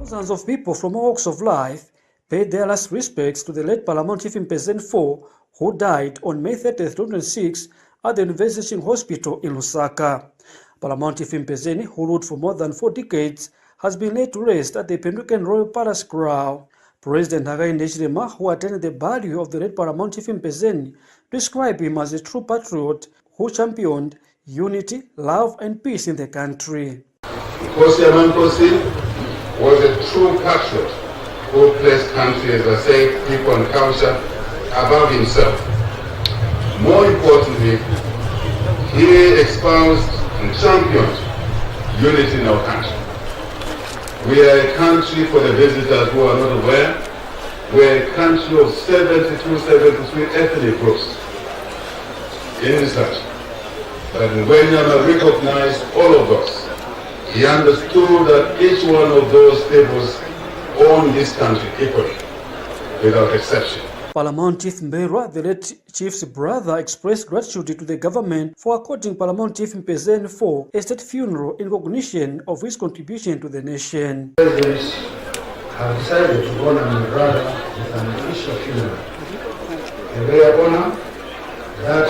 Thousands of people from all walks of life paid their last respects to the late Paramount Chief Mpezeni IV, who died on May 30, 2006 at the University Hospital in Lusaka. Paramount Chief Mpezeni, who ruled for more than 4 decades, has been laid to rest at the Penduken Royal Palace Crown. President Ndashi and Makokwa, who attended the burial of the late Paramount Chief Mpezeni, described him as a true patriot who championed unity, love and peace in the country. Was a true patriot who placed country, as I say, people and culture above himself. More importantly, he espoused and championed unity in our country. We are a country, for the visitors who are not aware, we are a country of 73 ethnic groups in this country. But when Yama recognized all of us, he understood that each one of those peoples owned this country equally, without exception. Paramount Chief Mpezeni, the late chief's brother, expressed gratitude to the government for according Paramount Chief Mpezeni IV a state funeral in recognition of his contribution to the nation. Presidents have decided to honor my brother with an official funeral. A rare honor that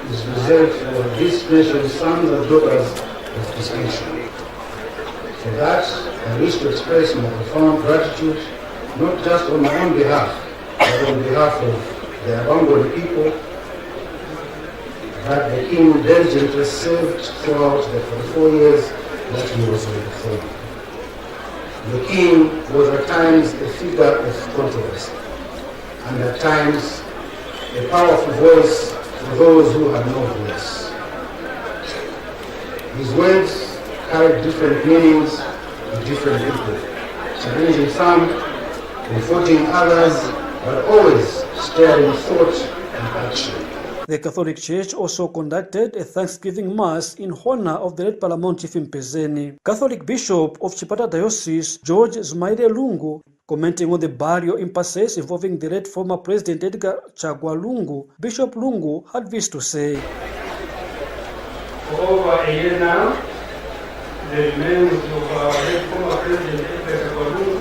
is reserved for this nation's sons and daughters of distinction. For that, I wish to express my profound gratitude, not just on my own behalf, but on behalf of the Abangon people that the King diligently served throughout the 44 years that he was on the throne. The King was at times a figure of controversy, and at times a powerful voice for those who had no voice. His words carried different meanings to different people, challenging some, comforting others, but always stirring thought and action. The Catholic Church also conducted a Thanksgiving Mass in honor of the late Paramount Chief Mpezeni. Catholic Bishop of Chipata Diocese, George Zumaire Lungu, commenting on the burial impasses involving the late former President Edgar Chagwa Lungu, Bishop Lungu had this to say. For over a year now, the remains of our late former President Edgar Chagwa Lungu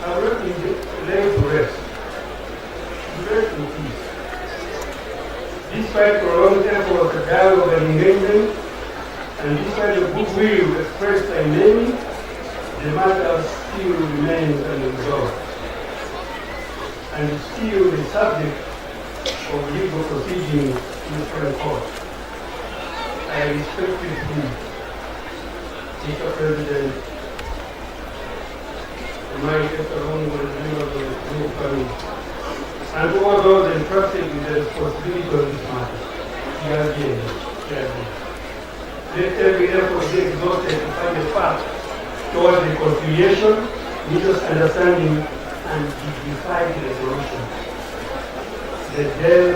have not been laid to rest. Rest in peace. Despite prolonged efforts of dialogue and engagement, and despite the goodwill expressed by many, the matter still remains unresolved, and is still the subject of legal proceedings in the Supreme Court. I respectfully, Mr. President, my and to all those entrusted with the responsibility of this matter, let every effort be exhausted to find a path towards reconciliation, mutual understanding, and dignified resolution. The dead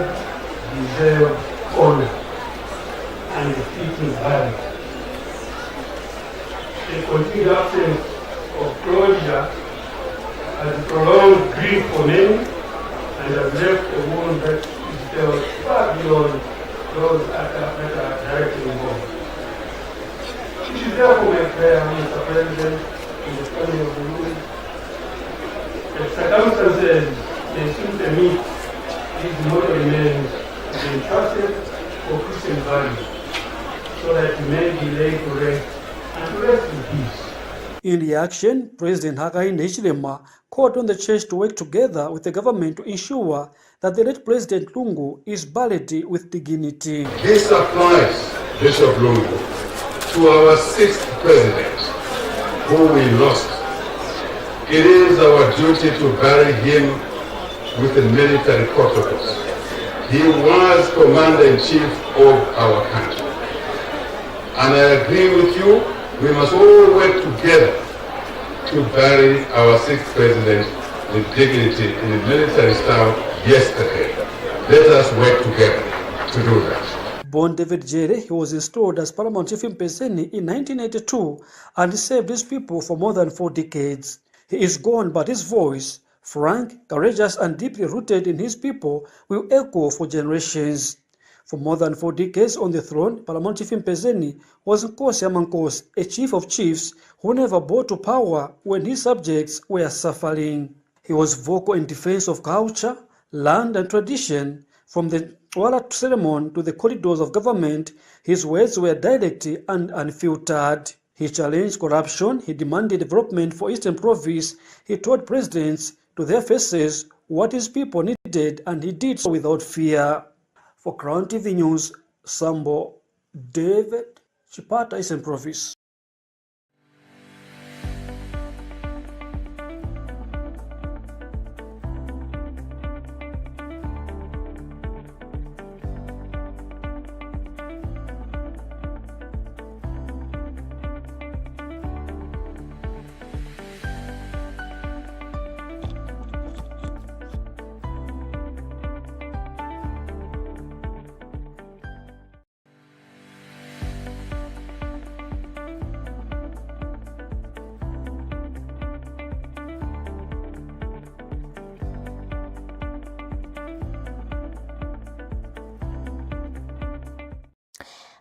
deserve honor and a fitting burial. The continued absence of closure has prolonged grief for many, and have left a wound that is felt far beyond those that are directly involved. It is therefore my prayer, Mr. President, in the family of the ruling, that circumstances may seem to meet these mortal remains to be entrusted for Christian values, so that it may be laid to rest and to rest in peace. In reaction, President Ndashi and Makokwa called on the church to work together with the government to ensure that the late President Lungu is buried with dignity. This applies, Bishop Lungu, to our 6th president, who we lost. It is our duty to bury him with the military protocols. He was Commander-in-Chief of our country. And I agree with you, we must all work together to bury our 6th president with dignity in the military style yesterday. Let us work together to do that. Born David Jere, he was installed as Paramount Chief Mpezeni in 1982 and served his people for more than 4 decades. He is gone, but his voice, frank, courageous and deeply rooted in his people, will echo for generations. For more than 4 decades on the throne, Paramount Chief Mpezeni was Nkosi Amankosi, a chief of chiefs who never bowed to power when his subjects were suffering. He was vocal in defense of culture, land and tradition. From the Wala ceremony to the corridors of government, his words were direct and unfiltered. He challenged corruption, he demanded development for Eastern Province, he told presidents to their faces what his people needed, and he did so without fear. For Crown TV News, Sambo David Chipata, Eastern Province.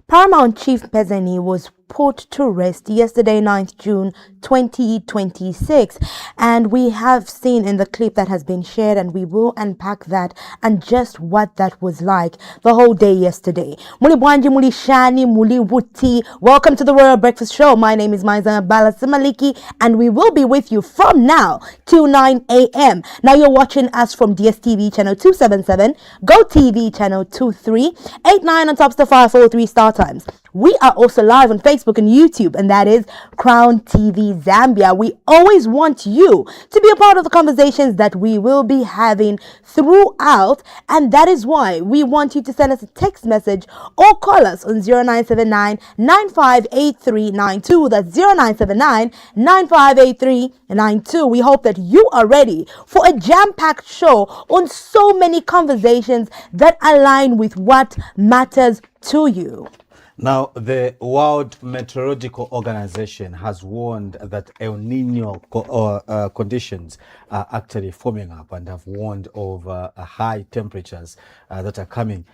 Paramount Chief Mpezeni was put to rest yesterday, 9th June 2026, and we have seen in the clip that has been shared, and we will unpack that and just what that was like the whole day yesterday. Muli Bwanji, Muli Shani, Muli Wuti, welcome to the Royal Breakfast Show. My name is Mainza and we will be with you from now till 9 a.m. Now you're watching us from DSTV channel 277, GoTV channel 23, 89 on top star 543 star times. We are also live on Facebook and YouTube, and that is Crown TV Zambia. We always want you to be a part of the conversations that we will be having throughout, and that is why we want you to send us a text message or call us on 0979 958392. That's 0979 958392. We hope that you are ready for a jam-packed show on so many conversations that align with what matters to you. Now, the World Meteorological Organization has warned that El Nino conditions are actually forming up, and have warned of high temperatures that are coming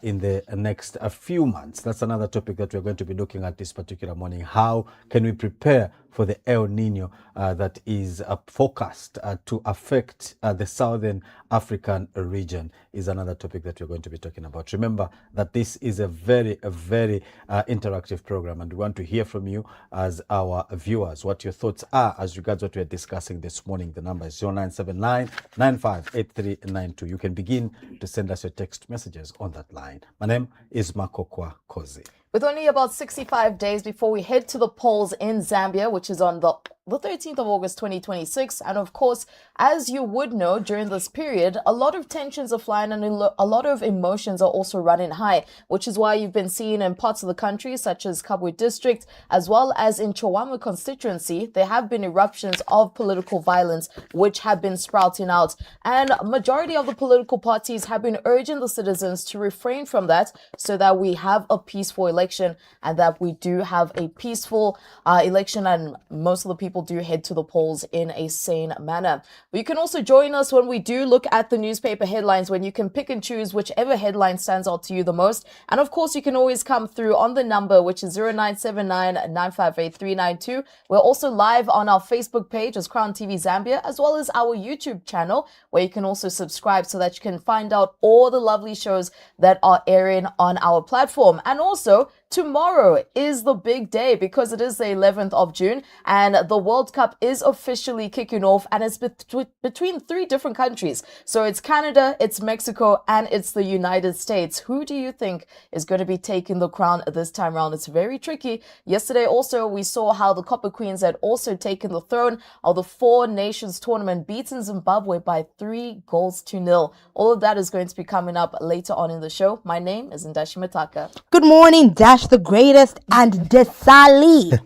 in the next few months. That's another topic that we're going to be looking at this particular morning. How can we prepare for the El Nino that is forecast to affect the Southern African region is another topic that we're going to be talking about. Remember that this is a very interactive program, and we want to hear from you as our viewers, what your thoughts are as regards what we're discussing this morning. The number is 0979 958392. You can begin to send us your text messages on that line. My name is Makokwa Kozi. With only about 65 days before we head to the polls in Zambia, which is on the 13th of August 2026, and of course, as you would know, during this period, a lot of tensions are flying and a lot of emotions are also running high, which is why you've been seeing in parts of the country, such as Kabwe District, as well as in Chowama constituency, there have been eruptions of political violence, which have been sprouting out. And majority of the political parties have been urging the citizens to refrain from that so that we have a peaceful election and that we do have a peaceful election, and most of the people do head to the polls in a sane manner. But you can also join us when we do look at the newspaper headlines, when you can pick and choose whichever headline stands out to you the most. And of course, you can always come through on the number, which is 0979 958392. We're also live on our Facebook page as Crown TV Zambia, as well as our YouTube channel, where you can also subscribe so that you can find out all the lovely shows that are airing on our platform. And also, tomorrow is the big day because it is the 11th of June and the World Cup is officially kicking off, and it's between 3 different countries. So it's Canada, it's Mexico, and it's the United States. Who do you think is going to be taking the crown this time around? It's very tricky. Yesterday also, we saw how the Copper Queens had also taken the throne of the 4 Nations tournament, beating Zimbabwe by 3-0. All of that is going to be coming up later on in the show. My name is Ndashi Mataka. Good morning, Dash the greatest and Desali.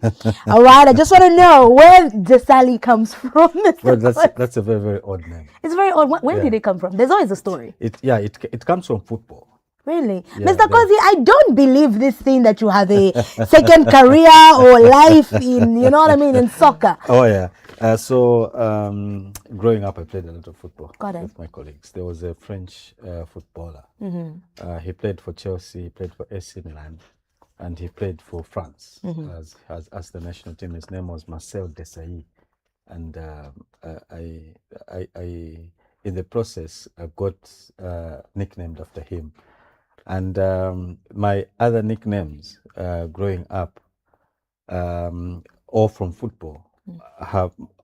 All right, I just want to know where Desali comes from. Well, that's a very odd name. It's very odd. Where did it come from? There's always a story. It comes from football. Really? Yeah, Mr. Kozi, I don't believe this thing that you have a second career or life in, you know what I mean, in soccer. Oh, yeah. Growing up, I played a lot of football with my colleagues. There was a French footballer. He played for Chelsea, he played for AC Milan, and he played for France as the national team. His name was Marcel Desailly. And I in the process, I got nicknamed after him. And my other nicknames growing up, all from football,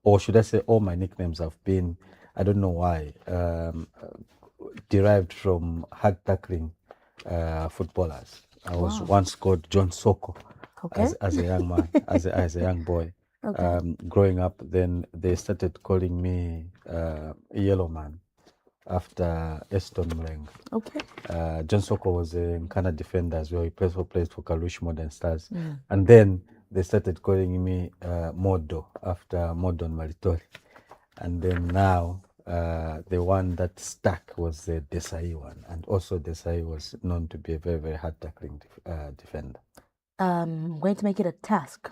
or should I say all my nicknames have been, I don't know why, derived from hard tackling footballers. I was once called John Soko as a young man, as a young boy. Growing up, then they started calling me Yellow Man after Eston Mleng. John Soko was a Nkana defender as well. He also played for Kalush Modern Stars. And then they started calling me Modo after Modon Maritori. And then now the one that stuck was the Desai one. And also Desai was known to be a very, very hard tackling defender. I'm going to make it a task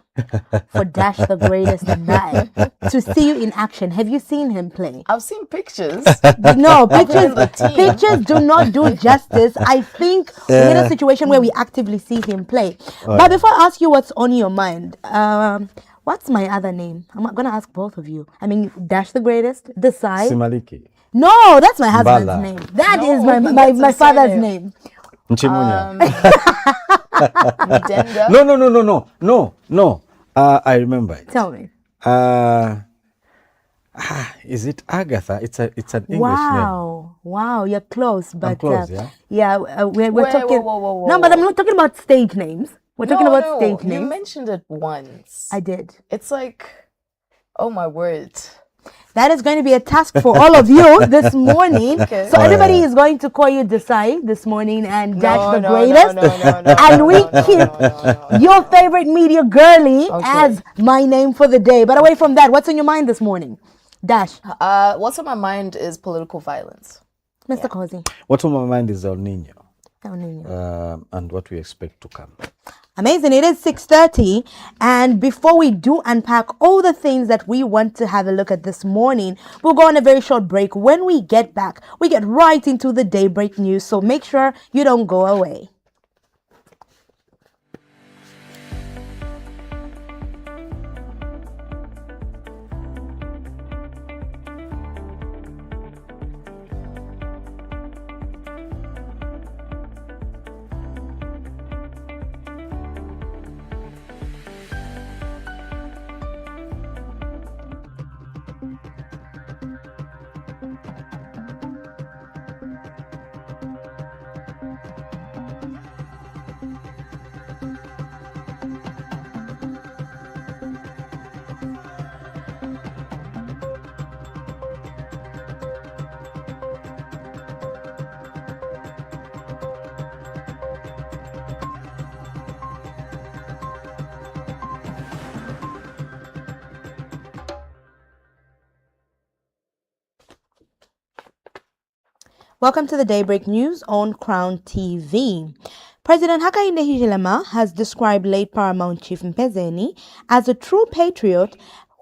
for Dash the Greatest and I to see you in action. Have you seen him play? I've seen pictures. No, pictures do not do justice. I think we need a situation where we actively see him play. But before I ask you what's on your mind, what's my other name? I'm going to ask both of you. I mean, Dash the Greatest, Desai. Simaliki. No, that's my husband's Mbala. name. That is my father's name. Nchimunya. Denga. No. I remember it. Tell me. Is it Agatha? It's an English name. Wow, you're close, but I'm close, yeah. We're Wait, talking. whoa. No, but I'm not talking about stage names. We're talking about stage names. You mentioned it once. I did. It's like, oh my word. That is going to be a task for all of you this morning. Okay. So everybody is going to call you Desai this morning and Dash the No, Greatest. And we keep your favorite media girly as my name for the day. But away from that, what's on your mind this morning? Dash. What's on my mind is political violence. Mr. Kozi. What's on my mind is El Nino. El Nino. And what we expect to come. Amazing. It is 6:30, and before we do unpack all the things that we want to have a look at this morning, we'll go on a very short break. When we get back, we get right into the daybreak news, so make sure you don't go away. Welcome to the Daybreak News on Crown TV. President Hakainde Hichilema has described late Paramount Chief Mpezeni as a true patriot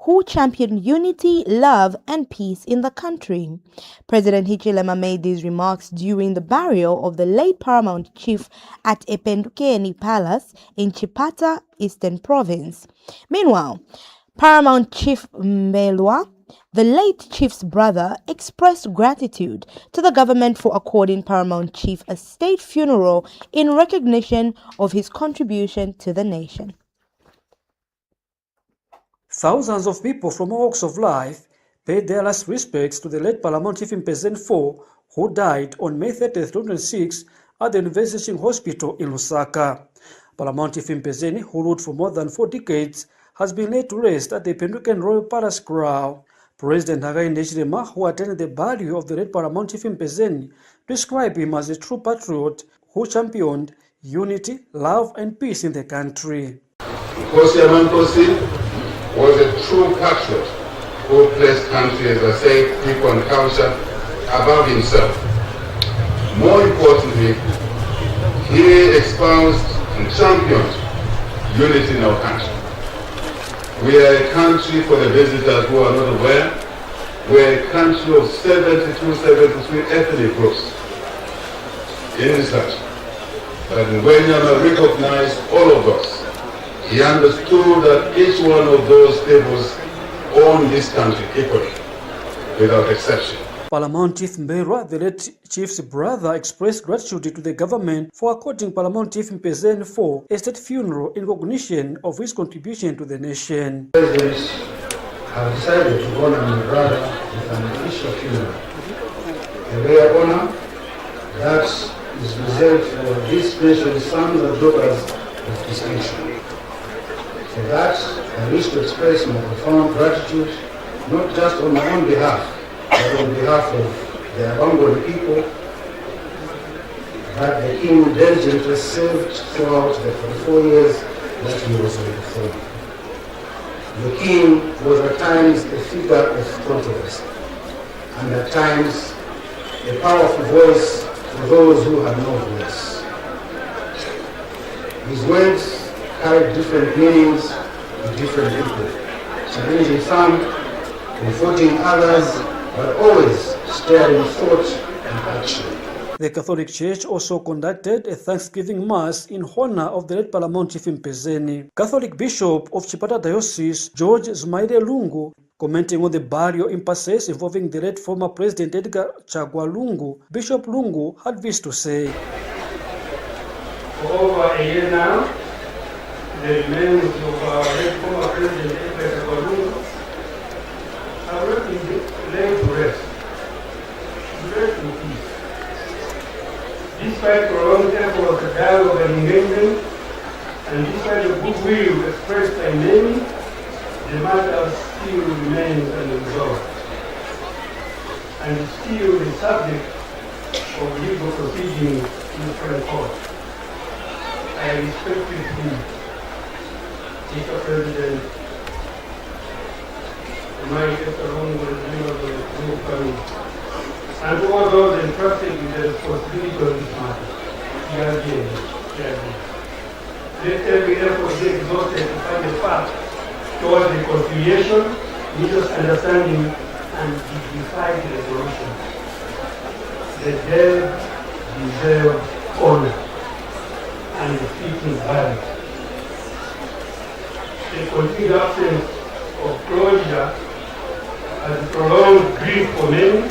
who championed unity, love, and peace in the country. President Hichilema made these remarks during the burial of the late Paramount Chief at Ependukeni Palace in Chipata, Eastern Province. Meanwhile, Paramount Chief Mbelwa, the late chief's brother, expressed gratitude to the government for according Paramount Chief a state funeral in recognition of his contribution to the nation. Thousands of people from all walks of life paid their last respects to the late Paramount Chief Mpezeni IV, who died on May 30, 2006 at the University Hospital in Lusaka. Paramount Chief Mpezeni, who ruled for more than 4 decades, has been laid to rest at the Penduken Royal Palace Crown. President Hakainde Hichilema, who attended the burial of the late Paramount Chief Mpezeni, described him as a true patriot who championed unity, love, and peace in the country. Nkosi was a true patriot who placed country, as I say, people and culture above himself. More importantly, he espoused and championed unity in our country. We are a country, for the visitors who are not aware, we're a country of 72, 73 ethnic groups in this country. But when Nyama recognized all of us, he understood that each one of those peoples own this country equally, without exception. Paramount Chief Mpezeni, the late chief's brother, expressed gratitude to the government for according Paramount Chief Mpezeni IV a state funeral in recognition of his contribution to the nation. Presidents have decided to honor my brother with an official funeral, a rare honor that is reserved for this nation's sons and daughters of distinction. For that, I wish to express my profound gratitude, not just on my own behalf, but on behalf of the Abangon people that the King diligently served throughout the 44 years that he was on the throne. The King was at times a figure of controversy, and at times a powerful voice for those who had no voice. His words carried different meanings to different people, challenging some, comforting others, but always stirring thought and action. The Catholic Church also conducted a Thanksgiving Mass in honor of the late Paramount Chief Mpezeni. Catholic Bishop of Chipata Diocese, George Zumaire Lungu, commenting on the burial impasses involving the late former President Edgar Chagwa Lungu, Bishop Lungu had this to say. For over a year now, the remains of our late former President Edgar Chagwa Lungu have not been laid to rest. Rest in peace. Despite prolonged efforts of dialogue and engagement, and despite the goodwill expressed by many, the matter still remains unresolved, and is still the subject of legal proceedings in the Supreme Court. I respectfully, Mr. President, my and to all those entrusted with the responsibility of this matter, let every effort be exhausted to find a path towards reconciliation, mutual understanding, and dignified resolution. The dead deserve honor and fitting value. The continued absence of closure has prolonged grief for many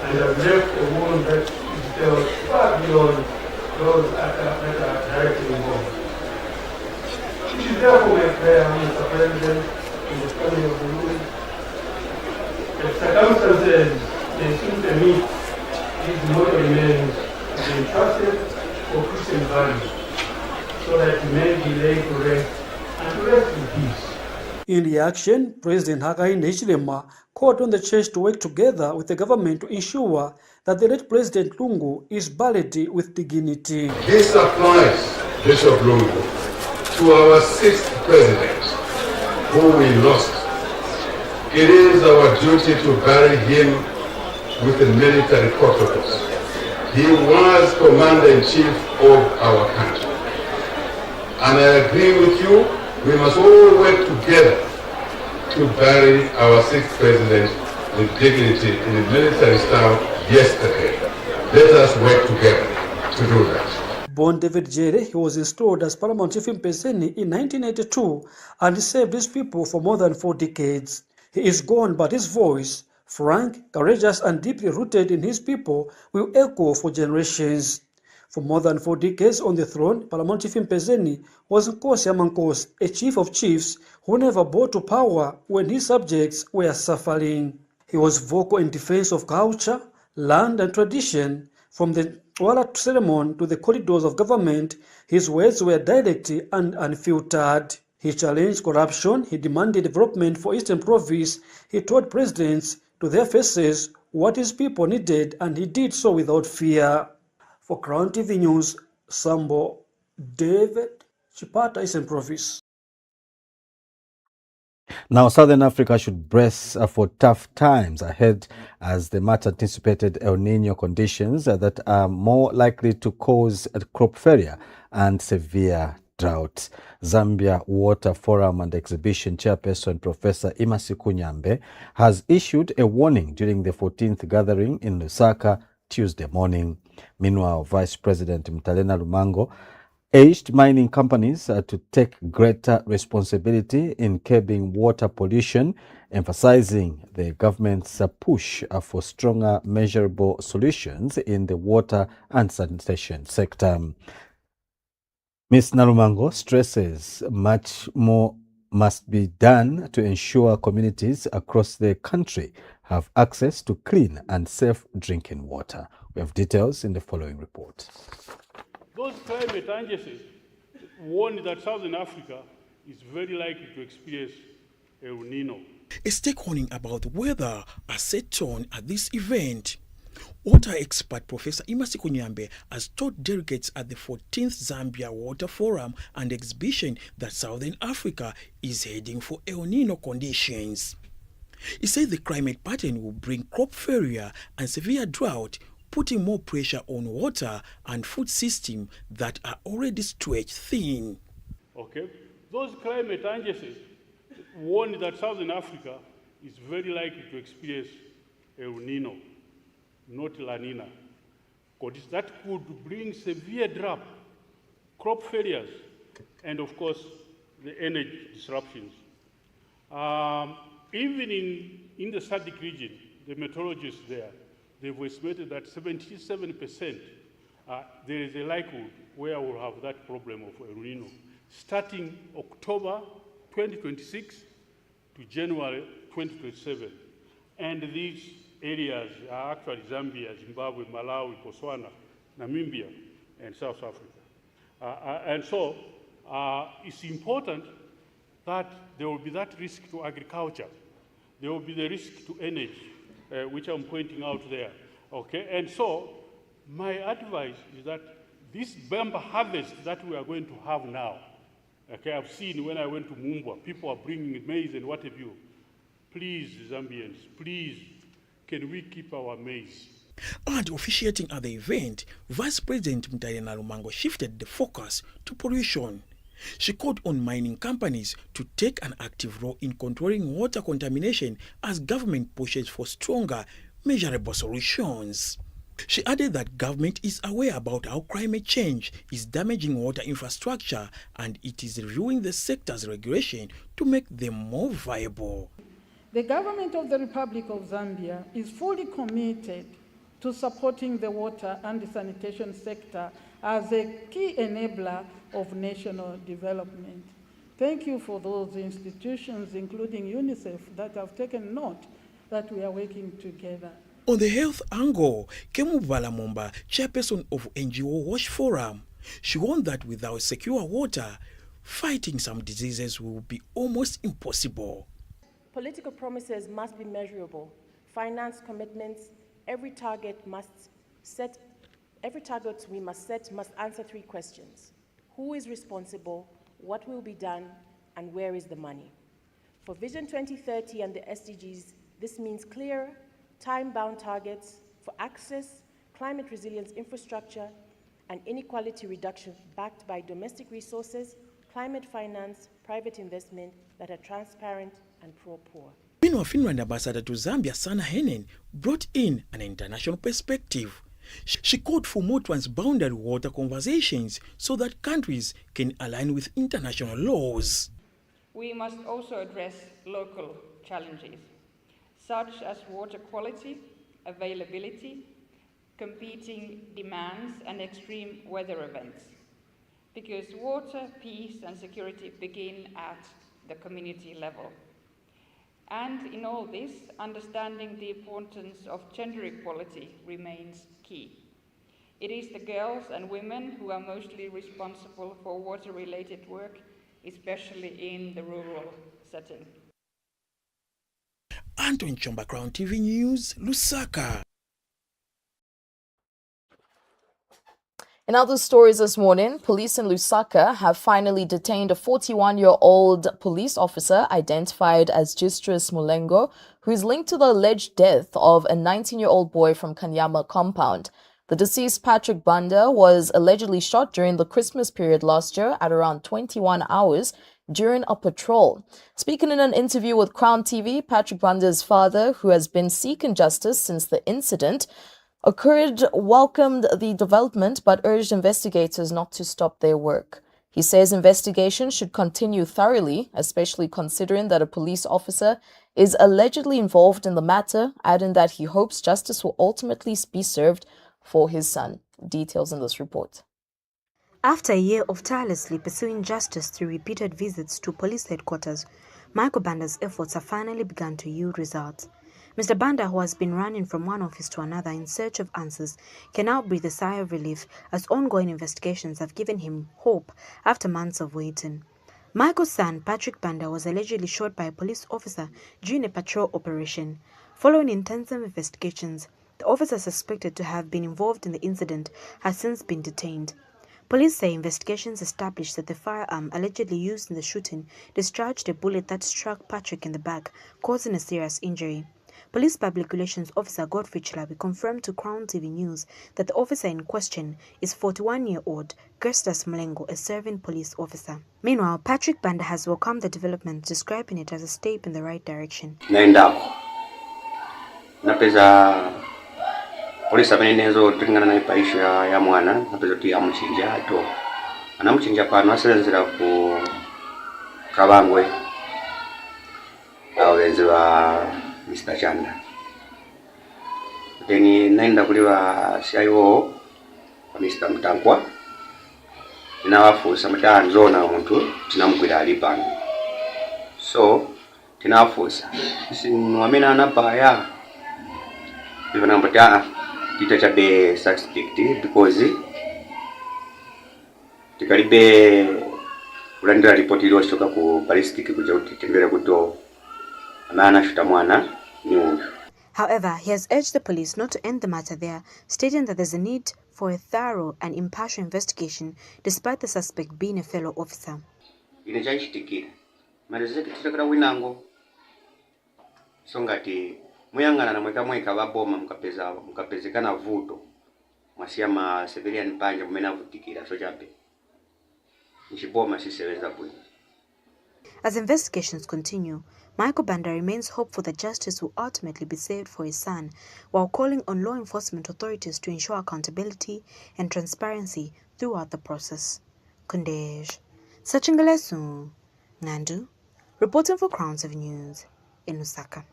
and have left a wound that is felt far beyond those that are directly involved. It is therefore my prayer, Mr. President, in the coming of the rule, that circumstances may soon permit these mortal remains to be entrusted for Christian values, so that it may be laid to rest and to rest in peace. In reaction, President Hakainde Hichilema called on the church to work together with the government to ensure that the late President Lungu is buried with dignity. This applies, Bishop Lungu, to our 6th president, who we lost. It is our duty to bury him with the military protocols. He was Commander-in-Chief of our country. And I agree with you, we must all work together to bury our 6th president with dignity in the military style yesterday. Let us work together to do that. Born David Jere, he was installed as Paramount Chief Mpezeni in 1982 and served his people for more than 4 decades. He is gone, but his voice, frank, courageous, and deeply rooted in his people, will echo for generations. For more than 4 decades on the throne, Paramount Chief Mpezeni was Nkosi Amankosi, a chief of chiefs who never bowed to power when his subjects were suffering. He was vocal in defense of culture, land, and tradition. From the Wala ceremony to the corridors of government, his words were direct and unfiltered. He challenged corruption, he demanded development for Eastern Province, he told presidents to their faces what his people needed, and he did so without fear. For Crown TV News, Sambo David, Chipata, Eastern Province. Now, Southern Africa should brace for tough times ahead as the much anticipated El Nino conditions that are more likely to cause crop failure and severe drought. Zambia Water Forum and Exhibition Chairperson Professor Mpezeni IV has issued a warning during the 14th gathering in Lusaka Tuesday morning. Meanwhile, Vice President Mtalena Lumango urged mining companies to take greater responsibility in curbing water pollution, emphasizing the government's push for stronger measurable solutions in the water and sanitation sector. Ms. Nalumango stresses much more must be done to ensure communities across the country have access to clean and safe drinking water. We have details in the following report. Those climate agencies warn that Southern Africa is very likely to experience El Nino. A stake warning about weather are set on at this event. Water expert Professor Mpezeni IV has told delegates at the 14th Zambia Water Forum and Exhibition that Southern Africa is heading for El Nino conditions. He said the climate pattern will bring crop failure and severe drought, putting more pressure on water and food systems that are already stretched thin. Okay, those climate agencies warn that Southern Africa is very likely to experience El Nino, not La Nina, because that could bring severe drought, crop failures, and of course the energy disruptions. Even in the SADC region, the meteorologists there, they've estimated that 77% there is a likelihood where we'll have that problem of El Nino, starting October 2026 to January 2027. And these areas are actually Zambia, Zimbabwe, Malawi, Botswana, Namibia, and South Africa. And so it's important that there will be that risk to agriculture. There will be the risk to energy, which I'm pointing out there. Okay, and so my advice is that this bumper harvest that we are going to have now, okay, I've seen when I went to Mumbwa, people are bringing maize and what have you. Please, Zambians, please, can we keep our maize? And officiating at the event, Vice President Mtalena Lumango shifted the focus to pollution. She called on mining companies to take an active role in controlling water contamination as government pushes for stronger, measurable solutions. She added that government is aware about how climate change is damaging water infrastructure and it is reviewing the sector's regulation to make them more viable. The government of the Republic of Zambia is fully committed to supporting the water and the sanitation sector as a key enabler of national development. Thank you for those institutions, including UNICEF, that have taken note that we are working together. On the health angle, Kemu Balamumba, chairperson of NGO Wash Forum, she warned that without secure water, fighting some diseases will be almost impossible. Political promises must be measurable. Finance commitments, every target we must set must answer three questions. Who is responsible, what will be done, and where is the money? For Vision 2030 and the SDGs, this means clear, time-bound targets for access, climate resilience infrastructure, and inequality reduction backed by domestic resources, climate finance, private investment that are transparent and pro-poor. Meanwhile, Finland ambassador to Zambia, Sana Henen, brought in an international perspective. She called for more transboundary water conversations so that countries can align with international laws. We must also address local challenges, such as water quality, availability, competing demands, and extreme weather events. Because water, peace, and security begin at the community level. And in all this, understanding the importance of gender equality remains key. It is the girls and women who are mostly responsible for water-related work, especially in the rural setting. Anton Chomba, Crown TV News, Lusaka. In other stories this morning, police in Lusaka have finally detained a 41-year-old police officer identified as Gistrus Mulengo, who is linked to the alleged death of a 19-year-old boy from Kanyama compound. The deceased Patrick Banda was allegedly shot during the Christmas period last year at around 21 hours during a patrol. Speaking in an interview with Crown TV, Patrick Banda's father, who has been seeking justice since the incident occurred, welcomed the development but urged investigators not to stop their work. He says investigations should continue thoroughly, especially considering that a police officer is allegedly involved in the matter, adding that he hopes justice will ultimately be served for his son. Details in this report. After a year of tirelessly pursuing justice through repeated visits to police headquarters, Michael Banda's efforts have finally begun to yield results. Mr. Banda, who has been running from one office to another in search of answers, can now breathe a sigh of relief as ongoing investigations have given him hope after months of waiting. Michael's son, Patrick Banda, was allegedly shot by a police officer during a patrol operation. Following intensive investigations, the officer suspected to have been involved in the incident has since been detained. Police say investigations established that the firearm allegedly used in the shooting discharged a bullet that struck Patrick in the back, causing a serious injury. Police Public Relations Officer Godfrey Chilabi confirmed to Crown TV News that the officer in question is 41-year-old Gestas Mlengo, a serving police officer. Meanwhile, Patrick Banda has welcomed the development, describing it as a step in the right direction. Polisi amenezo tulingana na paisho ya mwana napezo tu yamuchinja to anamuchinja pano asenzera ku Kabangwe awenzi wa Mr. Chanda then naenda kuliwa CIO Mr. Mtankwa tinawafusa mtanzona omuntu tinamkwira alipano so tinawafusa sinwamena anabaya even ambata titacha be suspect because tikalibe ulandira report iliyoshoka ku ballistic kuja utitembera kuto amana shuta mwana ni uyu. However, he has urged the police not to end the matter there, stating that there's a need for a thorough and impartial investigation despite the suspect being a fellow officer. Ine chachitikira marizeki titakira winango songati muyangana na mweka baboma mukapezekana vuto mwasiyama civilian panja kumena vutikira so chape nchiboma siseweza bwino. As investigations continue, Michael Banda remains hopeful that justice will ultimately be served for his son, while calling on law enforcement authorities to ensure accountability and transparency throughout the process. Kundej Sachingalesu Ngandu, reporting for Crown TV News in Lusaka.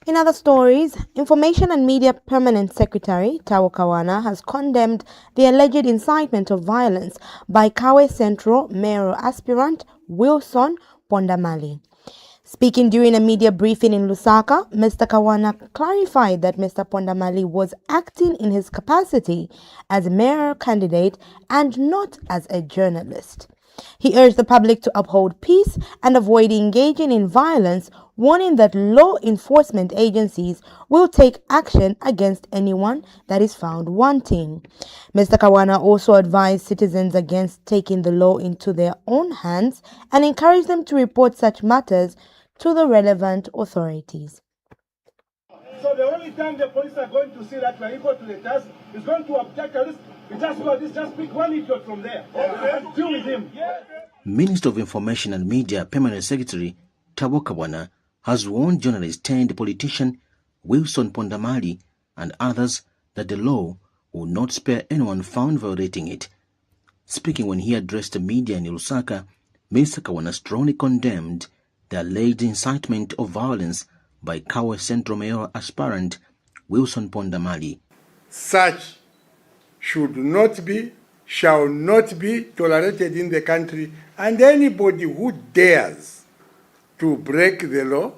In other stories, Information and Media Permanent Secretary Tawo Kawana has condemned the alleged incitement of violence by Kawe Central mayoral aspirant Wilson Pondamali. Speaking during a media briefing in Lusaka, Mr. Kawana clarified that Mr. Pondamali was acting in his capacity as a mayoral candidate and not as a journalist. He urged the public to uphold peace and avoid engaging in violence, warning that law enforcement agencies will take action against anyone that is found wanting. Mr. Kawana also advised citizens against taking the law into their own hands and encouraged them to report such matters to the relevant authorities. So the only time the police are going to see that we're equal to the task is going to object to this. We just got this, just pick one idiot from there and deal with him. Minister of Information and Media Permanent Secretary Tawo Kawana has warned journalist turned politician Wilson Pondamali and others that the law will not spare anyone found violating it. Speaking when he addressed the media in Lusaka, Mr. Kawana strongly condemned the alleged incitement of violence by Kawe Central mayoral aspirant Wilson Pondamali. Such should not be, shall not be tolerated in the country, and anybody who dares to break the law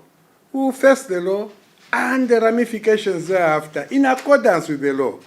will face the law and the ramifications thereafter in accordance with the law,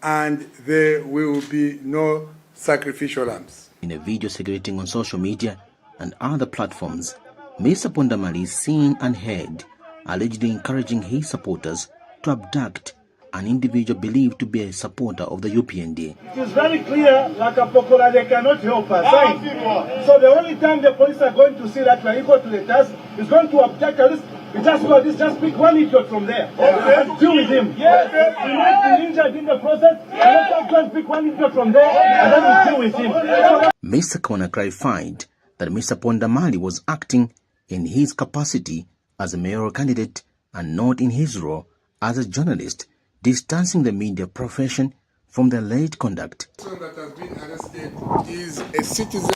and there will be no sacrificial lambs. In a video circulating on social media and other platforms, Mr. Pondamali is seen and heard allegedly encouraging his supporters to abduct an individual believed to be a supporter of the UPND. It is very clear, like a Pokola, they cannot help us. So the only time the police are going to see that we're equal to the task is going to object to this. You just go this, just pick one idiot from there. And deal with him. Yes. He might be injured in the process. And let's go and pick one idiot from there, and then we deal with him. Mr. Kawana clarified that Mr. Pondamali was acting in his capacity as a mayoral candidate and not in his role as a journalist, distancing the media profession from their late conduct. The person that has been arrested is a citizen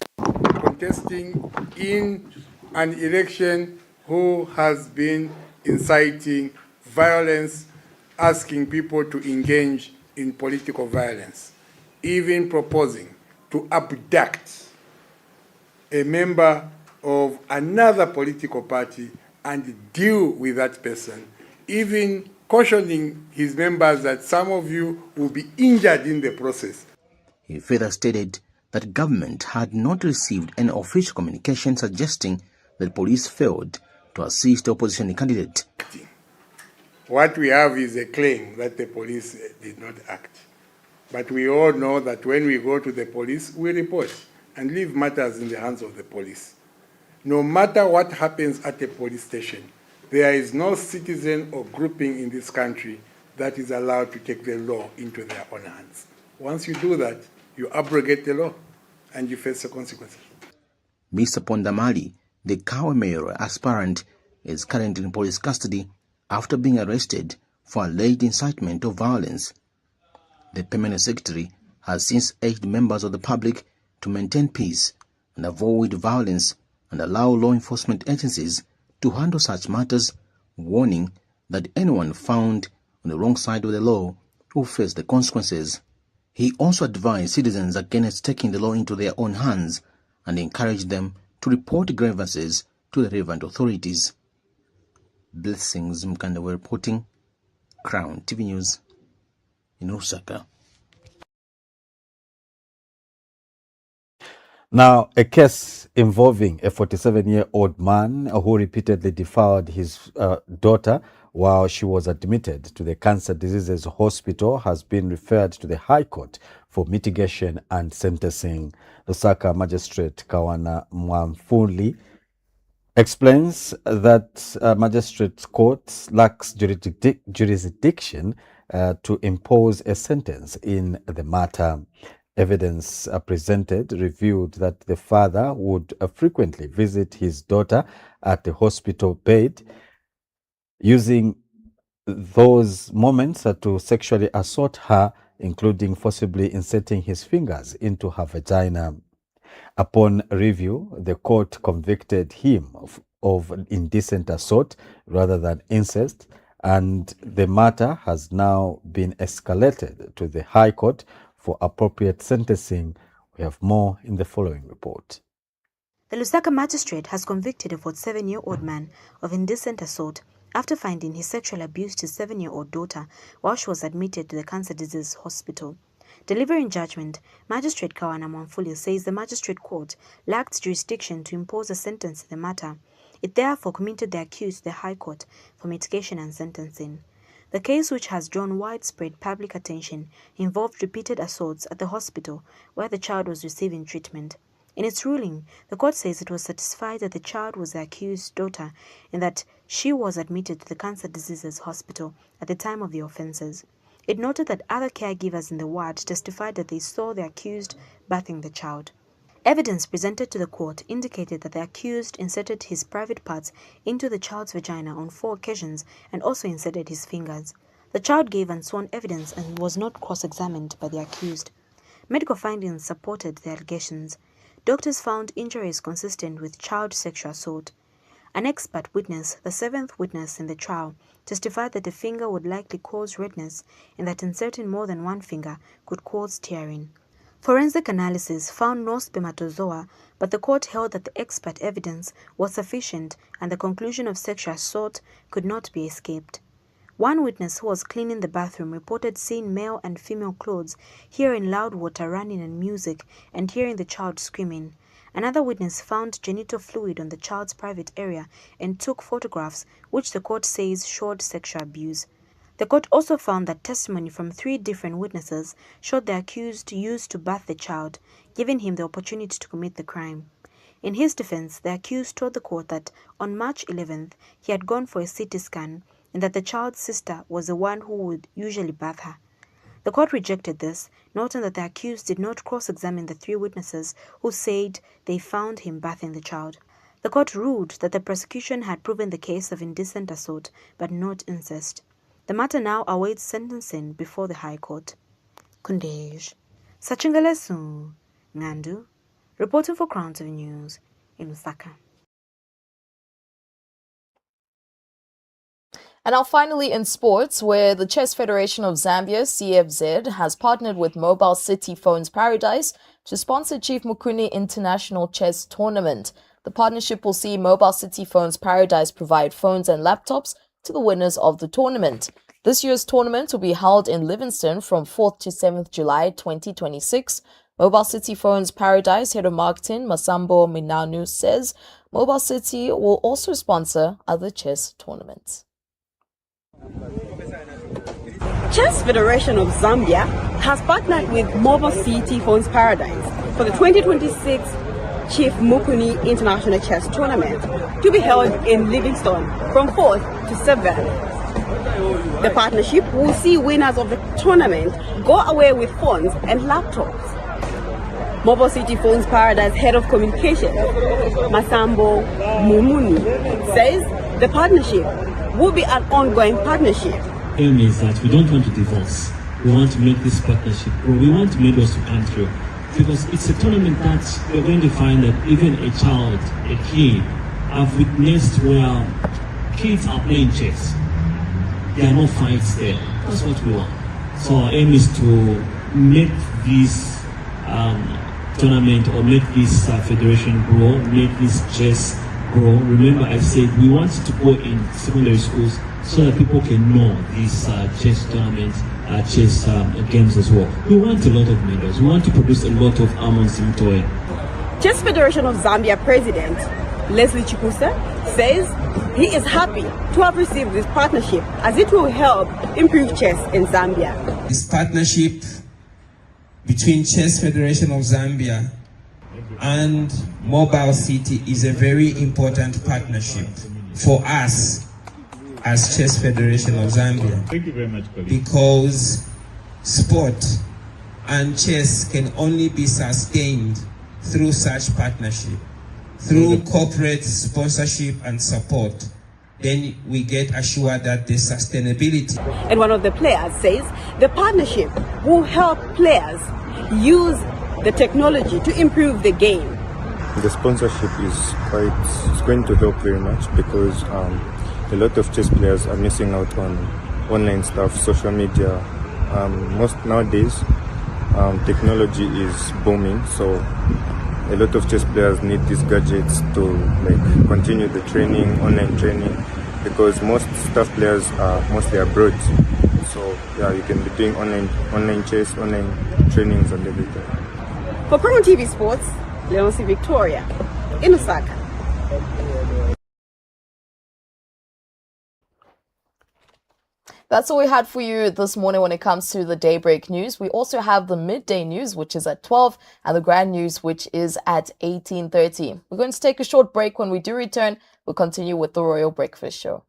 contesting in an election who has been inciting violence, asking people to engage in political violence, even proposing to abduct a member of another political party and deal with that person, even cautioning his members that some of you will be injured in the process. He further stated that government had not received any official communication suggesting that police failed to assist the opposition candidate. What we have is a claim that the police did not act. But we all know that when we go to the police, we report and leave matters in the hands of the police. No matter what happens at a police station, there is no citizen or grouping in this country that is allowed to take the law into their own hands. Once you do that, you abrogate the law and you face the consequences. Mr. Pondamali, the Kawe mayor aspirant, is currently in police custody after being arrested for alleged incitement of violence. The permanent secretary has since urged members of the public to maintain peace and avoid violence and allow law enforcement agencies to handle such matters, warning that anyone found on the wrong side of the law will face the consequences. He also advised citizens against taking the law into their own hands and encouraged them to report grievances to the relevant authorities. Blessings Mkandawe reporting, Crown TV News in Lusaka. Now, a case involving a 47-year-old man who repeatedly defiled his daughter while she was admitted to the Cancer Diseases Hospital has been referred to the High Court for mitigation and sentencing. Lusaka Magistrate Kawana Mwamfuli explains that magistrate court lacks jurisdiction to impose a sentence in the matter. Evidence presented revealed that the father would frequently visit his daughter at the hospital bed, using those moments to sexually assault her, including forcibly inserting his fingers into her vagina. Upon review, the court convicted him of indecent assault rather than incest, and the matter has now been escalated to the High Court for appropriate sentencing. We have more in the following report. The Lusaka magistrate has convicted a 47-year-old man of indecent assault after finding he sexually abused his 7-year-old daughter while she was admitted to the Cancer Disease Hospital. Delivering judgment, Magistrate Kawana Mwamfuli says the magistrate court lacked jurisdiction to impose a sentence in the matter. It therefore committed the accused to the High Court for mitigation and sentencing. The case, which has drawn widespread public attention, involved repeated assaults at the hospital where the child was receiving treatment. In its ruling, the court says it was satisfied that the child was the accused's daughter and that she was admitted to the Cancer Diseases Hospital at the time of the offences. It noted that other caregivers in the ward testified that they saw the accused bathing the child. Evidence presented to the court indicated that the accused inserted his private parts into the child's vagina on 4 occasions and also inserted his fingers. The child gave unsworn evidence and was not cross-examined by the accused. Medical findings supported the allegations. Doctors found injuries consistent with child sexual assault. An expert witness, the 7th witness in the trial, testified that the finger would likely cause redness and that inserting more than one finger could cause tearing. Forensic analysis found no spermatozoa, but the court held that the expert evidence was sufficient and the conclusion of sexual assault could not be escaped. One witness who was cleaning the bathroom reported seeing male and female clothes, hearing loud water running and music, and hearing the child screaming. Another witness found genital fluid on the child's private area and took photographs, which the court says showed sexual abuse. The court also found that testimony from 3 different witnesses showed the accused used to bath the child, giving him the opportunity to commit the crime. In his defense, the accused told the court that on March 11th, he had gone for a CT scan and that the child's sister was the one who would usually bath her. The court rejected this, noting that the accused did not cross-examine the 3 witnesses who said they found him bathing the child. The court ruled that the prosecution had proven the case of indecent assault, but not incest. The matter now awaits sentencing before the High Court. Kundej Sachingalesu Ngandu, reporting for Crown TV News in Lusaka. And now finally in sports, where the Chess Federation of Zambia, CFZ, has partnered with Mobile City Phones Paradise to sponsor Chief Mukuni International Chess Tournament. The partnership will see Mobile City Phones Paradise provide phones and laptops to the winners of the tournament. This year's tournament will be held in Livingston from 4th to 7th July 2026. Mobile City Phones Paradise Head of Marketing Masambo Minanu says Mobile City will also sponsor other chess tournaments. Chess Federation of Zambia has partnered with Mobile City Phones Paradise for the 2026 Chief Mukuni International Chess Tournament to be held in Livingston from 4th to 7th. The partnership will see winners of the tournament go away with phones and laptops. Mobile City Phones Paradise Head of Communication, Masambo Mumuni, says the partnership will be an ongoing partnership. Aim is that we don't want to divorce. We want to make this partnership grow. We want to make us to come through. Because it's a tournament that we're going to find that even a child, a kid, I've witnessed where kids are playing chess. There are no fights there. That's what we want. So our aim is to make this tournament or make this federation grow, make this chess grow. Remember I said we want to go in secondary schools so that people can know these chess tournaments, chess games as well. We want a lot of medals. We want to produce a lot of Amon Simtoe. Chess Federation of Zambia President Leslie Chikusa says he is happy to have received this partnership as it will help improve chess in Zambia. This partnership between Chess Federation of Zambia and Mobile City is a very important partnership for us as Chess Federation of Zambia. Thank you very much, colleague. Because sport and chess can only be sustained through such partnership, through corporate sponsorship and support. Then we get assured that the sustainability. And one of the players says the partnership will help players use the technology to improve the game. The sponsorship is going to help very much because a lot of chess players are missing out on online stuff, social media. Most nowadays, technology is booming, so a lot of chess players need these gadgets to continue the training, online training, because most staff players are mostly abroad. So yeah, you can be doing online chess, online trainings and everything. For Paramount TV Sports, Leoncy Victoria in Lusaka. That's all we had for you this morning when it comes to the daybreak news. We also have the midday news, which is at 12, and the grand news, which is at 18:30. We're going to take a short break. When we do return, we'll continue with the Royal Breakfast Show.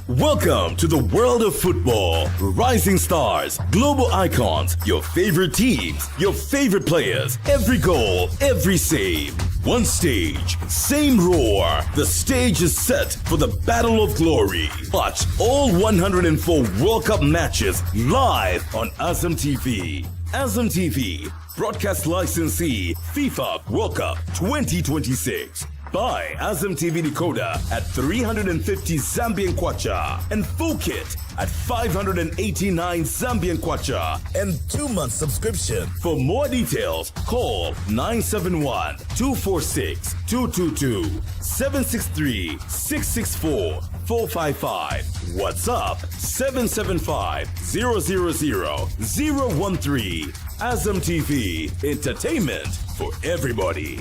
Welcome to the world of football. Rising stars, global icons, your favorite teams, your favorite players, every goal, every save. One stage, same roar. The stage is set for the battle of glory. Watch all 104 World Cup matches live on Azam TV. Azam TV, broadcast licensee, FIFA World Cup 2026. Buy Azam TV decoder at 350 Zambian kwacha and full kit at 589 Zambian kwacha and 2-month subscription. For more details, call 971-246-222, 763-664 455. WhatsApp 775-000-013. Azam TV, entertainment for everybody.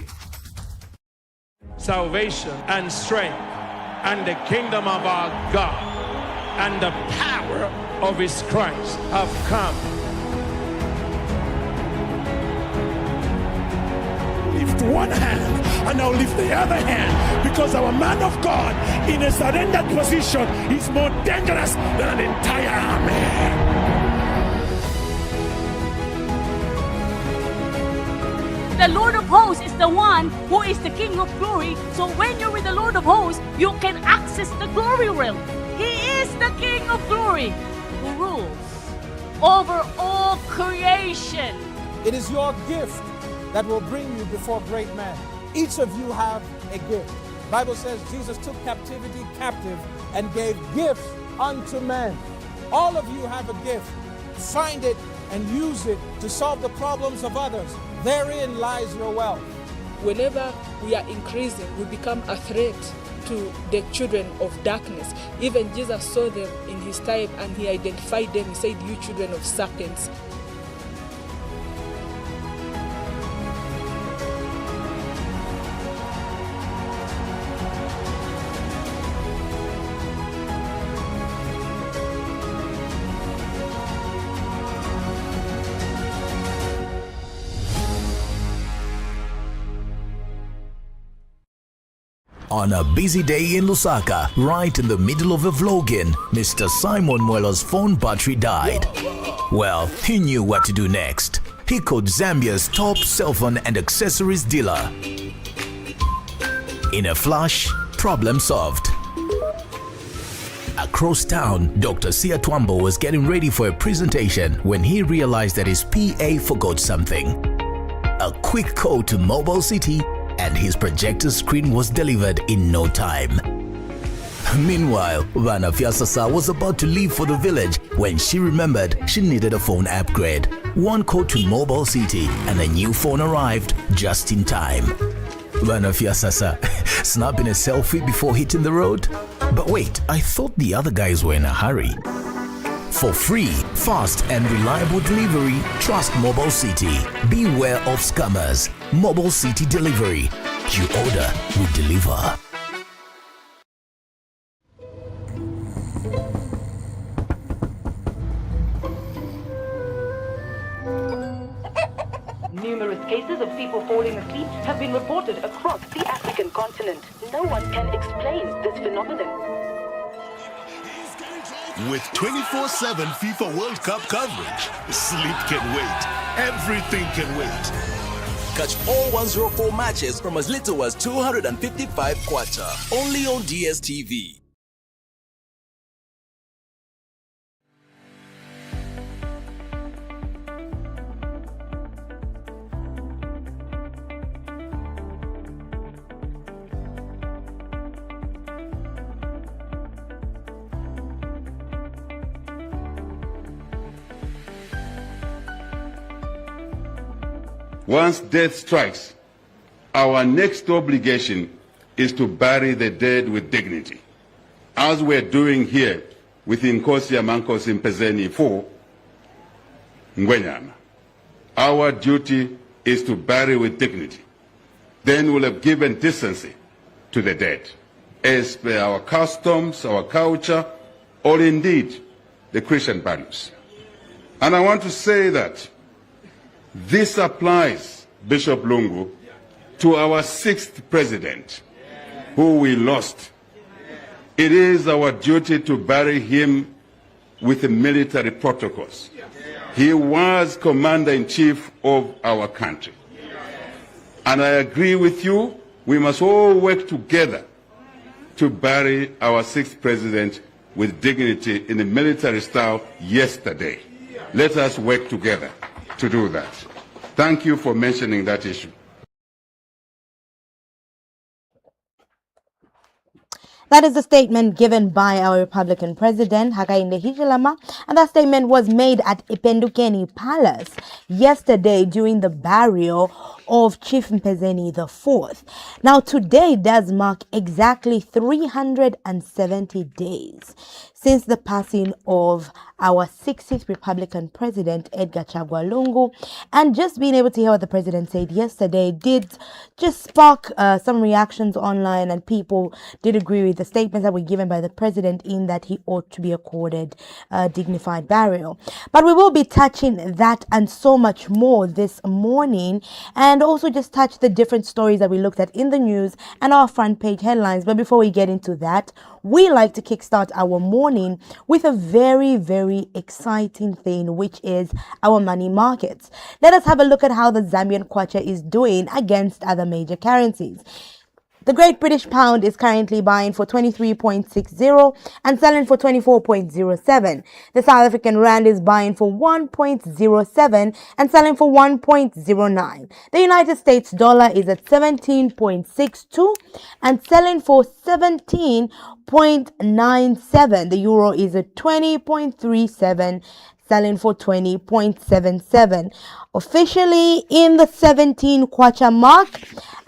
Salvation and strength and the kingdom of our God and the power of his Christ have come. Lift one hand and now lift the other hand, because our man of God in a surrendered position is more dangerous than an entire army. The Lord of hosts is the one who is the King of glory. So when you're with the Lord of hosts, you can access the glory realm. He is the King of glory who rules over all creation. It is your gift that will bring you before great men. Each of you have a gift. The Bible says Jesus took captivity captive and gave gifts unto men. All of you have a gift. Find it and use it to solve the problems of others. Therein lies your wealth. Whenever we are increasing, we become a threat to the children of darkness. Even Jesus saw them in his time and he identified them. He said, "You children of serpents." On a busy day in Lusaka, right in the middle of a vlogging, Mr. Simon Mwelo's phone battery died. Well, he knew what to do next. He called Zambia's top cell phone and accessories dealer. In a flash, problem solved. Across town, Dr. Sia Twambo was getting ready for a presentation when he realized that his PA forgot something. A quick call to Mobile City and his projector screen was delivered in no time. Meanwhile, Vana Fiasasa was about to leave for the village when she remembered she needed a phone upgrade. One call to Mobile City and a new phone arrived just in time. Vana Fiasasa snapping a selfie before hitting the road? But wait, I thought the other guys were in a hurry. For free, fast and reliable delivery, trust Mobile City. Beware of scammers. Mobile City Delivery. You order, we deliver. Numerous cases of people falling asleep have been reported across the African continent. No one can explain this phenomenon. With 24/7 FIFA World Cup coverage, sleep can wait. Everything can wait. Catch all 104 matches from as little as 255 kwacha, only on DSTV. Once death strikes, our next obligation is to bury the dead with dignity, as we're doing here with Ndashi and Makokwa Mpezeni IV, Ngwenyama. Our duty is to bury with dignity. Then we'll have given decency to the dead, as per our customs, our culture, or indeed the Christian values. And I want to say that this applies, Bishop Lungu, to our 6th president, who we lost. It is our duty to bury him with the military protocols. He was commander-in-chief of our country. And I agree with you, we must all work together to bury our 6th president with dignity in the military style yesterday. Let us work together to do that. Thank you for mentioning that issue. That is the statement given by our Republican President, Hakainde Hichilema, and that statement was made at Ipendukeni Palace yesterday during the burial of Chief Mpezeni IV. Now, today does mark exactly 370 days since the passing of our 60th Republican President, Edgar Chagwa Lungu, and just being able to hear what the President said yesterday did just spark some reactions online, and people did agree with the statements that were given by the President in that he ought to be accorded dignified burial. But we will be touching that and so much more this morning, and also just touch the different stories that we looked at in the news and our front page headlines. But before we get into that, we like to kickstart our morning with a very, very exciting thing, which is our money markets. Let us have a look at how the Zambian kwacha is doing against other major currencies. The Great British Pound is currently buying for 23.60 and selling for 24.07. The South African Rand is buying for 1.07 and selling for 1.09. The United States dollar is at 17.62 and selling for 17.97. The euro is at 20.37, selling for 20.77. Officially in the 17 kwacha mark,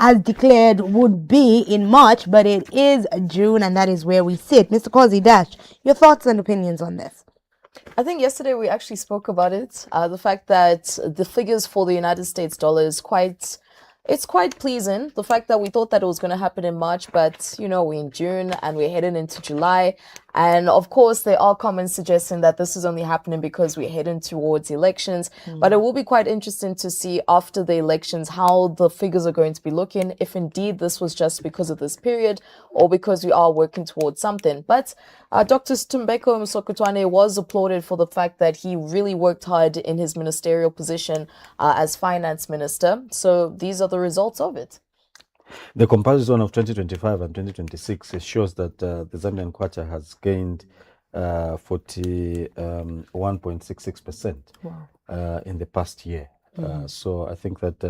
as declared would be in March, but it is June, and that is where we sit. Mr. Kozi Dash, your thoughts and opinions on this? I think yesterday we actually spoke about it. The fact that the figures for the United States dollar is quite pleasing. The fact that we thought that it was going to happen in March, but we're in June and we're heading into July. And of course, there are comments suggesting that this is only happening because we're heading towards elections. But it will be quite interesting to see after the elections how the figures are going to be looking, if indeed this was just because of this period or because we are working towards something. But Dr. Stumbeko Msokotwane was applauded for the fact that he really worked hard in his ministerial position as finance minister. So these are the results of it. The comparison of 2025 and 2026 shows that the Zambian kwacha has gained 41.66% in the past year. So I think that,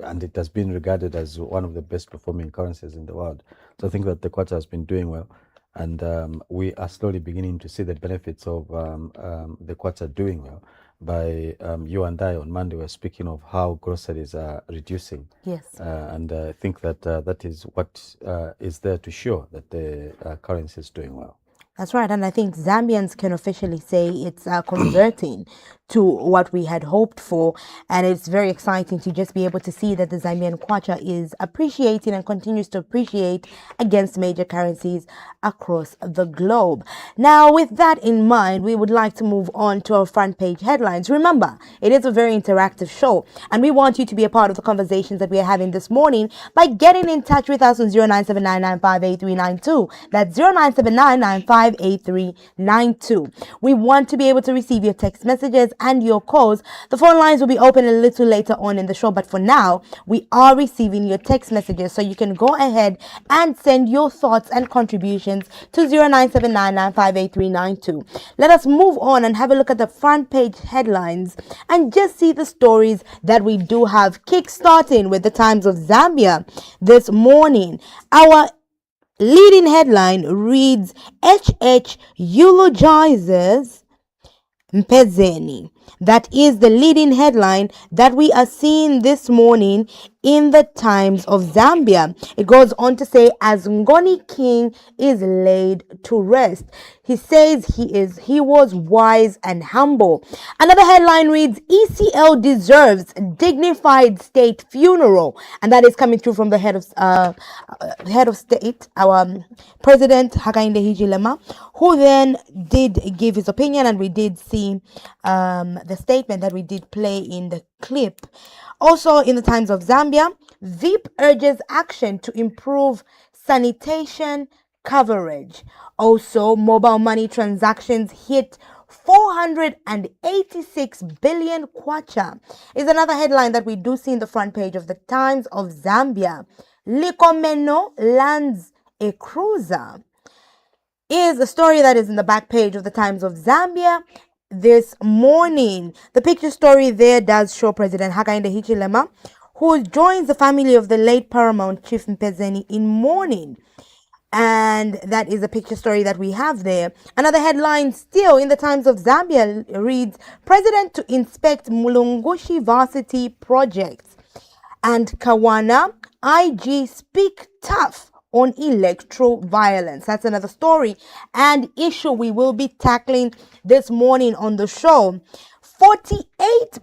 and it has been regarded as one of the best performing currencies in the world. So I think that the kwacha has been doing well, and we are slowly beginning to see the benefits of the kwacha doing well. By you and I on Monday were speaking of how groceries are reducing. Yes. And I think that that is what is there to show that the currency is doing well. That's right, and I think Zambians can officially say it's converting to what we had hoped for, and it's very exciting to just be able to see that the Zambian kwacha is appreciating and continues to appreciate against major currencies across the globe. Now, with that in mind, we would like to move on to our front page headlines. Remember, it is a very interactive show, and we want you to be a part of the conversations that we are having this morning by getting in touch with us on 0979958392. That's 0979958392. We want to be able to receive your text messages and your calls. The phone lines will be open a little later on in the show, but for now, we are receiving your text messages, so you can go ahead and send your thoughts and contributions to 0979958392. Let us move on and have a look at the front page headlines and just see the stories that we do have, kick-starting with the Times of Zambia this morning. Our leading headline reads, HH eulogizes Mpezeni. That is the leading headline that we are seeing this morning in the Times of Zambia. It goes on to say, as Ngoni King is laid to rest. He says he was wise and humble. Another headline reads, ECL deserves dignified state funeral. And that is coming through from the head of state, our President Hakainde Hichilema, who then did give his opinion, and we did see the statement that we did play in the clip. Also in the Times of Zambia, VIP urges action to improve sanitation coverage. Also, mobile money transactions hit 486 billion kwacha is another headline that we do see in the front page of the Times of Zambia. Likomeno lands a cruiser is a story that is in the back page of the Times of Zambia this morning. The picture story there does show President Hakainde Hichilema, who joins the family of the late Paramount Chief Mpezeni in mourning. And that is a picture story that we have there. Another headline still in the Times of Zambia reads, President to inspect Mulungushi Varsity projects. And Kawana, IG speak tough on electoral violence. That's another story and issue we will be tackling this morning on the show. 48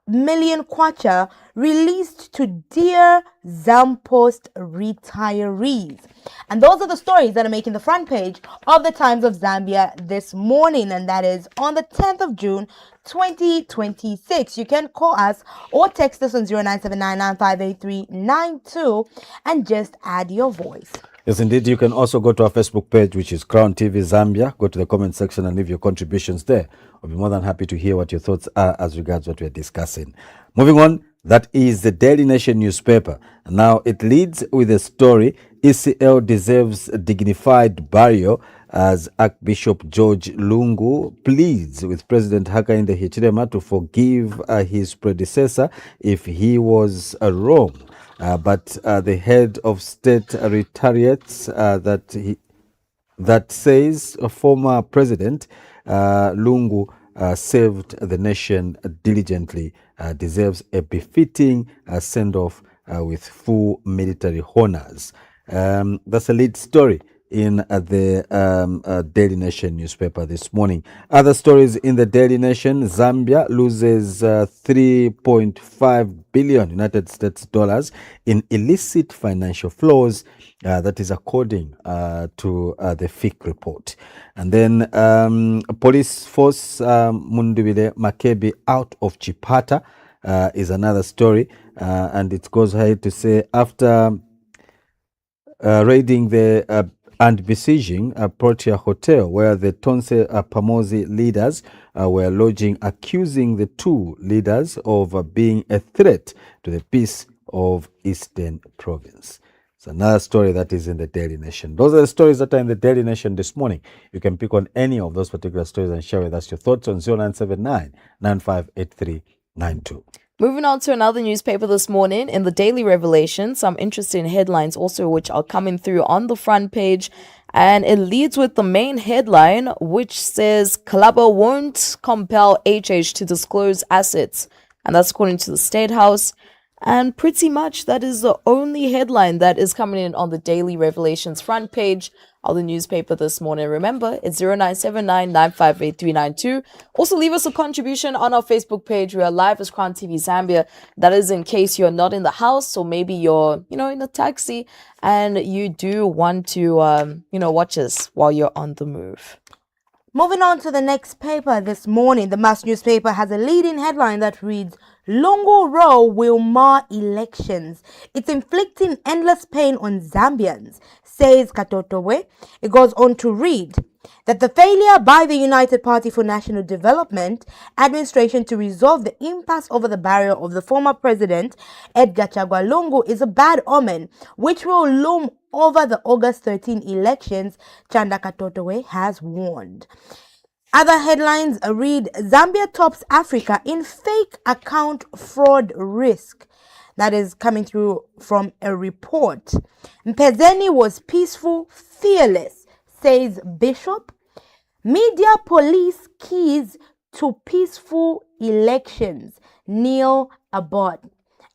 million kwacha released to Dear Zampost retirees. And those are the stories that are making the front page of the Times of Zambia this morning, and that is on the 10th of June 2026. You can call us or text us on 0979958392 and just add your voice. Yes, indeed. You can also go to our Facebook page, which is Crown TV Zambia. Go to the comment section and leave your contributions there. I'll be more than happy to hear what your thoughts are as regards what we're discussing. Moving on, that is the Daily Nation newspaper. Now, it leads with a story, ECL deserves dignified burial as Archbishop George Lungu pleads with President Hakainde Hichilema to forgive his predecessor if he was wrong. But the head of state reiterates that says former President Lungu served the nation diligently, deserves a befitting send-off with full military honors. That's a lead story in the Daily Nation newspaper this morning. Other stories in the Daily Nation: Zambia loses 3.5 billion United States dollars in illicit financial flows. That is according to the FIC report. And then police force Mundubile Makebi out of Chipata is another story. And it goes ahead to say, after raiding the and besieging a Protea Hotel, where the Tonse Pamozi leaders were lodging, accusing the two leaders of being a threat to the peace of Eastern Province. It's another story that is in the Daily Nation. Those are the stories that are in the Daily Nation this morning. You can pick on any of those particular stories and share with us your thoughts on 0979 958392. Moving on to another newspaper this morning, in the Daily Revelation, some interesting headlines also which are coming through on the front page. And it leads with the main headline, which says, Kalaba won't compel HH to disclose assets. And that's according to the State House. And pretty much that is the only headline that is coming in on the Daily Revelations front page of the newspaper this morning. Remember, it's 0979958392. Also, leave us a contribution on our Facebook page. We are live as Crown TV Zambia. That is in case you're not in the house, or maybe you're, in a taxi and you do want to, watch us while you're on the move. Moving on to the next paper this morning, the Mass newspaper has a leading headline that reads, Longo Row will mar elections. It's inflicting endless pain on Zambians, says Katotowe. It goes on to read that the failure by the United Party for National Development administration to resolve the impasse over the burial of the former president, Edgar Chagwa Lungu, is a bad omen, which will loom over the August 13 elections, Chanda Katotowe has warned. Other headlines read, Zambia tops Africa in fake account fraud risk. That is coming through from a report. Mpezeni was peaceful, fearless, says Bishop. Media police keys to peaceful elections, Neil Abbott.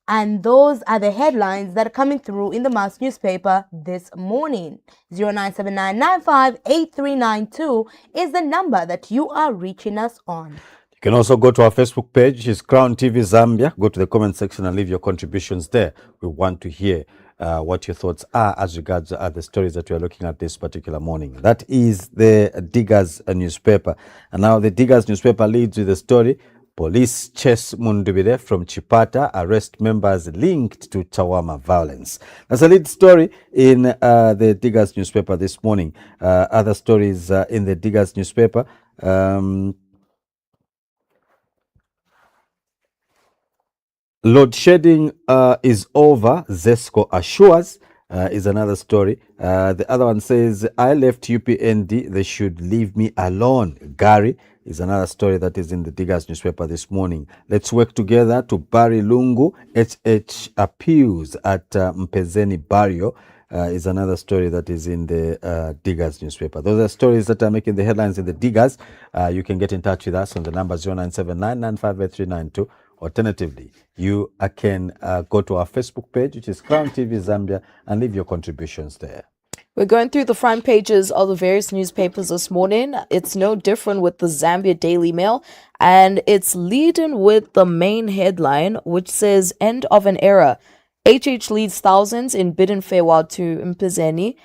And those are the headlines that are coming through in the Mass newspaper this morning. 0979958392 is the number that you are reaching us on. You can also go to our Facebook page, which is Crown TV Zambia. Go to the comment section and leave your contributions there. We want to hear what your thoughts are as regards the stories that we are looking at this particular morning. That is the Diggers newspaper. And now the Diggers newspaper leads with the story, police chase Mundubire from Chipata, arrest members linked to Chawama violence. That's a lead story in the Diggers newspaper this morning. Other stories in the Diggers newspaper. Load shedding is over, Zesco assures, is another story. The other one says, I left UPND, they should leave me alone. Gary is another story that is in the Diggers newspaper this morning. Let's work together to bury Lungu. HH appeals at Mpezeni burial. is another story that is in the Diggers newspaper. Those are stories that are making the headlines in the Diggers. You can get in touch with us on the number 0979958392. Alternatively, you can go to our Facebook page, which is Crown TV Zambia, and leave your contributions there. We're going through the front pages of the various newspapers this morning. It's no different with the Zambia Daily Mail, and it's leading with the main headline, which says, "End of an Era. HH leads thousands in bidding farewell to Mpezeni."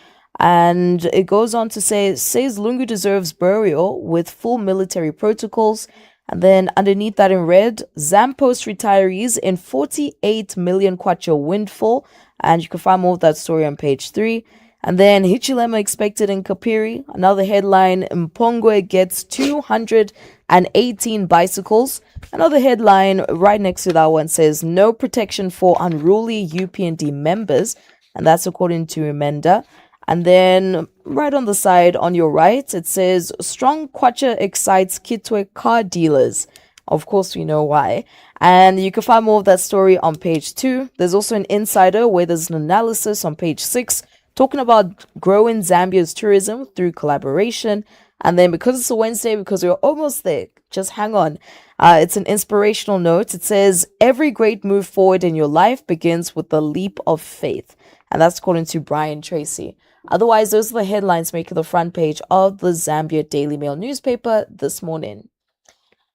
And it goes on to say, says Lungu deserves burial with full military protocols. And then underneath that in red, Zampost retirees in 48 million kwacha windfall. And you can find more of that story on page 3. And then Hichilema expected in Kapiri. Another headline, Mpongwe gets 218 bicycles. Another headline right next to that one says, no protection for unruly UPND members. And that's according to Emenda. And then right on the side on your right, it says, strong kwacha excites Kitwe car dealers. Of course, we know why. And you can find more of that story on page 2. There's also an insider where there's an analysis on page 6 talking about growing Zambia's tourism through collaboration. And then because it's a Wednesday, because we're almost there, just hang on. It's an inspirational note. It says, every great move forward in your life begins with the leap of faith. And that's according to Brian Tracy. Otherwise, those are the headlines making the front page of the Zambia Daily Mail newspaper this morning.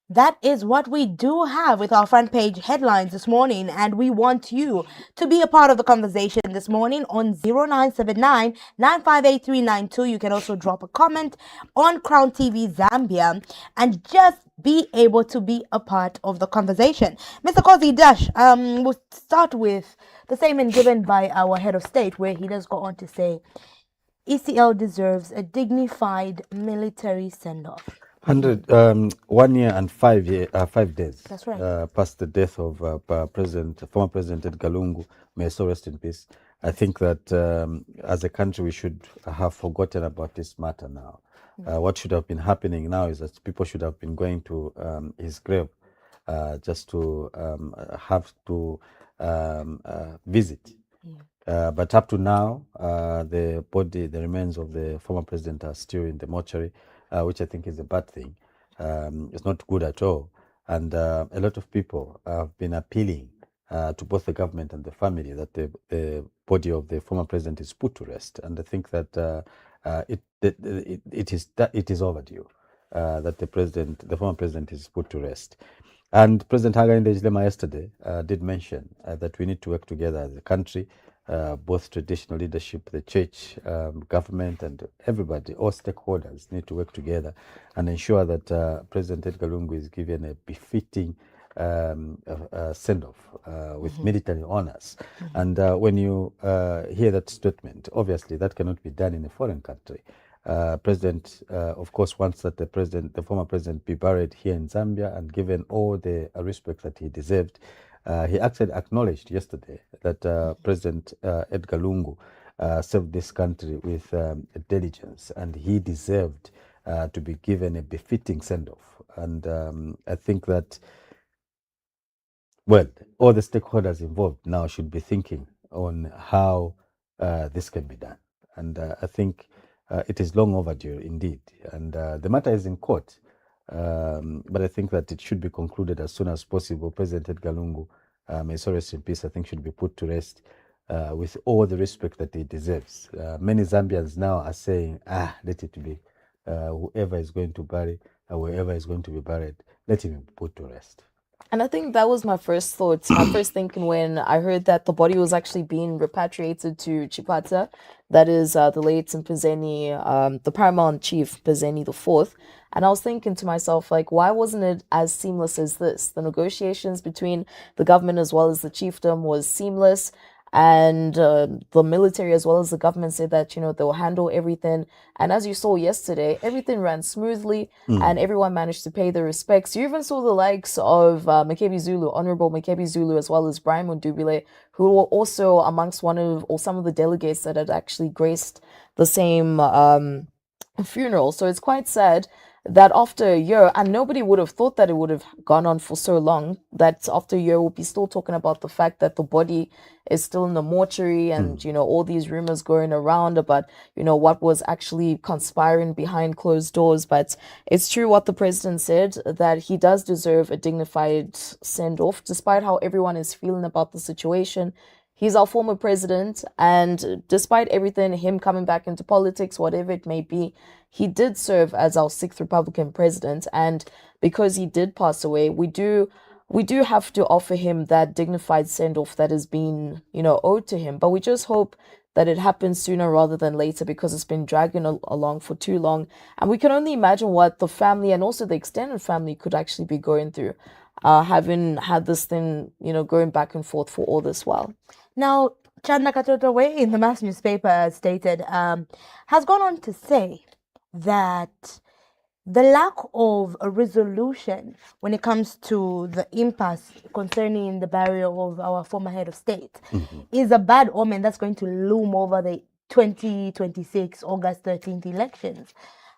That is what we do have with our front page headlines this morning, and we want you to be a part of the conversation this morning on 0979-958-392. You can also drop a comment on Crown TV Zambia and just be able to be a part of the conversation. Mr. Kozi Dash, we'll start with the statement given by our head of state, where he does go on to say, ECL deserves a dignified military send-off. 1 year and 5 days. That's right. Past the death of former President Edgar Lungu, may so rest in peace. I think that as a country we should have forgotten about this matter now. What should have been happening now is that people should have been going to his grave just to have to visit. But up to now, the remains of the former president are still in the mortuary, which I think is a bad thing. It's not good at all. And a lot of people have been appealing to both the government and the family that the body of the former president is put to rest. And I think that it is overdue that the former president is put to rest. And President Hakainde Hichilema yesterday did mention that we need to work together as a country, both traditional leadership, the church, government, and everybody, all stakeholders need to work together and ensure that President Edgar Lungu is given a befitting send-off with military honors. And when you hear that statement, obviously that cannot be done in a foreign country. President, of course, wants that the former president, be buried here in Zambia and given all the respect that he deserved. He actually acknowledged yesterday that President Edgar Lungu served this country with diligence, and he deserved to be given a befitting send-off. And I think that, well, all the stakeholders involved now should be thinking on how this can be done. And I think it is long overdue indeed. And the matter is in court. But I think that it should be concluded as soon as possible. President Edgar Lungu, may so rest in peace, I think should be put to rest with all the respect that he deserves. Many Zambians now are saying, let it be. Whoever is going to bury, wherever is going to be buried, let him be put to rest. And I think that was my first thoughts, my first thinking when I heard that the body was actually being repatriated to Chipata. That is the late Mpezeni, the Paramount Chief Mpezeni IV. And I was thinking to myself, like, why wasn't it as seamless as this? The negotiations between the government as well as the chiefdom was seamless. And the military as well as the government said that, they'll handle everything. And as you saw yesterday, everything ran smoothly and everyone managed to pay their respects. You even saw the likes of Makebi Zulu, Honorable Makebi Zulu, as well as Brian Mundubile, who were also amongst some of the delegates that had actually graced the same funeral. So it's quite sad. that after a year, and nobody would have thought that it would have gone on for so long, that after a year we'll be still talking about the fact that the body is still in the mortuary, and all these rumors going around about what was actually conspiring behind closed doors. But it's true what the president said, that he does deserve a dignified send-off, despite how everyone is feeling about the situation. He's our former president, and despite everything, him coming back into politics, whatever it may be, he did serve as our 6th Republican president. And because he did pass away, we do have to offer him that dignified send-off that has been, owed to him. But we just hope that it happens sooner rather than later, because it's been dragging along for too long. And we can only imagine what the family and also the extended family could actually be going through, having had this thing, going back and forth for all this while. Now, Chanda Katotowe in the Mass newspaper stated, has gone on to say that the lack of a resolution when it comes to the impasse concerning the burial of our former head of state is a bad omen that's going to loom over the 2026 August 13th elections.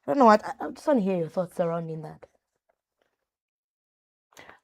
I don't know what, I just want to hear your thoughts surrounding that.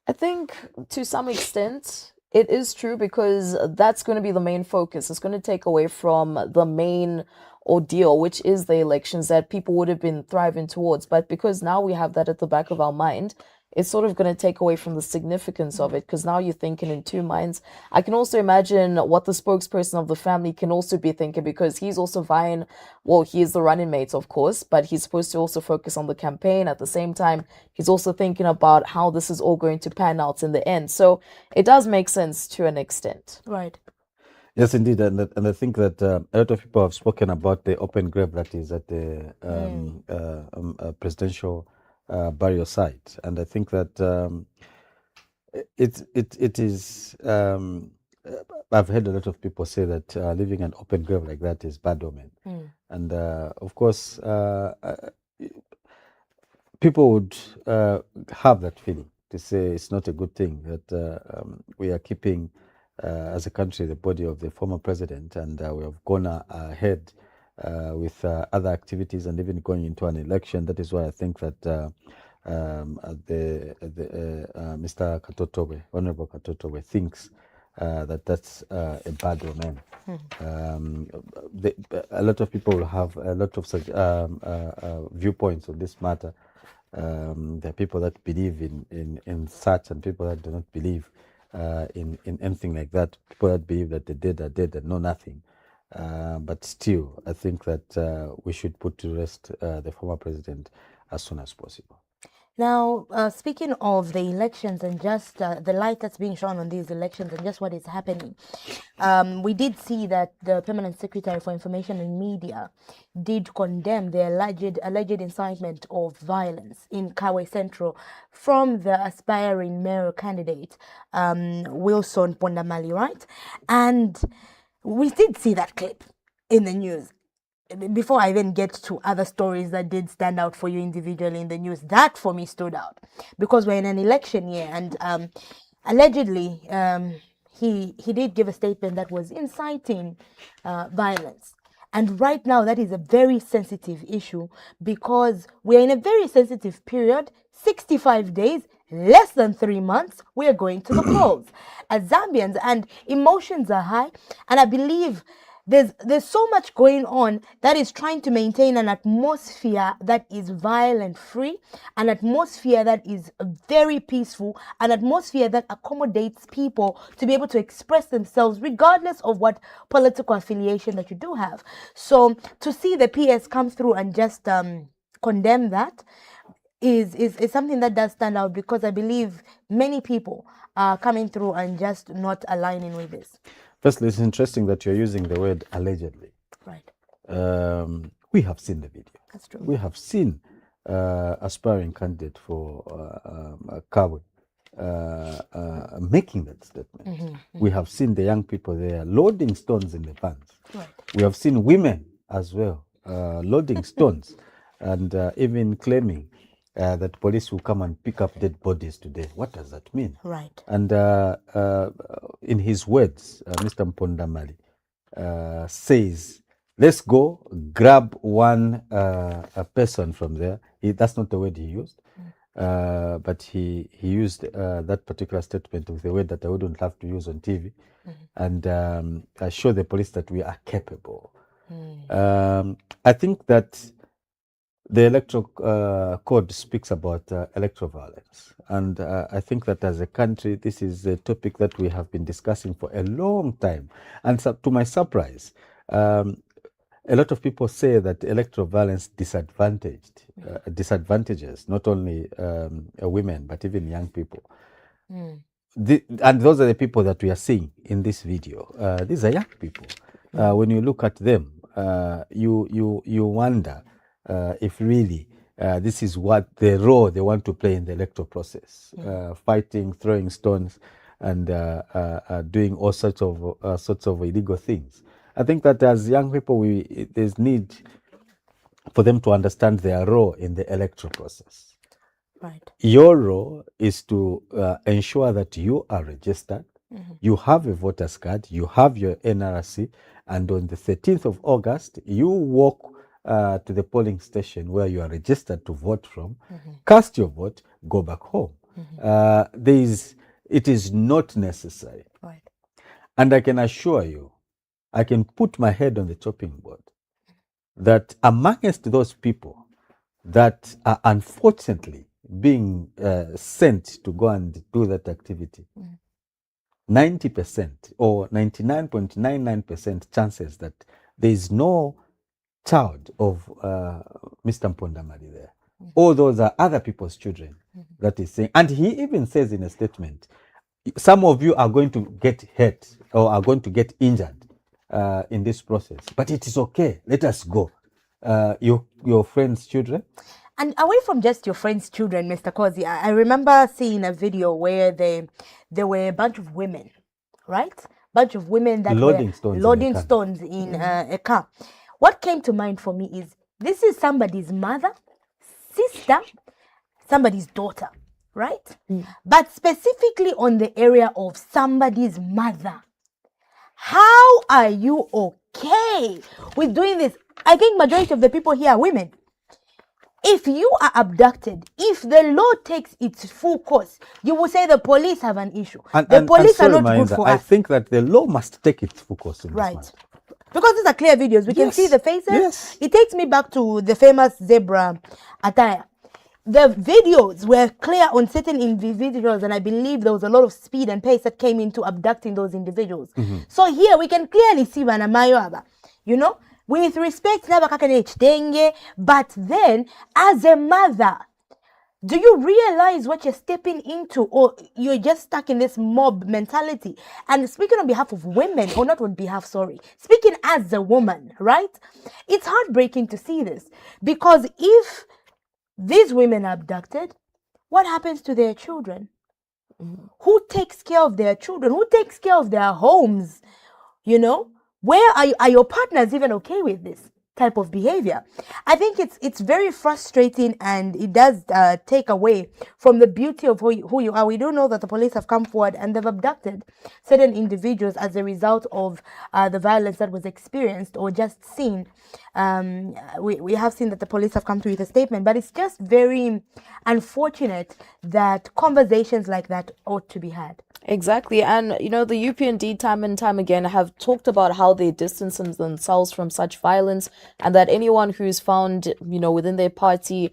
I think to some extent it is true, because that's going to be the main focus. It's going to take away from the main ordeal, which is the elections that people would have been thriving towards. But because now we have that at the back of our mind, it's sort of going to take away from the significance of it, because now you're thinking in two minds. I can also imagine what the spokesperson of the family can also be thinking, because he's also vying, well, he is the running mate, of course, but he's supposed to also focus on the campaign. At the same time, he's also thinking about how this is all going to pan out in the end. So it does make sense to an extent. Right. Yes, indeed, and I think that a lot of people have spoken about the open grave that is at the presidential burial site, and I think that it is. I've heard a lot of people say that leaving an open grave like that is bad omen, and of course, people would have that feeling to say it's not a good thing that we are keeping. As a country, the body of the former president, and we have gone ahead with other activities and even going into an election. That is why I think that Mr. Katotowe, Honorable Katotowe, thinks that that's a bad omen. A lot of people will have a lot of viewpoints on this matter. There are people that believe in such, and people that do not believe in anything like that. People that believe that the dead are dead and know nothing. But still, I think that we should put to rest the former president as soon as possible. Now, speaking of the elections and just the light that's being shone on these elections and just what is happening, we did see that the Permanent Secretary for Information and Media did condemn the alleged incitement of violence in Kawe Central from the aspiring mayor candidate, Wilson Pondamali, right? And we did see that clip in the news. Before I even get to other stories that did stand out for you individually in the news, that for me stood out because we're in an election year, and allegedly he did give a statement that was inciting violence. And right now that is a very sensitive issue because we're in a very sensitive period, 65 days, less than 3 months, we're going to the polls as Zambians, and emotions are high, and I believe there's so much going on that is trying to maintain an atmosphere that is violent free, an atmosphere that is very peaceful, an atmosphere that accommodates people to be able to express themselves regardless of what political affiliation that you do have. So to see the PS come through and just condemn that is something that does stand out, because I believe many people are coming through and just not aligning with this. Firstly, it's interesting that you're using the word allegedly. Right. We have seen the video. That's true. We have seen aspiring candidate for Kawe making that statement. We have seen the young people there loading stones in the vans. Right. We have seen women as well loading stones and even claiming that police will come and pick up dead bodies today. What does that mean? Right. And in his words, Mr. Mpondamali says let's go grab one a person from there. That's not the word he used, but he used that particular statement with the word that I wouldn't have to use on TV, and show the police that we are capable. I think that the electoral code speaks about electoral violence, and I think that as a country, this is a topic that we have been discussing for a long time. And so, to my surprise, a lot of people say that electoral violence disadvantages not only women but even young people. And those are the people that we are seeing in this video. These are young people. When you look at them, you wonder if really this is what the role they want to play in the electoral process, fighting, throwing stones, and doing all sorts of illegal things. I think that as young people, there's need for them to understand their role in the electoral process. Right. Your role is to ensure that you are registered, you have a voter's card, you have your NRC, and on the 13th of August, you walk to the polling station where you are registered to vote from, cast your vote, go back home. It is not necessary. Right. And I can assure you, I can put my head on the chopping board that amongst those people that are unfortunately being sent to go and do that activity, 90% or 99.99% chances that there is no child of Mr. Mpondamali there. All those are other people's children that is saying. And he even says in a statement, some of you are going to get hurt or are going to get injured in this process, but it is okay. Let us go. Your friends' children. And away from just your friends' children, Mr. Kozi, I remember seeing a video where there were a bunch of women, right? Bunch of women that loading were loading stones in a car. What came to mind for me is this is somebody's mother, sister, somebody's daughter, right? But specifically on the area of somebody's mother. How are you okay with doing this? I think majority of the people here are women. If you are abducted, if the law takes its full course, you will say the police have an issue. The police are not good for us. I think that the law must take its full course. Right. Because these are clear videos. We can see the faces. It takes me back to the famous zebra attire. The videos were clear on certain individuals, and I believe there was a lot of speed and pace that came into abducting those individuals. So here we can clearly see Vanamayoaba, you know, with respect, but then as a mother, do you realize what you're stepping into, or you're just stuck in this mob mentality? And speaking on behalf of women, or not on behalf, sorry, speaking as a woman, right? It's heartbreaking to see this, because if these women are abducted, what happens to their children? Who takes care of their children? Who takes care of their homes? You know, where are your partners even okay with this type of behavior? I think it's very frustrating, and it does take away from the beauty of who you are. We do know that the police have come forward and they've abducted certain individuals as a result of the violence that was experienced or just seen. We have seen that the police have come through with a statement, but it's just very unfortunate that conversations like that ought to be had. Exactly. And, you know, the UPND time and time again have talked about how they distance themselves from such violence, and that anyone who's found, you know, within their party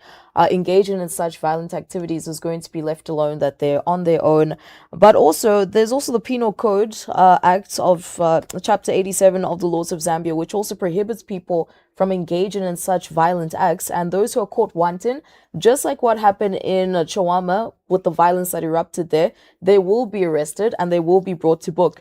engaging in such violent activities is going to be left alone, that they're on their own. But also, there's also the Penal Code Act of Chapter 87 of the Laws of Zambia, which also prohibits people from engaging in such violent acts. And those who are caught wanton, just like what happened in Chawama with the violence that erupted there, they will be arrested and they will be brought to book.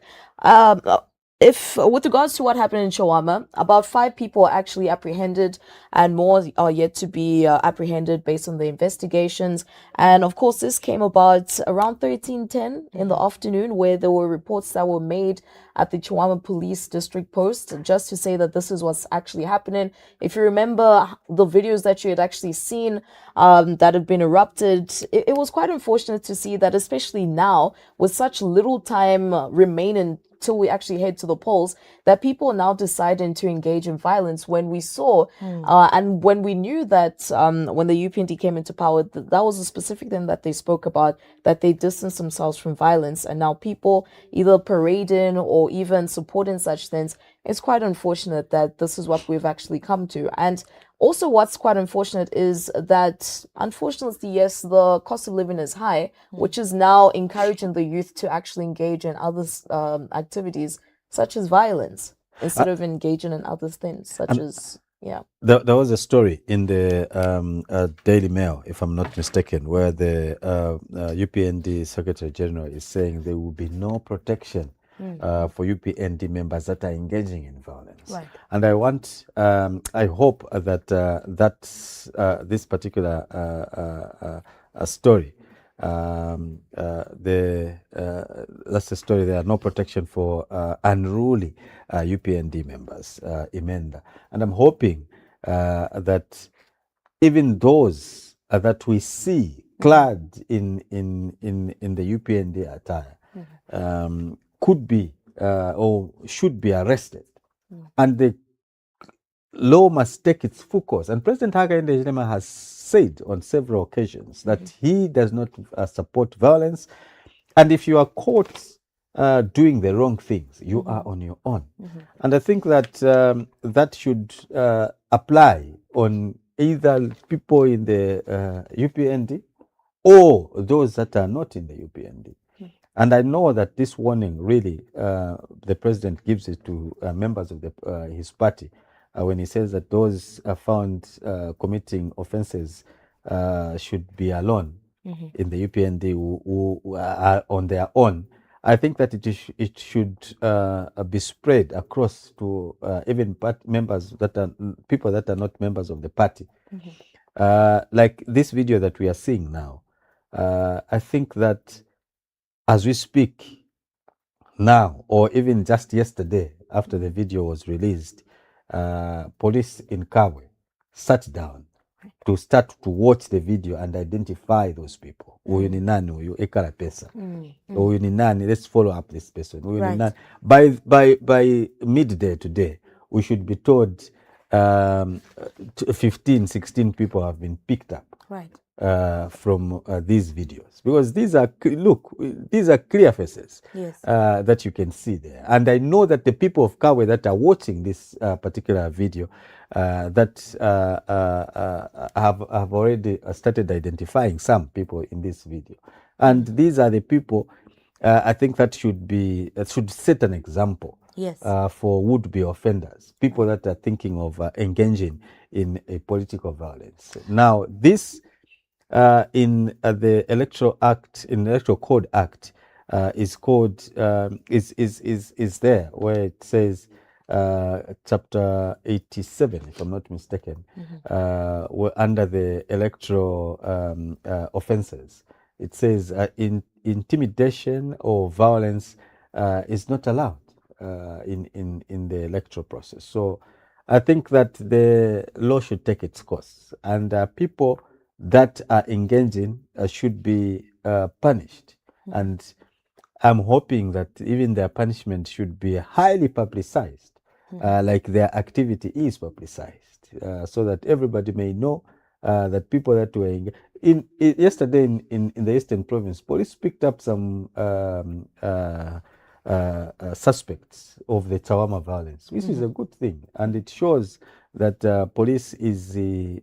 With regards to what happened in Chawama, about 5 people are actually apprehended, and more are yet to be apprehended based on the investigations. And of course, this came about around 13:10 in the afternoon, where there were reports that were made at the Chawama Police District Post, just to say that this is what's actually happening. If you remember the videos that you had actually seen that had been erupted, it was quite unfortunate to see that, especially now, with such little time remaining till we actually head to the polls, that people are now deciding to engage in violence when we saw and when we knew that when the UPND came into power, that was a specific thing that they spoke about, that they distanced themselves from violence. And now people either parading or even supporting such things. It's quite unfortunate that this is what we've actually come to. And also what's quite unfortunate is that, unfortunately, yes, the cost of living is high, which is now encouraging the youth to actually engage in other activities such as violence instead of engaging in other things such as, yeah. There was a story in the Daily Mail, if I'm not mistaken, where the UPND Secretary General is saying there will be no protection for UPND members that are engaging in violence. Right. And I want, I hope that this particular story, that's the story. There are no protection for unruly UPND members, Imenda. And I'm hoping that even those that we see clad in the UPND attire could be or should be arrested, and the law must take its full course. And President Hakainde Hichilema has said on several occasions that he does not support violence, and if you are caught doing the wrong things, you are on your own. And I think that that should apply on either people in the UPND or those that are not in the UPND. And I know that this warning really, the president gives it to members of his party when he says that those found committing offenses should be alone in the UPND who are on their own. I think that it should be spread across to even members that are people that are not members of the party. Like this video that we are seeing now, I think that as we speak now, or even just yesterday after the video was released, police in Kabwe sat down to start to watch the video and identify those people. Huyu ni nani, huyu ekala pesa. Huyu ni nani, let's follow up this person. Huyu ni nani. By midday today, we should be told 15, 16 people have been picked up. Right. From these videos, because these are clear faces. Yes. That you can see there, and I know that the people of Kabwe that are watching this particular video that have already started identifying some people in this video, and these are the people I think that should set an example. Yes. For would-be offenders, people that are thinking of engaging in a political violence. Now, this in the Electoral Act, in the Electoral Code Act, is called is there where it says chapter 87, if I'm not mistaken, under the electoral offenses. It says intimidation or violence is not allowed in the electoral process. So I think that the law should take its course, and people that are engaging should be punished. And I'm hoping that even their punishment should be highly publicized, like their activity is publicized, so that everybody may know that people that were yesterday in the Eastern Province, police picked up some suspects of the Chawama violence, which is a good thing, and it shows that police is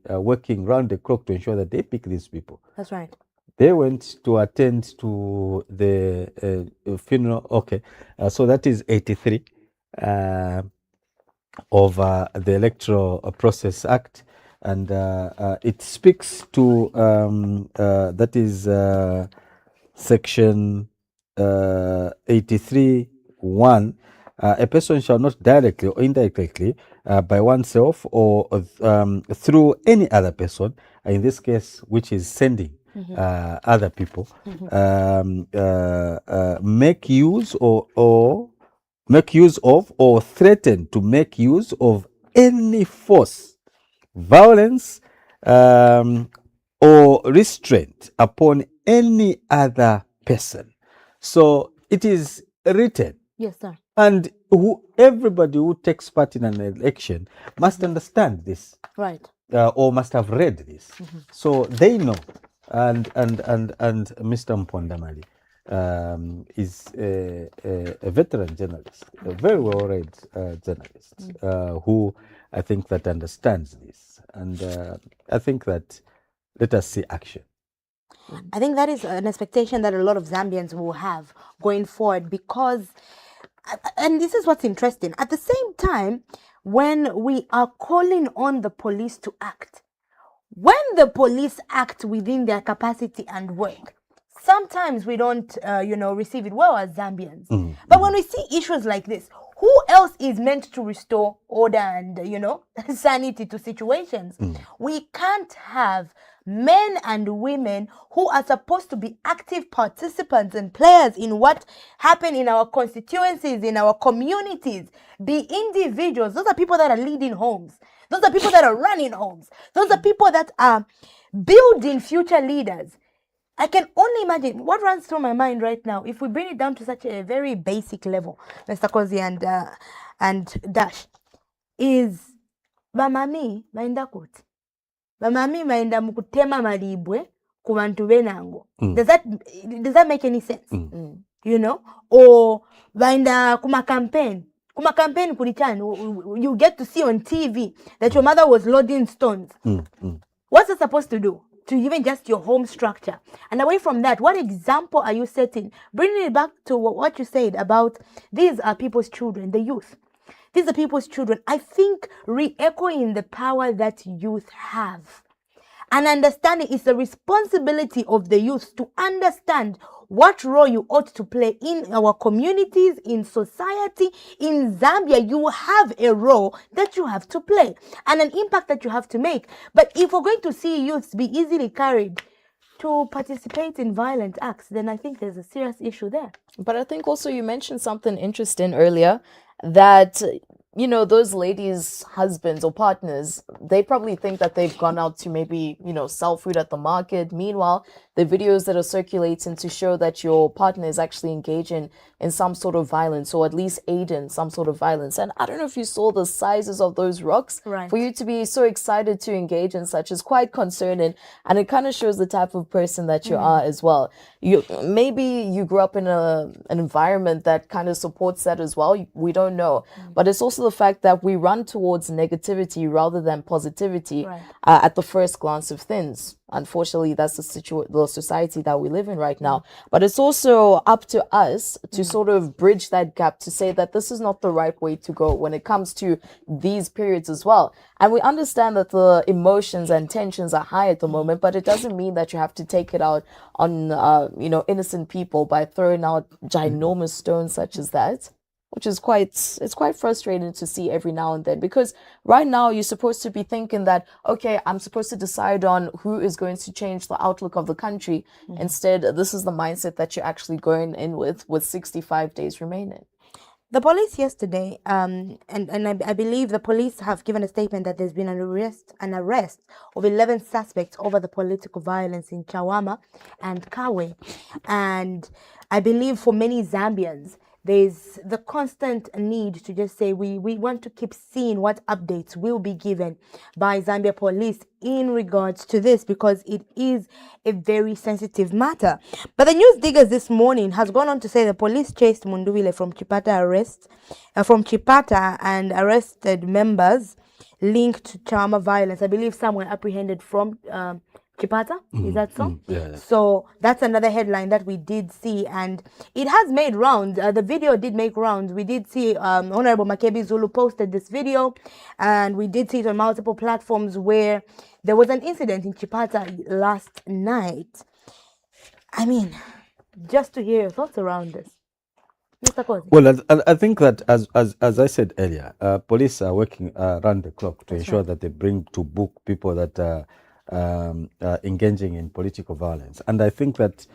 working round the clock to ensure that they pick these people. That's right. They went to attend to the funeral. Okay, so that is 83 of the Electoral Process Act, and it speaks to that is section 83(1). A person shall not directly or indirectly by oneself or through any other person, in this case, which is sending other people, make use or make use of or threaten to make use of any force, violence, or restraint upon any other person. So it is written Yes, sir. And everybody who takes part in an election must understand this. Right. Or must have read this. So they know. And Mr. Mpondamali is a veteran journalist, a very well-read journalist, who I think that understands this. And I think that let us see action. I think that is an expectation that a lot of Zambians will have going forward, because, and this is what's interesting, at the same time, when we are calling on the police to act, when the police act within their capacity and work, sometimes we don't, receive it well as Zambians. But when we see issues like this, who else is meant to restore order and, sanity to situations? We can't have men and women who are supposed to be active participants and players in what happen in our constituencies, in our communities, be individuals. Those are people that are leading homes. Those are people that are running homes. Those are people that are building future leaders. I can only imagine what runs through my mind right now, if we bring it down to such a very basic level, Mr. Kozi and Dash, is bamami mainda kuti. Bamami mainda mukutema malibwe ku bantu benango. Does that make any sense? Or mainda kuma campaign. Kuma campaign kulichani, you get to see on TV that your mother was loading stones. What's it supposed to do? To even just your home structure. And away from that, what example are you setting? Bringing it back to what you said about these are people's children, the youth. These are people's children. I think re-echoing the power that youth have and understanding it's the responsibility of the youth to understand what role you ought to play in our communities, in society, in Zambia. You have a role that you have to play and an impact that you have to make. But if we're going to see youths be easily carried to participate in violent acts, then I think there's a serious issue there. But I think also you mentioned something interesting earlier, that those ladies' husbands or partners, they probably think that they've gone out to maybe, sell food at the market. Meanwhile, the videos that are circulating to show that your partner is actually engaging in some sort of violence, or at least aiding some sort of violence. And I don't know if you saw the sizes of those rocks. Right. For you to be so excited to engage in such is quite concerning. And it kind of shows the type of person that you are as well. Maybe you grew up in an environment that kind of supports that as well. We don't know. But it's also the fact that we run towards negativity rather than positivity at the first glance of things. Unfortunately, that's the society that we live in right now. But it's also up to us to sort of bridge that gap, to say that this is not the right way to go when it comes to these periods as well. And we understand that the emotions and tensions are high at the moment, but it doesn't mean that you have to take it out on, innocent people by throwing out ginormous stones such as that. Which is quite frustrating to see every now and then, because right now you're supposed to be thinking that, okay, I'm supposed to decide on who is going to change the outlook of the country. Instead, this is the mindset that you're actually going in with 65 days remaining. The police yesterday, and I believe the police have given a statement that there's been an arrest of 11 suspects over the political violence in Chawama and Kawe. And I believe for many Zambians, there's the constant need to just say we want to keep seeing what updates will be given by Zambia police in regards to this, because it is a very sensitive matter. But the News Diggers this morning has gone on to say the police chased Munduwile from Chipata and arrested members linked to Chawama violence. I believe some were apprehended from Chipata, is that so? Yeah. So that's another headline that we did see, and it has made rounds. The video did make rounds. We did see Honorable Makebi Zulu posted this video, and we did see it on multiple platforms where there was an incident in Chipata last night. I mean, just to hear your thoughts around this. Mr. Kozi. Well, I think that as I said earlier, police are working around the clock to ensure that they bring to book people that are engaging in political violence. And I think that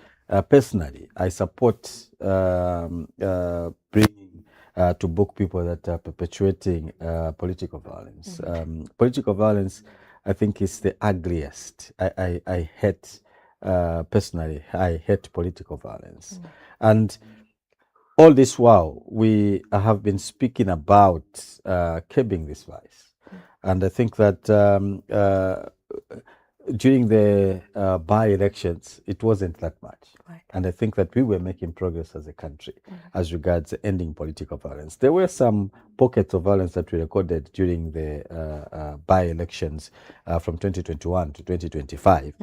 personally, I support bringing to book people that are perpetuating political violence. Political violence, I think, is the ugliest. I hate, personally, I hate political violence. And all this while, we have been speaking about curbing this vice. And I think that during the by-elections, it wasn't that much. Right. And I think that we were making progress as a country as regards ending political violence. There were some pockets of violence that we recorded during the by-elections from 2021 to 2025.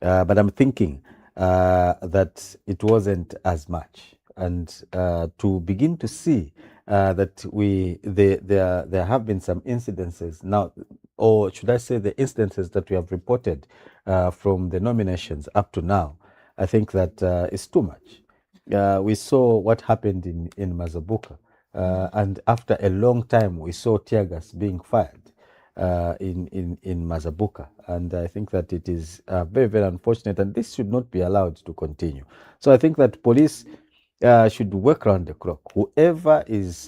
But I'm thinking that it wasn't as much. And to begin to see that there have been some incidences now, or should I say the instances that we have reported from the nominations up to now, I think that is too much. We saw what happened in Mazabuka, and after a long time, we saw tear gas being fired in Mazabuka, and I think that it is very, very unfortunate, and this should not be allowed to continue. So I think that police should work around the clock. Whoever is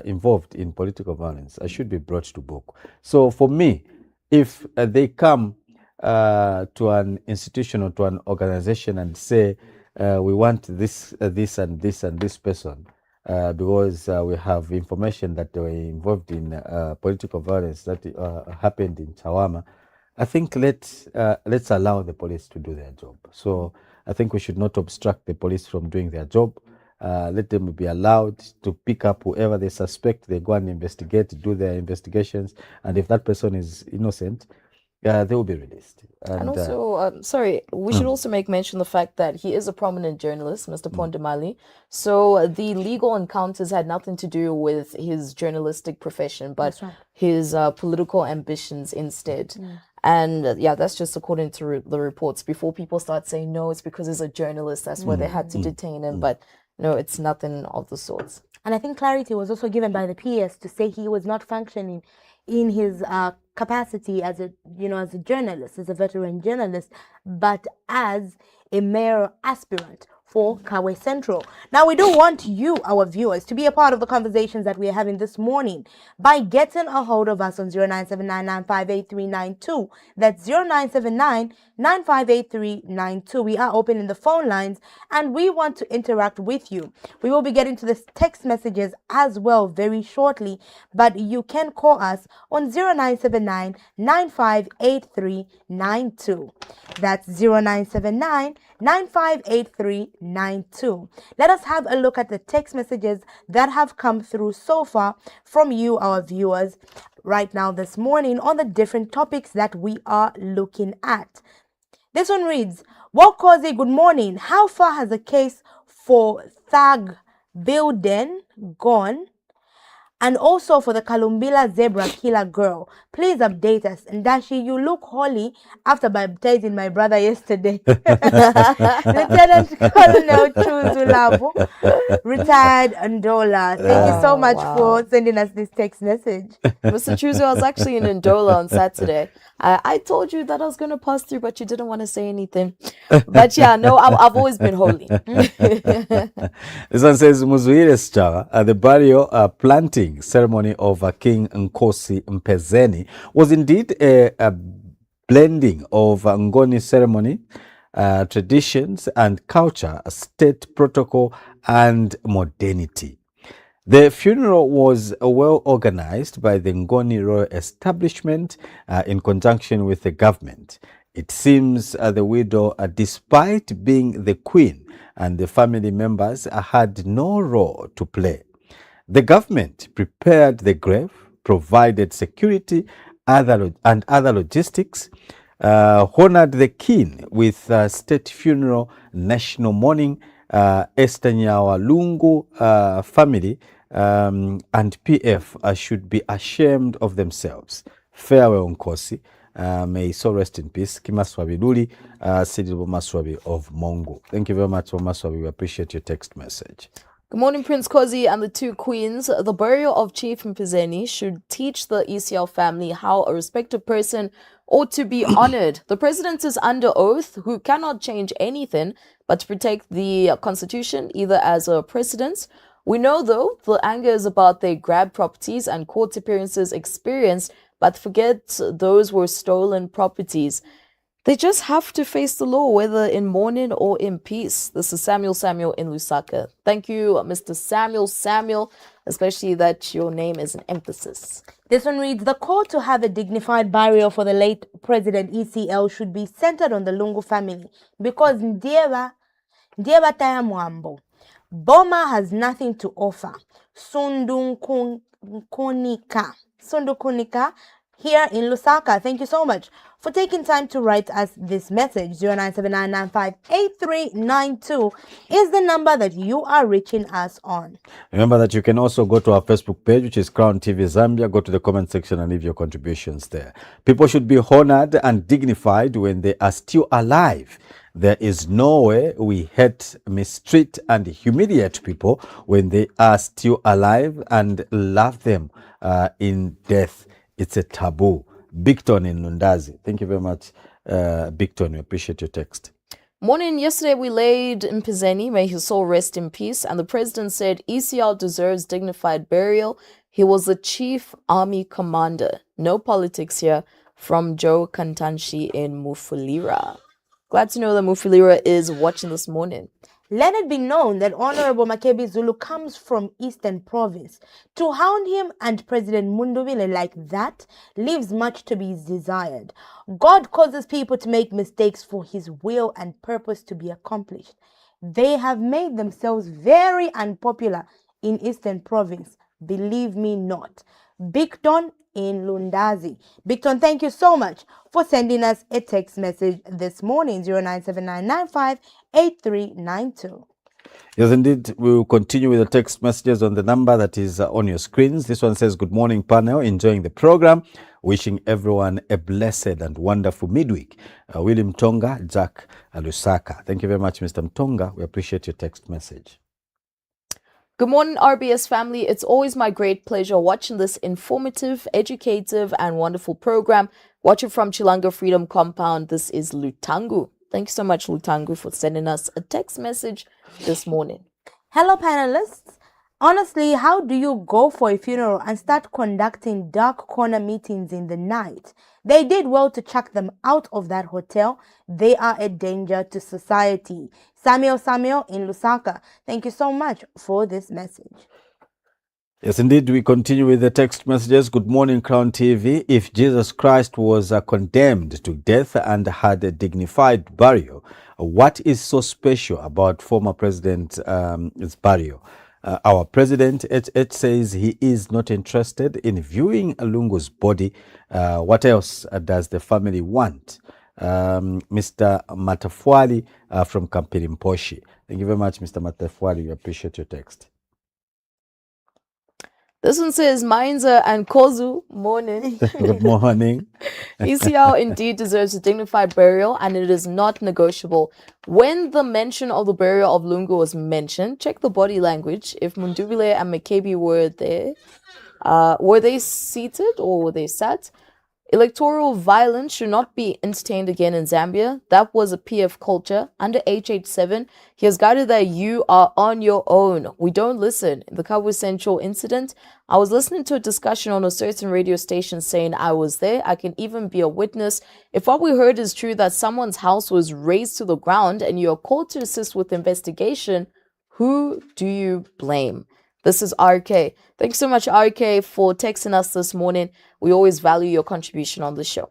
involved in political violence, should be brought to book. So for me, if they come to an institution or to an organization and say, we want this and this person, because we have information that they were involved in political violence that happened in Chawama, I think let's allow the police to do their job. So I think we should not obstruct the police from doing their job. Let them be allowed to pick up whoever they suspect. They go and investigate, do their investigations, and if that person is innocent, they will be released. And also, sorry, we should also make mention of the fact that he is a prominent journalist, Mr. Pondamali. So the legal encounters had nothing to do with his journalistic profession, but his political ambitions instead. And yeah, that's just according to the reports. Before people start saying, no, it's because he's a journalist, that's why they had to detain him. But no, it's nothing of the sorts. And I think clarity was also given by the PS to say he was not functioning in his capacity as a journalist, as a veteran journalist, but as a mayor aspirant for Kawe Central. Now, we do want you, our viewers, to be a part of the conversations that we are having this morning by getting a hold of us on 0979-958392. That's 0979-958392. We are opening the phone lines and we want to interact with you. We will be getting to the text messages as well very shortly, but you can call us on 0979-958392. That's 0979-958392. Let us have a look at the text messages that have come through so far from you, our viewers, right now this morning on the different topics that we are looking at. This one reads, Wokozi, good morning. How far has the case for Thug Building gone? And also for the Kalumbila zebra killer girl, please update us. Ndashi, you look holy after baptizing my brother yesterday. Lieutenant Colonel Chuzulabu, retired Ndola. Thank you so much for sending us this text message. Mr. Chuzu, I was actually in Ndola on Saturday. I told you that I was going to pass through, but you didn't want to say anything. But yeah, no, I've always been holy. This one says, Muzuire Star, the burial planting ceremony of King Ndashi Mpezeni was indeed a blending of Ngoni ceremony, traditions and culture, state protocol and modernity. The funeral was well organized by the Ngoni royal establishment in conjunction with the government. It seems the widow, despite being the queen and the family members, had no role to play. The government prepared the grave, provided security and other logistics, honored the king with state funeral, national mourning. Esther Nyawa Lungu family and PF should be ashamed of themselves. Farewell, Nkosi. May so rest in peace. Kimaswabi Luli, Sidibo Maswabi of Mongo. Thank you very much, Maswabi. We appreciate your text message. Good morning, Prince Kozi and the two queens. The burial of Chief Mpezeni should teach the ECL family how a respected person ought to be honored. The president is under oath, who cannot change anything but to protect the constitution, either as a president. We know, though, the anger is about their grabbed properties and court appearances experienced, but forget those were stolen properties. They just have to face the law, whether in mourning or in peace. This is Samuel in Lusaka. Thank you, Mr. Samuel, especially that your name is an emphasis. This one reads, the call to have a dignified burial for the late President ECL should be centered on the Lungu family because Ndieba Taya Mwambo. Boma has nothing to offer. Sundukunika here in Lusaka. Thank you so much for taking time to write us this message. 0979958392 is the number that you are reaching us on. Remember that you can also go to our Facebook page, which is Crown TV Zambia. Go to the comment section and leave your contributions there. People should be honored and dignified when they are still alive. There is no way we hate, mistreat, and humiliate people when they are still alive and love them in death. It's a taboo. Bigton in Lundazi. Thank you very much, Bigton. We appreciate your text. Morning. Yesterday we laid Mpezeni, may his soul rest in peace, and the president said ECL deserves dignified burial. He was the chief army commander. No politics here. From Joe Kantanshi in Mufulira. Glad to know that Mufulira is watching this morning. Let it be known that Honorable Makebi Zulu comes from Eastern Province. To hound him and President Mundubile like that leaves much to be desired. God causes people to make mistakes for his will and purpose to be accomplished. They have made themselves very unpopular in Eastern Province. Believe me not. Bigton in Lundazi. Bigton, thank you so much for sending us a text message this morning. 0979958392. Yes, indeed. We will continue with the text messages on the number that is on your screens. This one says, good morning, panel. Enjoying the program. Wishing everyone a blessed and wonderful midweek. William Tonga, Jack Lusaka. Thank you very much, Mr. Mtonga. We appreciate your text message. Good morning, RBS family. It's always my great pleasure watching this informative, educative, and wonderful program. Watching from Chilanga Freedom Compound, this is Lutangu. Thank you so much, Lutangu, for sending us a text message this morning. Hello, panelists. Honestly, how do you go for a funeral and start conducting dark corner meetings in the night? They did well to chuck them out of that hotel. They are a danger to society. Samuel in Lusaka, thank you so much for this message. Yes, indeed, we continue with the text messages. Good morning, Crown TV. If Jesus Christ was condemned to death and had a dignified burial, what is so special about former president's burial? Our president, it says he is not interested in viewing Lungu's body. What else does the family want? Mr. Matafwali from Kampirimposhi. Thank you very much, Mr. Matafwali. We appreciate your text. This one says, Mainza and Kozu, morning. Good morning. ECL indeed deserves a dignified burial, and it is not negotiable. When the mention of the burial of Lungu was mentioned, check the body language. If Mundubile and Makebi were there, were they seated or were they sat? Electoral violence should not be entertained again in Zambia. That was a PF culture. Under HH7, he has guided that you are on your own. We don't listen. In the Kabwe Central incident, I was listening to a discussion on a certain radio station saying I was there. I can even be a witness. If what we heard is true, that someone's house was razed to the ground and you are called to assist with investigation, who do you blame? This is RK. Thanks so much, RK, for texting us this morning. We always value your contribution on the show.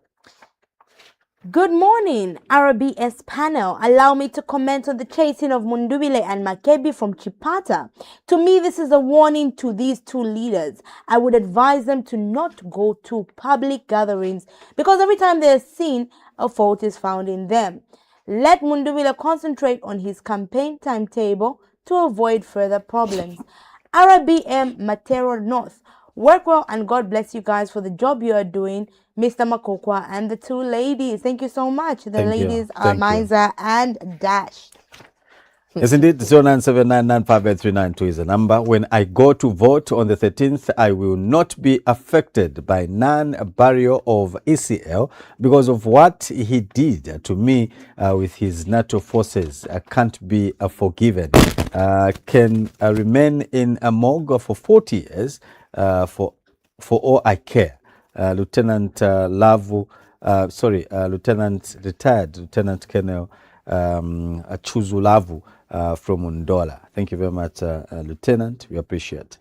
Good morning, RBS panel. Allow me to comment on the chasing of Mundubile and Makebi from Chipata. To me, this is a warning to these two leaders. I would advise them to not go to public gatherings because every time they are seen, a fault is found in them. Let Mundubile concentrate on his campaign timetable to avoid further problems. RBM Matero North. Work well and God bless you guys for the job you are doing, Mr. Makokwa and the two ladies. Thank you so much. The ladies are Mainza and Dash. Yes, indeed. 0979958392 is the number. When I go to vote on the 13th, I will not be affected by non-burial of ECL because of what he did to me with his NATO forces. I can't be forgiven. Can remain in a morgue for 40 years for all I care. Lieutenant Lavu retired Lieutenant Colonel Chuzulavu from Undola. Thank you very much, Lieutenant. We appreciate.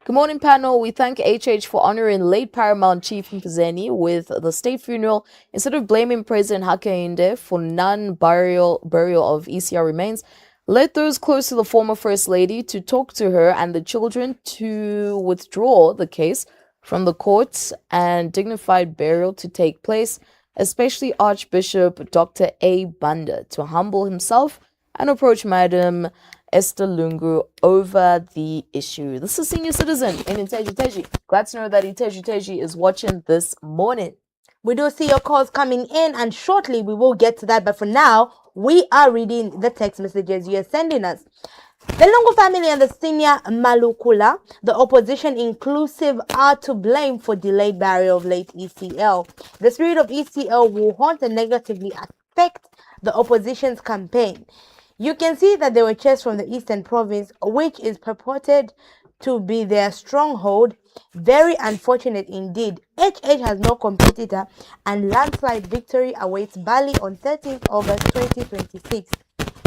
Good morning, panel. We thank HH for honoring late Paramount Chief Mpezeni with the state funeral instead of blaming President Hakainde for non-burial of ECR remains. Let those close to the former First Lady to talk to her and the children to withdraw the case from the courts and dignified burial to take place, especially Archbishop Dr. A. Banda to humble himself and approach Madam Esther Lungu over the issue. This is Senior Citizen in Teji. Glad to know that Teji is watching this morning. We do see your calls coming in, and shortly we will get to that. But for now, we are reading the text messages you are sending us. The Lungu family and the senior Malukula, the opposition inclusive, are to blame for delayed burial of late ECL. The spirit of ECL will haunt and negatively affect the opposition's campaign. You can see that they were chased from the Eastern Province, which is purported to be their stronghold. Very unfortunate indeed. HH has no competitor, and landslide victory awaits Bali on 13th August 2026.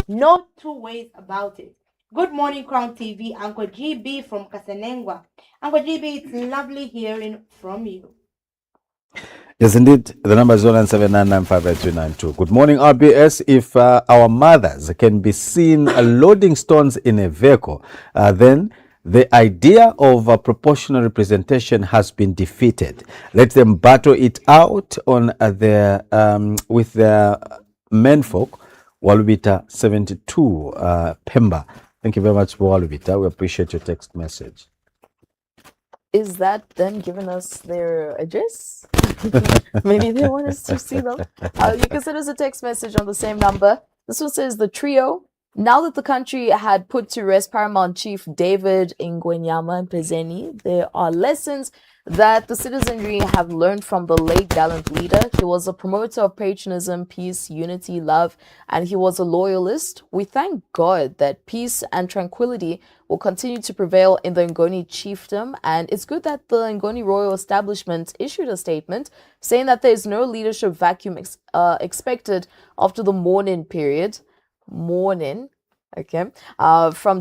No two ways about it. Good morning, Crown TV. Uncle GB from Kasenengwa. Uncle GB, it's lovely hearing from you. Yes, indeed. The number is 0979958392. Good morning, RBS. If our mothers can be seen loading stones in a vehicle, then the idea of proportional representation has been defeated. Let them battle it out on with their menfolk. Walubita 72 Pemba. Thank you very much for Walubita. We appreciate your text message. Is that them giving us their address? Maybe they want us to see them. You can send us a text message on the same number. This one says, the trio, now that the country had put to rest Paramount Chief David Mpezeni, there are lessons that the citizenry have learned from the late gallant leader. He was a promoter of patriotism, peace, unity, love, and he was a loyalist. We thank God that peace and tranquility will continue to prevail in the Ngoni chiefdom, and it's good that the Ngoni royal establishment issued a statement saying that there is no leadership vacuum expected after the mourning period. From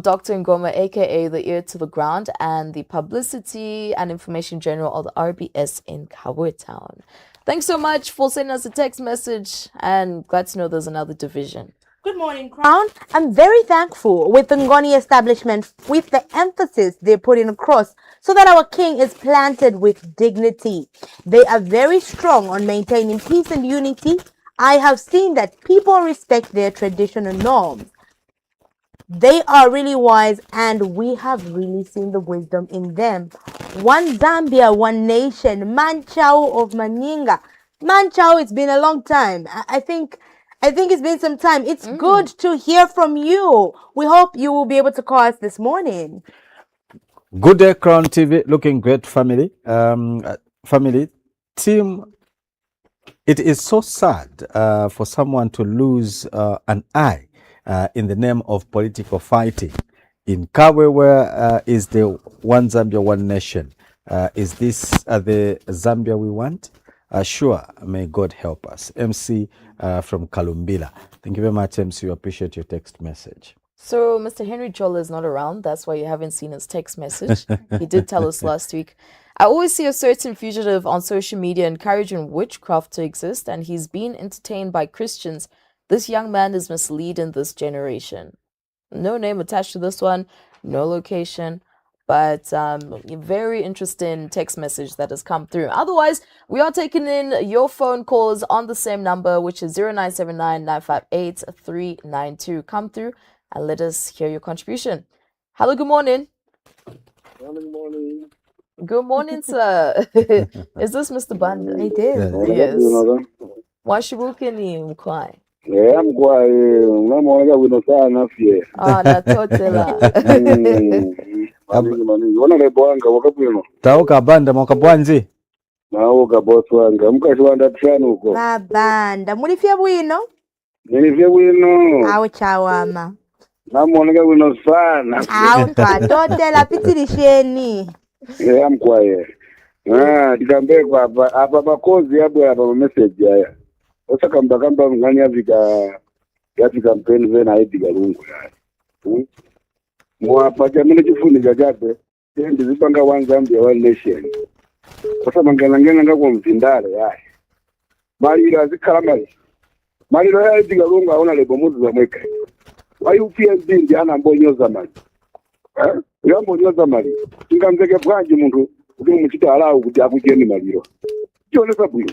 Dr. Ngoma, aka the ear to the ground, and the publicity and information general of the RBS in Kabwe Town. Thanks so much for sending us a text message, and glad to know there's another division. Good morning, Crown. I'm very thankful with the Ngoni establishment, with the emphasis they're putting across so that our king is planted with dignity. They are very strong on maintaining peace and unity. I have seen that people respect their traditional norms. They are really wise, and we have really seen the wisdom in them. One Zambia, one nation. Manchao of Maninga. Manchao, it's been a long time. I think it's been some time. It's good to hear from you. We hope you will be able to call us this morning. Good day, Crown TV. Looking great, family. Family team. It is so sad for someone to lose an eye in the name of political fighting. In Kabwe, where is the one Zambia, one nation? Is this the Zambia we want? Sure, may God help us. MC from Kalumbila. Thank you very much, MC. We appreciate your text message. So, Mr. Henry Joel is not around. That's why you haven't seen his text message. He did tell us last week. I always see a certain fugitive on social media encouraging witchcraft to exist, and he's being entertained by Christians. This young man is misleading this generation. No name attached to this one, no location, but very interesting text message that has come through. Otherwise, we are taking in your phone calls on the same number, which is 0979-958-392. Come through and let us hear your contribution. Hello, good morning. Good morning. Good morning, sir. Is this Mr. Banda? It is. Yes. Washibukeni mkwai. Yeah, I'm quite. I'm going to go na fie. Na totela. Wana lebwanga wakapino. Tauka Banda mwakabwanzi. Naoka boss wanga. Mukashwanda tsano huko. Babanda, mulifia bwino? Nilifia bwino. Awe chawama. Namuoneka bwino sana. Awe totela pitirisheni. Yeah, I'm quiet. Dikambe kwa hapa makozi hapo hapa message haya. Sasa kamba ngani Afrika campaign vena Edgar Lungu yani. Mwapa jamani chifunika chape. Ndi zipanga one Zambia one nation. Sasa mangana ngako mzindale haya. Maliro azikhala maliro ya Edgar Lungu aona lebo muzi za mweka. Wayi UPSD ndi anambonyoza mali. Yambonyoza mali. Ingamzeke bwanji muntu kuti muchita alawo kuti akujeni maliro. Chionesa bwino.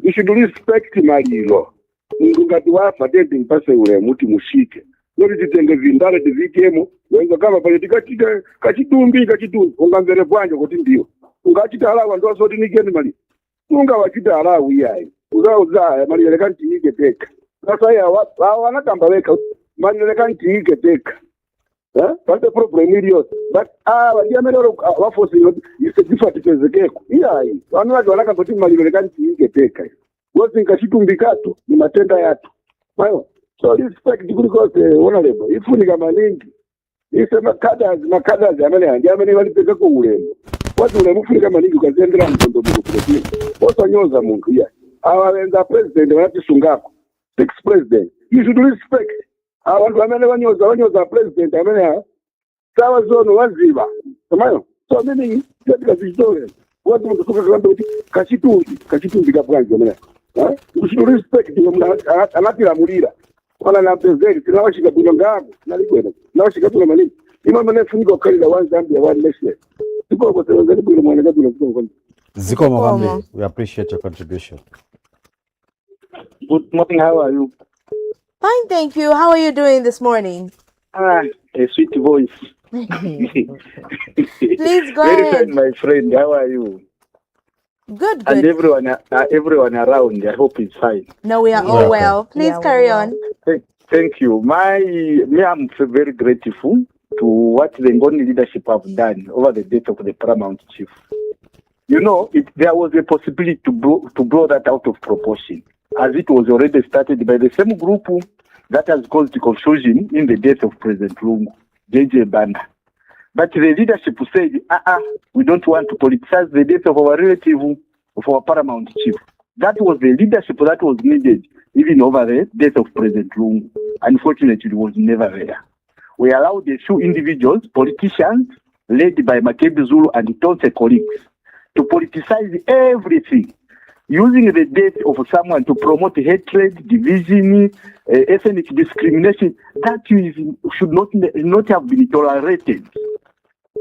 You should respect maliro. Mungu ngati wafa tende mpase ule muti mushike. Noti titenge vindale tivikemo. Wenza kama pale tikachita kachitumbi. Ungamzere bwanji kuti ndiyo. Ungachita alawo ndo soti nikeni maliro. Unga wachita alawo iyayi. Uzaya maliro lekanti teka. Sasa ya wanakamba weka maliro lekanti teka. That's the problem idiot. But wadiameloro wafosi is a different pezekeko. Iyayi. Wanu wanaka kuti maliro lekanti teka. Wosi nkachitumbikato ni matenda yatu. Mayo. So respect because honorable. Ifunika maningi. Ise makadazi amene walipeka kwa urembo. Watu urembo funika maningi ukazendera mtondo mkutini. Wosa nyoza muntu ya. Awawenza president wanati sungako. 6 president. You should respect. Abantu amene wanyoza president amene sawa zono waziba. Mayo. So meaning katika zitore. Watu mtusuka kamba kuti kachitumbi kapwanji amene. You should respect anatira mulira. Wala na Mpezeni tinawashika buno ngabu nalikwenda. Nawashika buno manini. Imamane funiko kalila one Zambia one nation. Tuko kwa Tanzania buno mwanaka buno kwa. Ziko Mwambe, we appreciate your contribution. Good morning, how are you? Fine, thank you. How are you doing this morning? A sweet voice. Please go Very ahead. fine, my friend. How are you? Good. And everyone around, I hope it's fine. No, we are all well. Please carry on. Thank you. I'm very grateful to what the Ngoni leadership have done over the death of the Paramount Chief. You know, there was a possibility to blow that out of proportion, as it was already started by the same group that has caused the confusion in the death of President Lungu, JJ Banda. But the leadership said, we don't want to politicize the death of our relative, of our Paramount Chief. That was the leadership that was needed, even over the death of President Lungu. Unfortunately, it was never there. We allowed a few individuals, politicians, led by Makebi Zulu and Tonse colleagues, to politicize everything, using the death of someone to promote hatred, division, ethnic discrimination. That should not have been tolerated.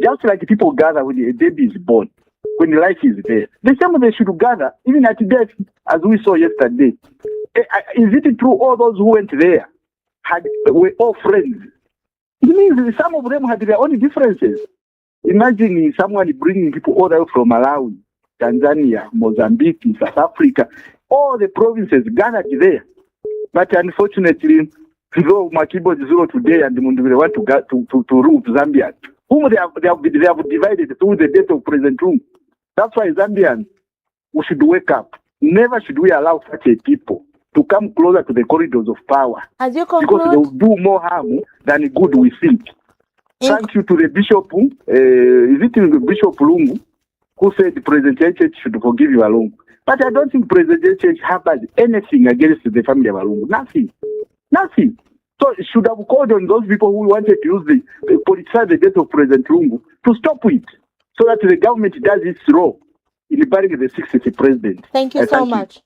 Just like people gather when a baby is born, when life is there. The same way they should gather, even at death, as we saw yesterday. Is it true all those who went there were all friends? It means some of them had their own differences. Imagine someone bringing people all the way from Malawi, Tanzania, Mozambique, South Africa, all the provinces gathered there. But unfortunately, though Makibo is zero today and Mundubile want to rule Zambia, whom they have divided through the death of President Lungu. That's why Zambians, we should wake up. Never should we allow such a people to come closer to the corridors of power. As you conclude, because they will do more harm than good, we think. Thank you to the bishop, is it Bishop Lungu, who said President Church should forgive you alone. But I don't think President Church has anything against the family of Lungu. Nothing. So it should have called on those people who wanted to use the politicize the death of President Lungu to stop it, so that the government does its role in burying the 60th president. Thank you so much.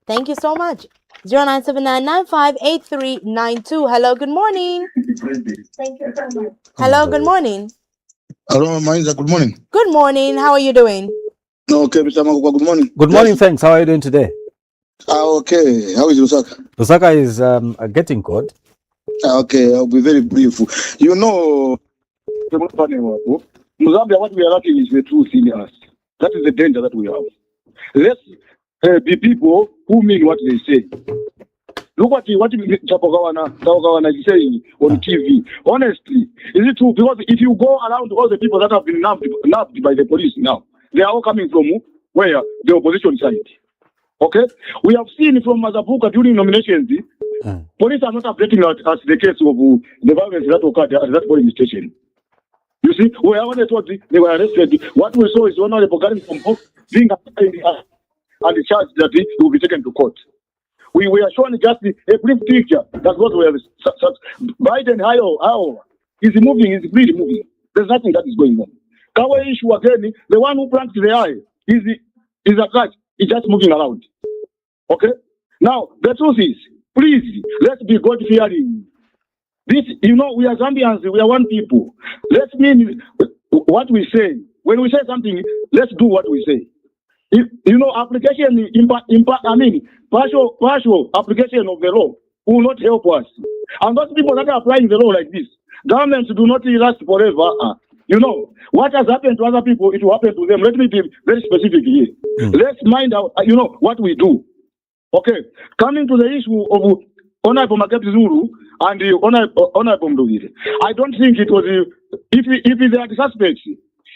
Thank you so much. 0979958392. Hello, good morning. Thank you so much. Hello, good morning. Hello, Mainza, good morning. Good morning. How are you doing? Okay, Mr. Makokwa, good morning. Good morning, thanks. How are you doing today? Okay. How is Lusaka? Lusaka is getting cold. Okay, I'll be very brief. You know, Zambia, what we are lacking is the truth in us. That is the danger that we have. Let's be people who mean what they say. Look what Chapokawana is saying on TV. Honestly, is it true? Because if you go around all the people that have been nabbed by the police now, they are all coming from where? The opposition side. Okay? We have seen from Mazabuka during nominations, police are not updating us the case of the violence that occurred at that polling station. You see, we are only told they were arrested. What we saw is Honorable Karim from being arrested and the charge that he will be taken to court. We were shown just a brief picture. That's what we have. Biden, how is moving, is really moving. There's nothing that is going on. Our issue again, the one who plants the eye is a catch. It's just moving around. Okay? Now, the truth is, please, let's be God-fearing. This, we are Zambians, we are one people. Let's mean what we say. When we say something, let's do what we say. Application, partial application of the law will not help us. And those people that are applying the law like this, governments do not last forever. What has happened to other people, it will happen to them. Let me be very specific here. Let's mind out, what we do. Okay, coming to the issue of Honorable Makokwa and Honorable Mdugire, I don't think it was, if they are the suspects,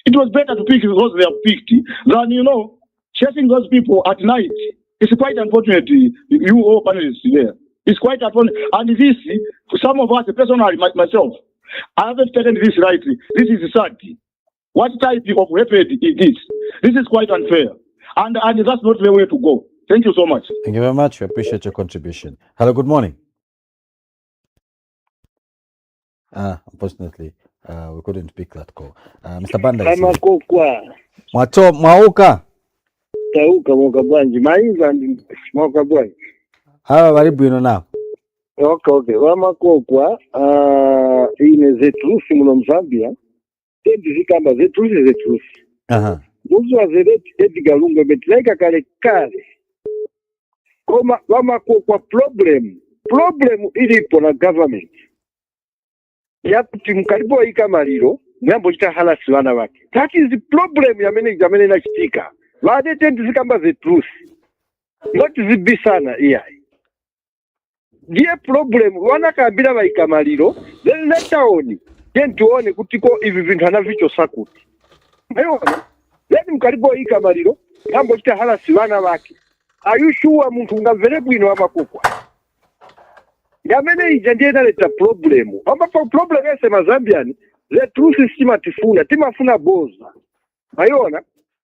it was better to pick those they have picked than, chasing those people at night. It's quite unfortunate, you all panelists there. It's quite unfortunate. And this, some of us, personally, myself, I haven't taken this rightly. This is sad. What type of hatred is this? This is quite unfair. And that's not the way to go. Thank you so much. Thank you very much. We appreciate your contribution. Hello, good morning. Unfortunately, we couldn't pick that call. Mr. Banda. Makokwa. Mwauka. Tauka mwaka bwanji. Mainza mwaka bwanji. Hawa waribu now. Okay. Wamakokwa, ine zetrusi muno Mzambia. Tendi zikamba zetrusi. Muzu wa zereti Edgar Lungu betileka kale. Koma Wamakokwa problem ilipo na government. Yakuti mkaribu ika maliro, nyambo chita halasi wana wake. That is the problem yamene na chitika. Wade tendi zikamba zetrusi. Not zibisana iyai. Diye problem wana kabila wa ikamaliro then later on then tuone kutiko hivi vintu hanavicho sakuti mayona then mkaribu ikamaliro ngambo chita hala siwana wake are you sure muntu ngavere bwino Wamakokwa yamene ijandie naleta problem ambapo problem yese mazambiani the truth is timafuna boza mayona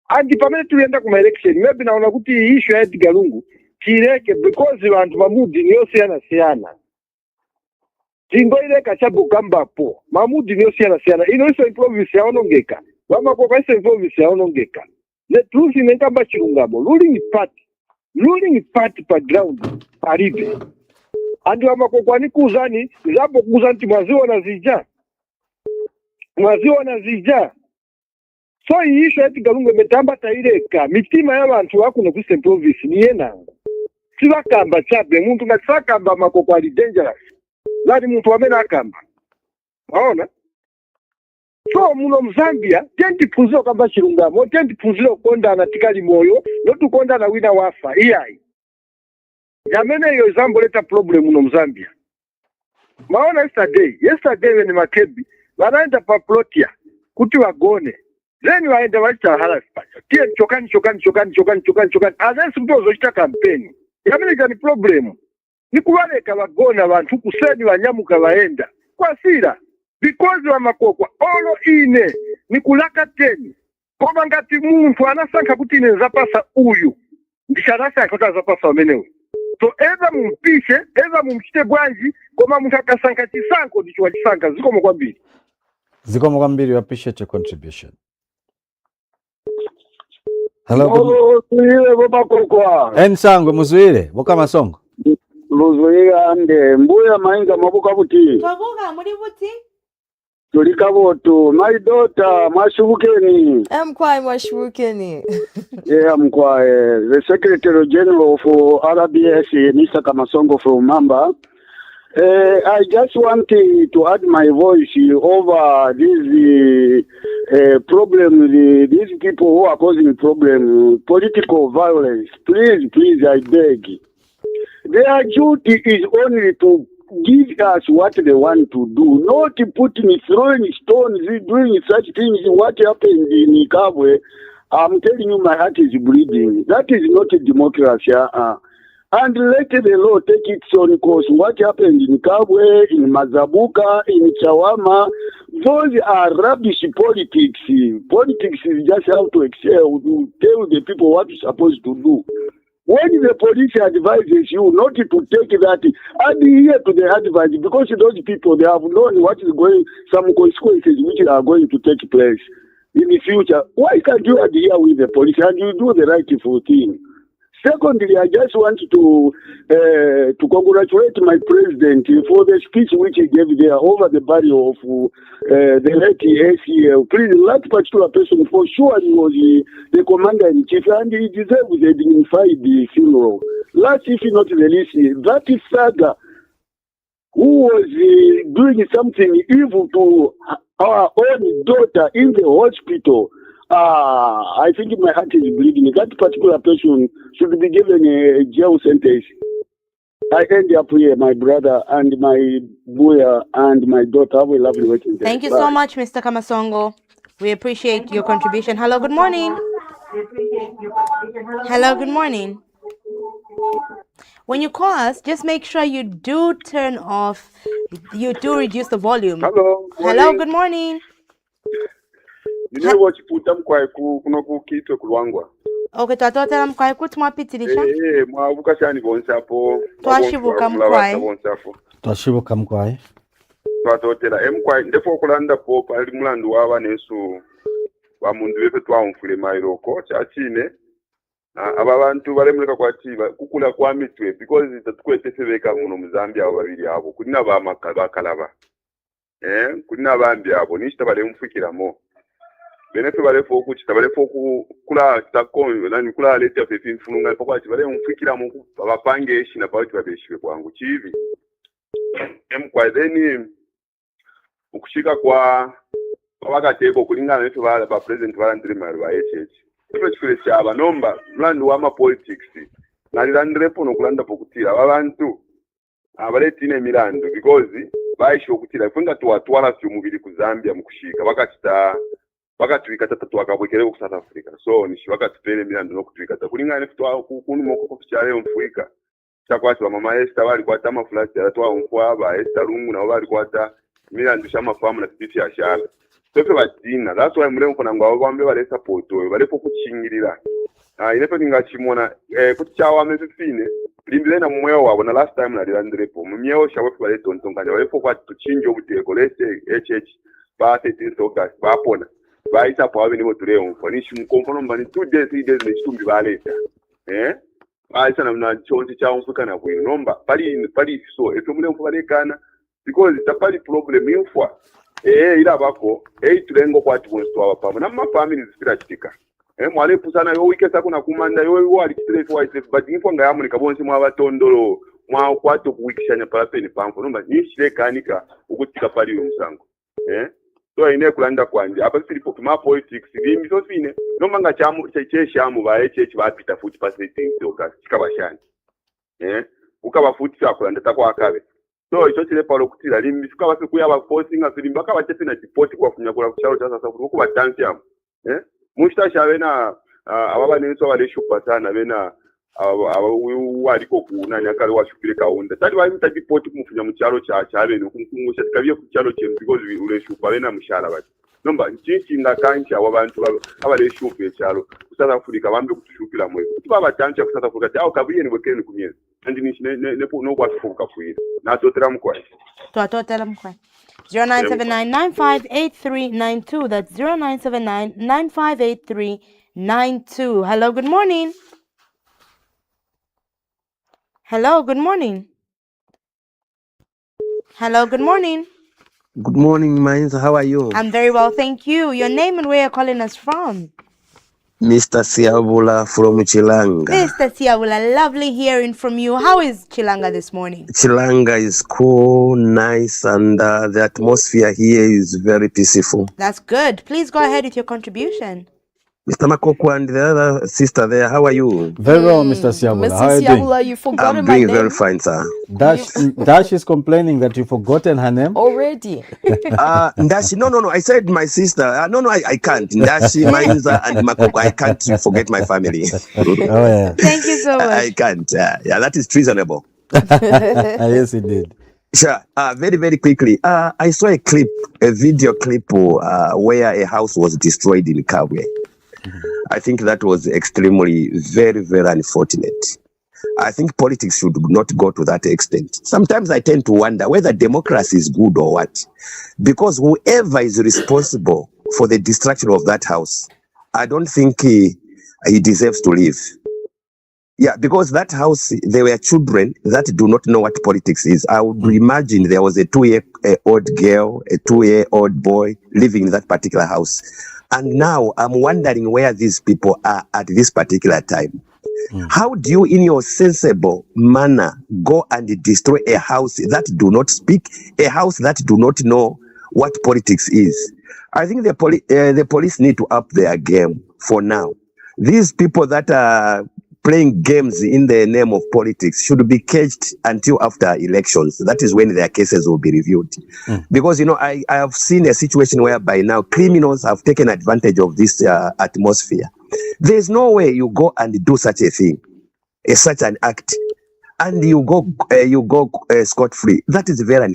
andi pamene tulienda kuma election maybe naona kuti issue ya Edgar Lungu kireke because vantu mamudi niyo siyana tingo ile kachabu kambapo mamudi niyo siyana ino iso province yaonongeka Wamakokwa iso province yaonongeka the truth inenkamba chirungamo ruling party pa ground paribe andi Wamakokwa ni kuzani zapo kuzanti mwaziwa na zija so isho Edgar Lungu metamba taireka mitima ya vantu wakuno kuise province ni yenanga Sivakamba chabe muntu ngasakamba Wamakokwa ali dangerous. Ladi muntu wamena akamba. Waona? So muno Mzambia tenti punzilo kamba chirungamo, tenti punzilo konda anatikali moyo, notu konda na wina wafa. Iyai. Yamene yo example leta problem muno Mzambia. Maona yesterday when Makebi, wanaenda pa plotia, kuti wagone. Then waenda wacha hala spanya. Tie chokani. Adensi mpozo chita kampeni. Yamene ni problem. Ni kuwaleka wagona vantu kuseni wanyamuka waenda. Kwa sira. Because Wamakokwa olo ine ni kulaka teni. Koma ngati muntu anasanka kuti ine zapasa uyu. Ndisharasa yakota zapasa wamenewe. So eza mumpishe, eza mumchite bwanji, koma muntu akasanka chisanko ndicho wachisanka. Zikomo kwambiri. We appreciate your contribution. Hello. Muzuile Wamakokwa. Ensangwe muzuile, boka masongo. Muzuile ande, mbuya Mainza mabuka buti. Mabuka, muri buti? Tulika botu, my daughter, Mwashubukeni. Mkwai Mwashubukeni. Yeah, Mkwai. The Secretary General of RBS, Mr. Kamasongo from Mamba. I just want to add my voice over this problem, these people who are causing problem, political violence. Please, I beg. Their duty is only to give us what they want to do, not throwing stones, doing such things. What happened in Ikabwe, I'm telling you, my heart is bleeding. That is not a democracy. and let the law take its own course. What happened in Kabwe, in Mazabuka, in Chawama, those are rubbish politics. Politics is just how to excel, to tell the people what you're supposed to do. When the police advises you not to take that, adhere to the advice, because those people, they have known what is going, some consequences which are going to take place in the future. Why can't you adhere with the police and you do the rightful thing? Secondly, I just want to congratulate my president for the speech which he gave there over the burial of the late ACL. Please, that particular person, for sure, he was the commander-in-chief, and he deserves a dignified funeral. Last, if not the least, that saga who was doing something evil to our own daughter in the hospital, I think my heart is bleeding. That particular person should be given a jail sentence. I end up here, my brother and my boy and my daughter. Have a lovely weekend. Thank you so much, Mr. Kamasongo. We appreciate your contribution. Hello, good morning. Hello, good morning. When you call us, just make sure you do turn off, you do reduce the volume. Hello. Hello, good morning. You know what you put them quite cool, no cookie to Kulwangwa. Okay, I'm quite good to my pity. Mwavukashani bonsapo. Twashibuka mkwai. Twashibuka mkwai. Twatotera mkwai ndefo kulanda popa ali mulandu waba nesu wa mundu wefe twamfule mairoko chachine. Aba bantu balemuleka kwatiba kukula kwa mitwe because tatukwetesebeka muno mu Zambia abo babiri abo kulina bakalaba. Kulina bambi abo nishita balemfukiramo. Benefe balefo kuchita balefo kula takonyo nani kula leti ya pepi mfununga pokwa ati bale mfikira mu bapange eshi na pawati babeshwe kwangu chivi kwa then ukushika kwa wakateko kulingana nefe bala ba president bala ndiri mali ba HH ife chifure chaba nomba mlandu wa ma politics nalilandirepo nokulanda pokutira abantu abaletine milandu because baisho okutira funga twatwala si mubiri ku Zambia mukushika wakachita wakatwika tatatu wakabwekere ku South Africa so nishi wakatupele milandu nokutwika takulingana nefe twa kunu moko kuchale mfuika chakwati wa mama Esther bali kwata maflati alatwa umfwa ba Esther lungu na bali kwata milandu shama famu na titi ya shala sofe batina that's why mule mfana ngwa bambe bale support oyo bale pokuchingirira inepe ngachimona kuti chawa mezifine limbile na mweyo wabo na last time na lilandrepo mumyeyo shawe bale tontonganya bale pokwati tuchinjo obuteko lese HH ba 13 August ba pona baita po abe nibo tuleo mfanishi mkomfono mbani 2 days 3 days nechitumbi baleta baita na chonzi cha mfuka na bwino nomba pali so efe mule mfubalekana because tapali problem infwa ila bako tulengo kwati bonsto abapamo na ma families zipirachitika mwale pusana yo wikesa kuna kumanda yo wali kitrefu wa isefu but infwa ngayamulika bonse mwa batondolo mwa kwato kuwikishanya parapeni pamfo nomba nishile kanika ukutika pali umusango so ine kulanda kwanje apa silipo kuma politics limbi so fine nomba nga chamu cheshamu ba HH bapita futi pa 13 August chikabashani ukaba futi chakulanda takwa akabe so icho chile palo kutira limbi sikaba sikuya ba forcing asilimba kaba chefe na report kwa kunya kula kuchalo cha sasa kuba dance yam mushta shavena ababa nenso bale shupatana bena waliko kuna nyakali washupire kaunda tadi wa mta report kumufunya muchalo cha bene kumungusha tikavye kuchalo che because ule shupa bena mushara bati nomba nchichi ngakancha wabantu abale shupe chalo South Africa bambe kutushupira mwe baba tancha ku South Africa tawo kabuye ni bwekeni kumyezi andi ni ne kwa fuka fuira na totera mkwa 0979958392 that's 0979958392 hello good morning. Hello, good morning. Hello, good morning. Good morning, Mainza. How are you? I'm very well, thank you. Your name and where you're calling us from? Mr. Siabula from Chilanga. Mr. Siabula, lovely hearing from you. How is Chilanga this morning? Chilanga is cool, nice, and the atmosphere here is very peaceful. That's good. Please go ahead with your contribution. Mr. Makokwa and the other sister there, how are you? Very well, Mr. Siabula. How are you doing? You've forgotten I'm my doing name very fine, sir. Dash is complaining that you've forgotten her name. already. Ndashi, no. I said my sister. No, I can't. Ndashi, Mainza, and Makokwa. I can't forget my family. Oh, yeah. Thank you so much. I can't. Yeah, that is treasonable. Yes, indeed. Sure. Very, very quickly. I saw a video clip where a house was destroyed in Kabwe. I think that was extremely, very, very unfortunate. I think politics should not go to that extent. Sometimes I tend to wonder whether democracy is good or what. Because whoever is responsible for the destruction of that house, I don't think he deserves to live. Yeah, because that house, there were children that do not know what politics is. I would imagine there was a 2-year-old girl, a 2-year-old boy living in that particular house. And now I'm wondering where these people are at this particular time. How do you, in your sensible manner, go and destroy a house that do not speak, a house that do not know what politics is? I think the police need to up their game for now. These people that are playing games in the name of politics should be caged until after elections. That is when their cases will be reviewed. Because, I have seen a situation whereby now criminals have taken advantage of this atmosphere. There's no way you go and do such a thing, such an act, and you go scot-free. That is very,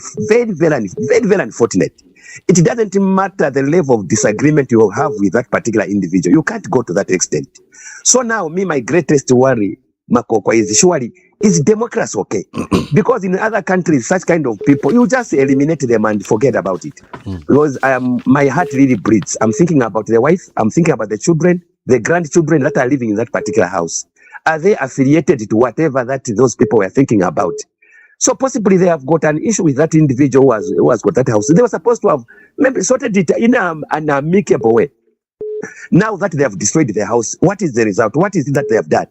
very unfortunate. It doesn't matter the level of disagreement you have with that particular individual. You can't go to that extent. So now, my greatest worry, Makokwa, is democracy okay? Because in other countries, such kind of people, you just eliminate them and forget about it. Because my heart really bleeds. I'm thinking about the wife. I'm thinking about the children, the grandchildren that are living in that particular house. Are they affiliated to whatever that those people were thinking about? So possibly they have got an issue with that individual who has got that house. They were supposed to have maybe sorted it in an amicable way. Now that they have destroyed the house, what is the result? What is it that they have done?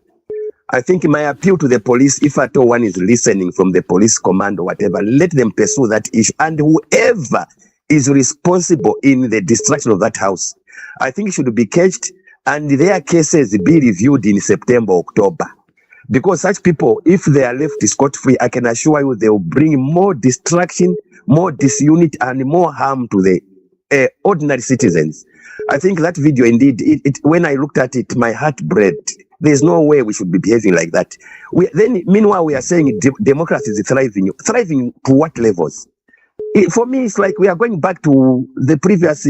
I think my appeal to the police, if at all one is listening from the police command or whatever, let them pursue that issue. And whoever is responsible in the destruction of that house, I think should be caged and their cases be reviewed in September, October. Because such people, if they are left scot-free, I can assure you they will bring more destruction, more disunity, and more harm to the ordinary citizens. I think that video, indeed, when I looked at it, my heart bled. There's no way we should be behaving like that. Meanwhile, we are saying democracy is thriving. Thriving to what levels? For me, it's like we are going back to the previous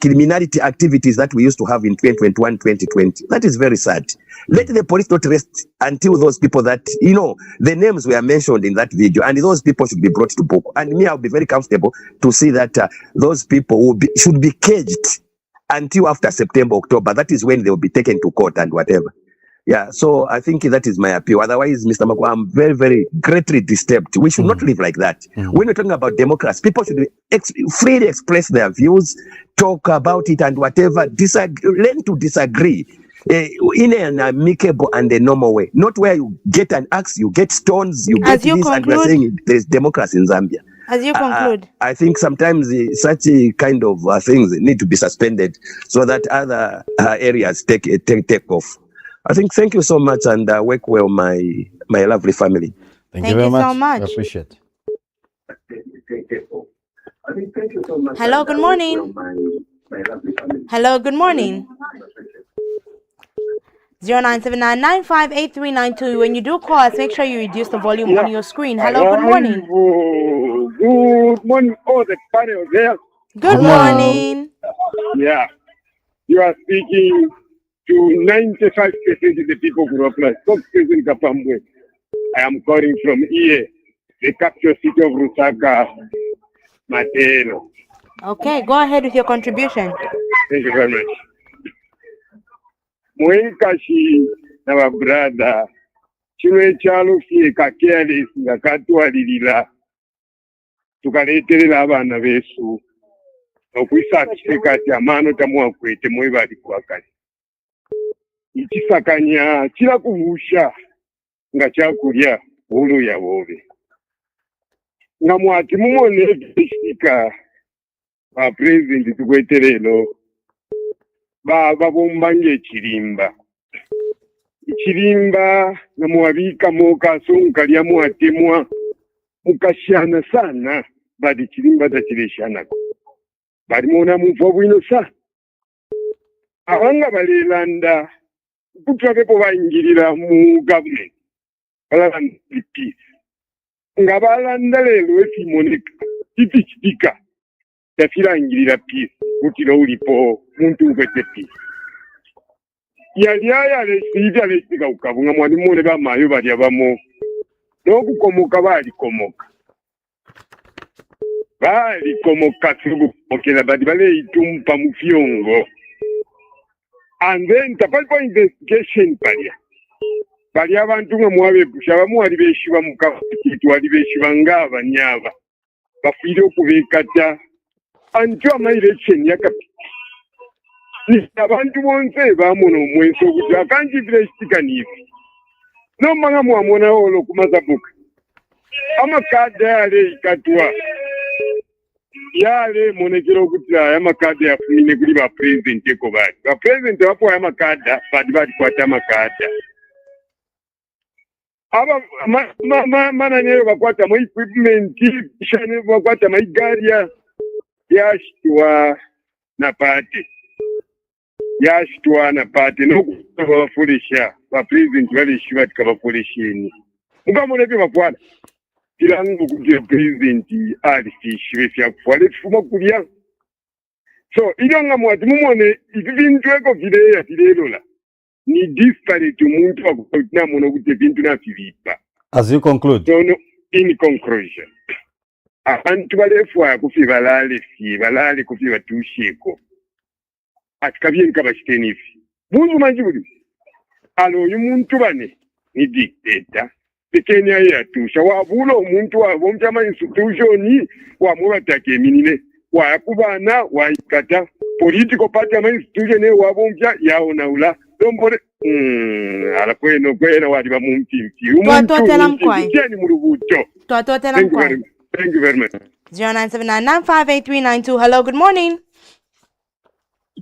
criminality activities that we used to have in 2021, 2020. That is very sad. Let the police not rest until those people that, the names were mentioned in that video, and those people should be brought to book. And me, I'll be very comfortable to see that those people should be caged until after September, October. That is when they will be taken to court and whatever. Yeah, so I think that is my appeal. Otherwise, Mr. Makokwa, I'm very, very greatly disturbed. We should not live like that. When we're talking about democracy, people should freely express their views, talk about it and whatever, learn to disagree in an amicable and a normal way. Not where you get an axe, you get stones, you get this, and we're saying there's democracy in Zambia. As you conclude. I think sometimes such kind of things need to be suspended so that other areas take off. I think thank you so much and work well, my lovely family. Thank you very so much. I appreciate it. Hello, good morning. Hello, good morning. 0979958392. When you do call us, make sure you reduce the volume on your screen. Hello, good morning. Good morning, all the panel there. Good morning. Yeah, you are speaking to 95% of the people who apply. Spokesperson Kapambwe. I am calling from here, the capital city of Lusaka, Matero. Okay, go ahead with your contribution. Thank you very much. Mwekashi na wa brother chimwe chalo fika careless ngakatwalilira tukaleterera abana besu okwisa kati amano tamwakwete mwebali kwakali ikisakanya kila kuvusha nga kyakulya bulu ya bobe nga mwati mumone bisika wa president tukweterero babomba ng'ekirimba ekirimba nga muwabikamu kaso kalya muwatemwa mukashyana sana badi kirimba takireshyanako bali muona muva bwino sa abanga balelanda kutwakepo bayingirira mu gavumenti balanda peace nga balanda leero ekimoneka kitikipika yafirangirira peace mutiro ulipo muntu nkwete peace yali ayalesiivya lesiga kukabunga mwalimu ne bamayo bali abamu n'okukomoka balikomoka sikukomokera badi baleyitumpa mu fyongo and then tapalipo investigation bali abantu nga mwabepusha abamu wali beshiba mu kakitu wali beshiba ng'abanyaba bafiire okubeekata until ama-election yakapita abantu bonse bamona omwensi okuti akanjibira ekitikaniivi nomanga mwamonawo olwokumazabuka amakade yale ikatwa yale monekera okuti aya amakade yafumine kuli bapurezidenti eko bali bapurezidenti bapoya amakada badi balikwata amakada aba mananyeyo bakwata mu equipment shane bakwata mu garia yashitwa na pate nokubafulisha bapurezidenti baleshi batika bafulisheni mukamona ebyo bakwata kirangu kuti purezidenti alifishwe fyakufwala efuma kulya so ilyo nga mwati mumone ibintu eko vileya vilelola ni disparate omuntu wakutamona okuti ebintu nafibipa. As you conclude. So no, in conclusion, abantu balefwaya kufi balale kufi batusheko atikabye nkabashitenifi bunzu manji buli alo oyu muntu bane ni dictator Kenya yatusha wabula omuntu wabomchama institution wamubataka eminine wakubana waikata political party ama institution wabomcha yaonaula dombore alakweno kwena wali bamumpimpi twatotela mkwai ni mulubuto twatotela mkwai. Thank you very much. 0979958392. Hello, good morning.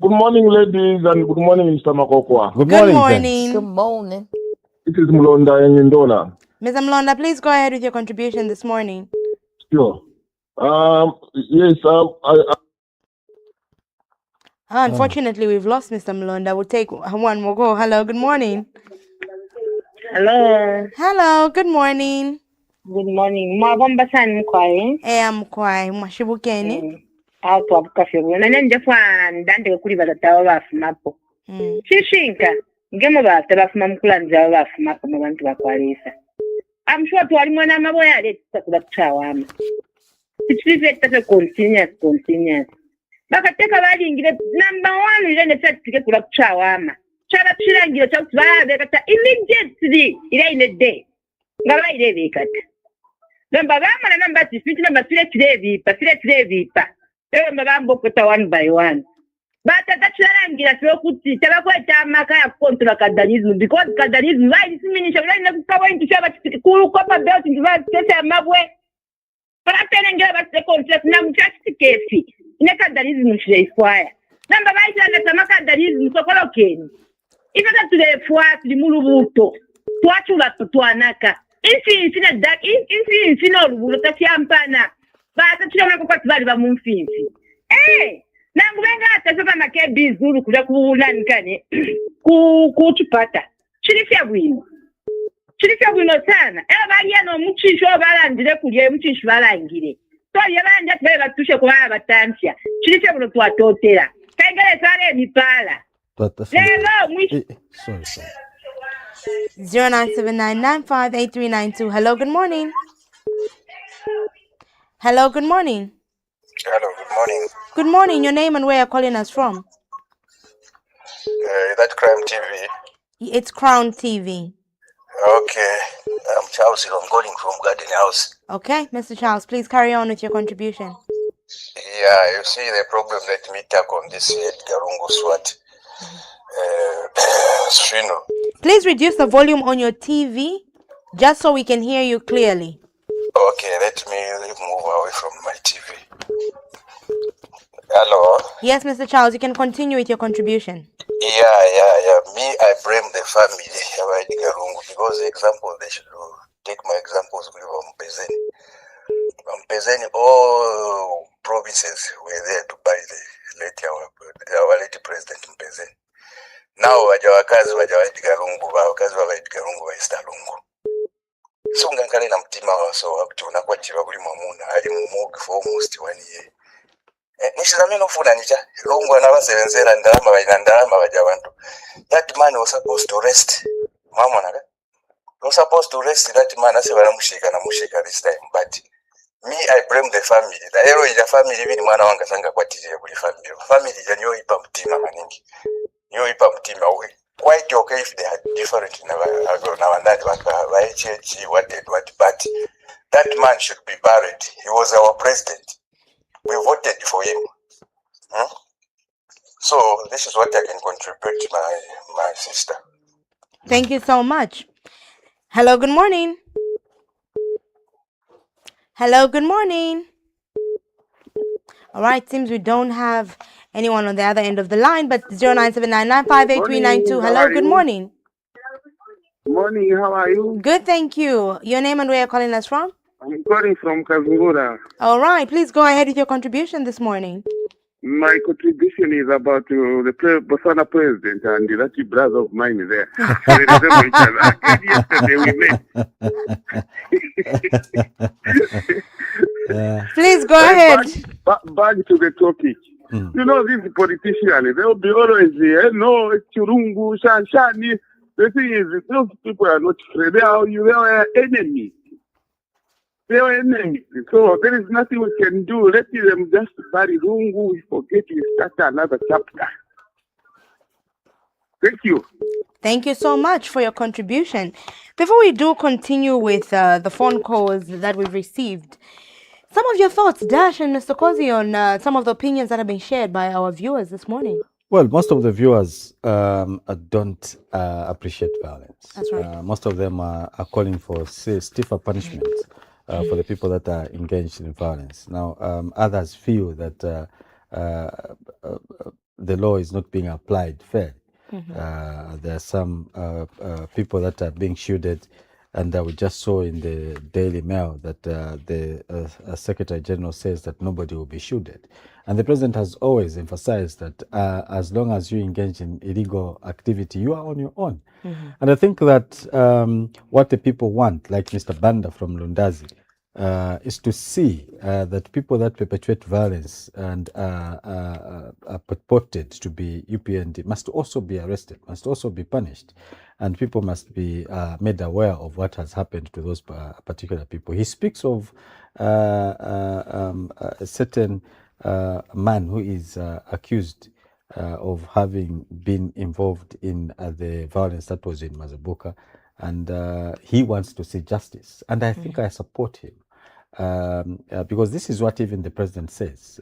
Good morning, ladies, and good morning, Mr. Makokwa. Good morning. Good morning. It is Mlonda in Ndola. Mr. Mlonda, please go ahead with your contribution this morning. Sure. Yes, unfortunately, we've lost Mr. Mlonda. We'll take one more go. Hello, good morning. Hello. Hello, good morning. Good morning. Mwabomba sana mkwai. Mkwai, mwashibukeni. Twabuka fyobona nanje kwa ndande kuli batatawa bafumapo. Shishinka ngemo bafuma mukulanza bafumapo mu bantu bakwalisa. I'm sure twali mwana maboya leta kubachawa. It's continuous. Bakateka balingire number 1 ile netike kulachawa. Chaba chirangira cha kubabe kata immediately ile in a day. Ngaba ile bikata. Namba bama na namba 50 namba 3 vipa. Ewe mbambo kota one by one. Bata tachirangira sokuti tabakweta amaka ya control kadanism because kadanism why siminisha why na kukawa into shaba kulu kopa belt into tesa mabwe. Para tenengera bata contract na mchasti kefi. Ine kadanism shifwaya. Namba baita na tamaka kadanism sokola keni. Ifata tulefwa tulimulubuto. Twachula tutwanaka. Infina dark infina rubulo tasyampana. Bata chilona kupati bali ba mumfinzi. Nangubenga atasoba make bizuru kuja kubulani kane kuchipata. Chilifya bwino sana. Bali ano muchisho balandire kulye muchisho balangire. So yabandi atbaye batushe kuba batamsya. Chilifya bwino twatotera. Kangale sare mipala. Lelo mwishi. Sorry. 0979958392. Hello, good morning. Hello, good morning. Hello, good morning. Good morning. Your name and where you're calling us from? Is that Crime TV? It's Crown TV. Okay. I'm Charles. I'm calling from Garden House. Okay, Mr. Charles, please carry on with your contribution. Yeah, you see the problem. Let me tackle on this Garungo SWAT. Please reduce the volume on your TV just so we can hear you clearly. Okay, let me move away from my TV. Hello? Yes, Mr. Charles, you can continue with your contribution. Yeah. Me, I blame the family of Garungu because the example they should do. Take my examples from Mpezeni. Mpezeni, all provinces were there to buy the our late President Mpezeni. Now wajawakazi Garungu, wakazi Garungu wa Estalungu. So ngankale na mtima wa so wakutuna kwa chiwa kuli mamuna ali mumugi for almost 1 year. Nishizamini ufuna nicha lungu anabasebenzera ndalama baina ndalama bajabantu. That man was supposed to rest. Mama naga. Was supposed to rest that man ase baramushika na mushika this time, but me I blame the family. The hero is the family bini mwana wanga sanga kwa tije kuli family. Family ya nyo ipa mtima maningi. Nyo ipa mtima we. Quite okay if they had different na wandani waka wa HH what, but that man should be buried. He was our president. We voted for him. So this is what I can contribute, my sister. Thank you so much. Hello, good morning. Hello, good morning. All right, seems we don't have anyone on the other end of the line, but 0979958392. Hello, good morning. Morning, how are you? Good, thank you. Your name and where you're calling us from? I'm calling from Kazungura. All right, please go ahead with your contribution this morning. My contribution is about the Botswana president and that brother of mine there. They resemble each other. Yesterday we met. Please go ahead. Back to the topic. You know, these politicians, they'll be always there. No, Chirungu, Shanshani. The thing is, those people are not free. They are enemies. They are enemies. So there is nothing we can do. Let them just bury Lungu. We forget we start another chapter. Thank you. Thank you so much for your contribution. Before we do continue with the phone calls that we've received, some of your thoughts, Dash and Mr. Kozi, on some of the opinions that have been shared by our viewers this morning. Well, most of the viewers don't appreciate violence. That's right. Most of them are calling for stiffer punishments for the people that are engaged in violence. Now, others feel that the law is not being applied fairly. There are some people that are being shielded, and we just saw in the Daily Mail that the Secretary General says that nobody will be shielded. And the President has always emphasized that as long as you engage in illegal activity, you are on your own. And I think that what the people want, like Mr. Banda from Lundazi, is to see that people that perpetuate violence and are purported to be UPND must also be arrested, must also be punished. And people must be made aware of what has happened to those particular people. He speaks of a certain man who is accused of having been involved in the violence that was in Mazabuka, and he wants to see justice. And I think I support him. Because this is what even the president says.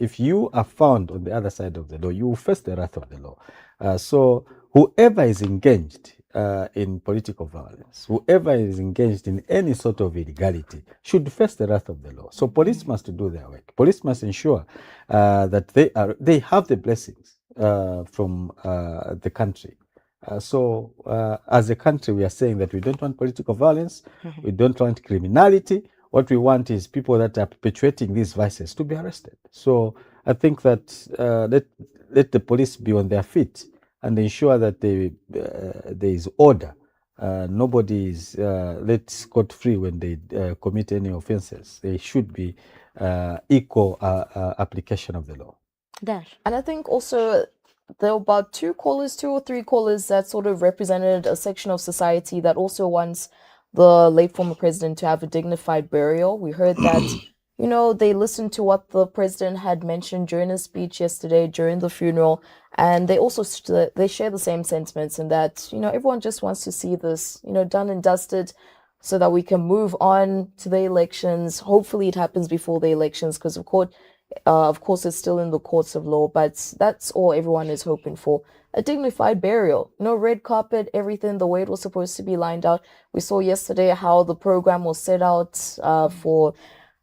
If you are found on the other side of the law, you will face the wrath of the law. So whoever is engaged in political violence, whoever is engaged in any sort of illegality should face the wrath of the law. So police must do their work. Police must ensure that they have the blessings from the country. So as a country, we are saying that we don't want political violence, we don't want criminality. What we want is people that are perpetuating these vices to be arrested. So I think that let the police be on their feet and ensure that there is order. Nobody is let scot-free when they commit any offenses. There should be equal application of the law. Dash. And I think also there were about two or three callers that sort of represented a section of society that also wants the late former president to have a dignified burial. We heard that, you know, they listened to what the president had mentioned during his speech yesterday, during the funeral, and they also they share the same sentiments in that, you know, everyone just wants to see this, you know, done and dusted so that we can move on to the elections. Hopefully it happens before the elections because, of course, it's still in the courts of law, but that's all everyone is hoping for. A dignified burial, no red carpet, everything the way it was supposed to be lined out. We saw yesterday how the program was set out for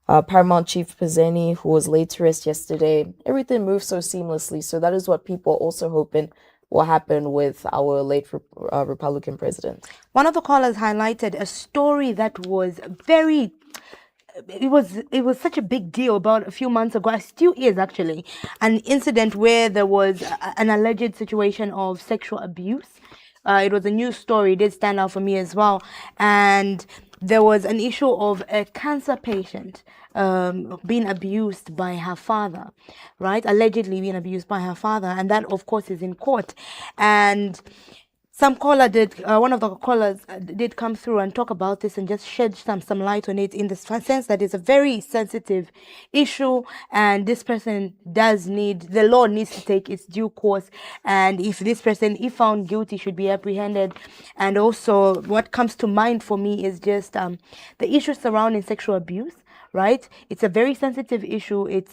Paramount Chief Mpezeni, who was laid to rest yesterday. Everything moved so seamlessly. So that is what people are also hoping what happened with our late Republican president. One of the callers highlighted a story that was very, it was such a big deal about a few months ago. It still is actually an incident where there was an alleged situation of sexual abuse. It was a news story. It did stand out for me as well. And there was an issue of a cancer patient being abused by her father, right? Allegedly being abused by her father. And that, of course, is in court. And some caller did, one of the callers did come through and talk about this and just shed some light on it in the sense that it's a very sensitive issue, and this person does need, the law needs to take its due course, and if this person, if found guilty, should be apprehended. And also what comes to mind for me is just the issue surrounding sexual abuse. Right? It's a very sensitive issue. It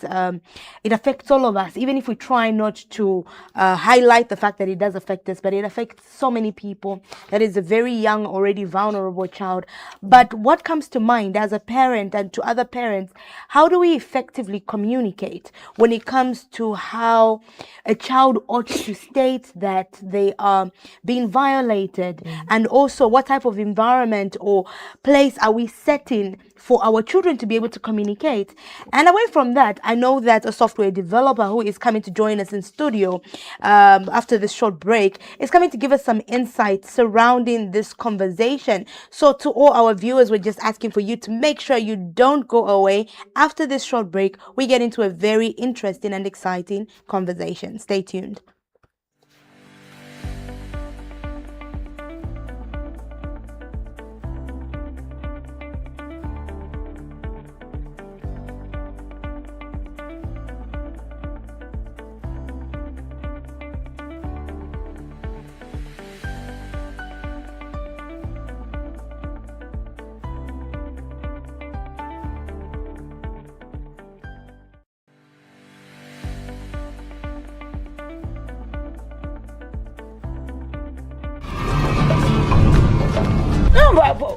affects all of us, even if we try not to highlight the fact that it does affect us, but it affects so many people. That is a very young, already vulnerable child. But what comes to mind as a parent and to other parents, how do we effectively communicate when it comes to how a child ought to state that they are being violated, and also what type of environment or place are we setting for our children to be able to communicate? And away from that, I know that a software developer who is coming to join us in studio after this short break is coming to give us some insight surrounding this conversation. So to all our viewers, we're just asking for you to make sure you don't go away. After this short break, we get into a very interesting and exciting conversation. Stay tuned.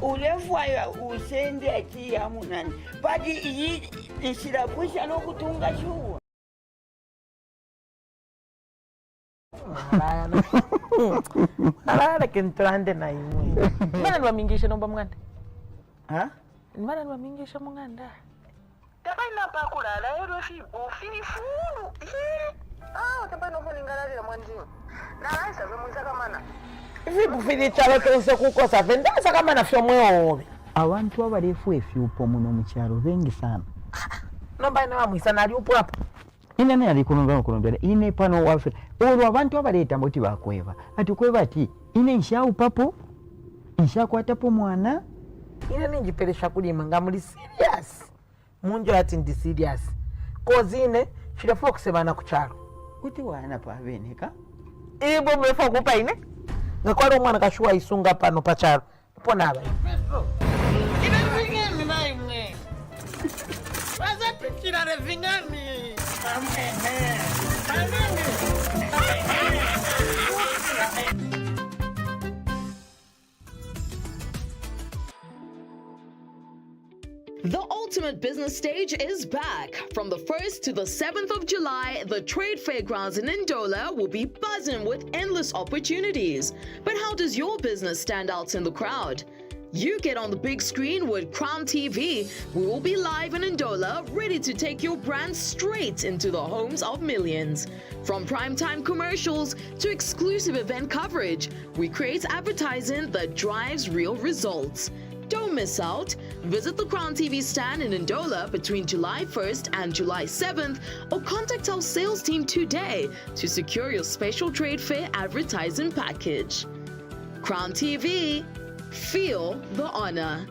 Ulefwaya usende akia munani but iyi ishirapusha nokutunga chuo Alala kentrande na imwe. Mbona niwamingisha nomba mnganda? Ha? Mbona niwamingisha mnganda? Tabaina pakulala yero fibo filifulu. Tabaina kuningalala mwanzini. Na laisa vemuzaka mana. Vibufiri chalo kense kukosa vendasa kama na fyomwe abantu abalefu efyupo muno mu kyalo bengi sana. Nomba ina wamwisa nali upo hapo. Ina ne ali kunombera ine pano wafe. Olwo abantu abaleta mboti bakweva. Atukweva ati ine nshau papo. Nshakwatapo mwana. Ine ninjipelesha kulima ngamuli serious. Munjo ati ndi serious. Kozi ine shirafu kusebana ku kyalo. Kuti wana pa beneka. Ibo mwefa kupa ine. Ngakwari umwana kashuwa isunga pano pacharo pona aba ina vingani na imwe waza pikira re vingani The ultimate business stage is back. From the 1st to the 7th of July, the trade fairgrounds in Ndola will be buzzing with endless opportunities. But how does your business stand out in the crowd? You get on the big screen with Crown TV. We will be live in Ndola, ready to take your brand straight into the homes of millions. From primetime commercials to exclusive event coverage, we create advertising that drives real results. Don't miss out. Visit the Crown TV stand in Ndola between July 1st and July 7th, or contact our sales team today to secure your special trade fair advertising package. Crown TV, feel the honor.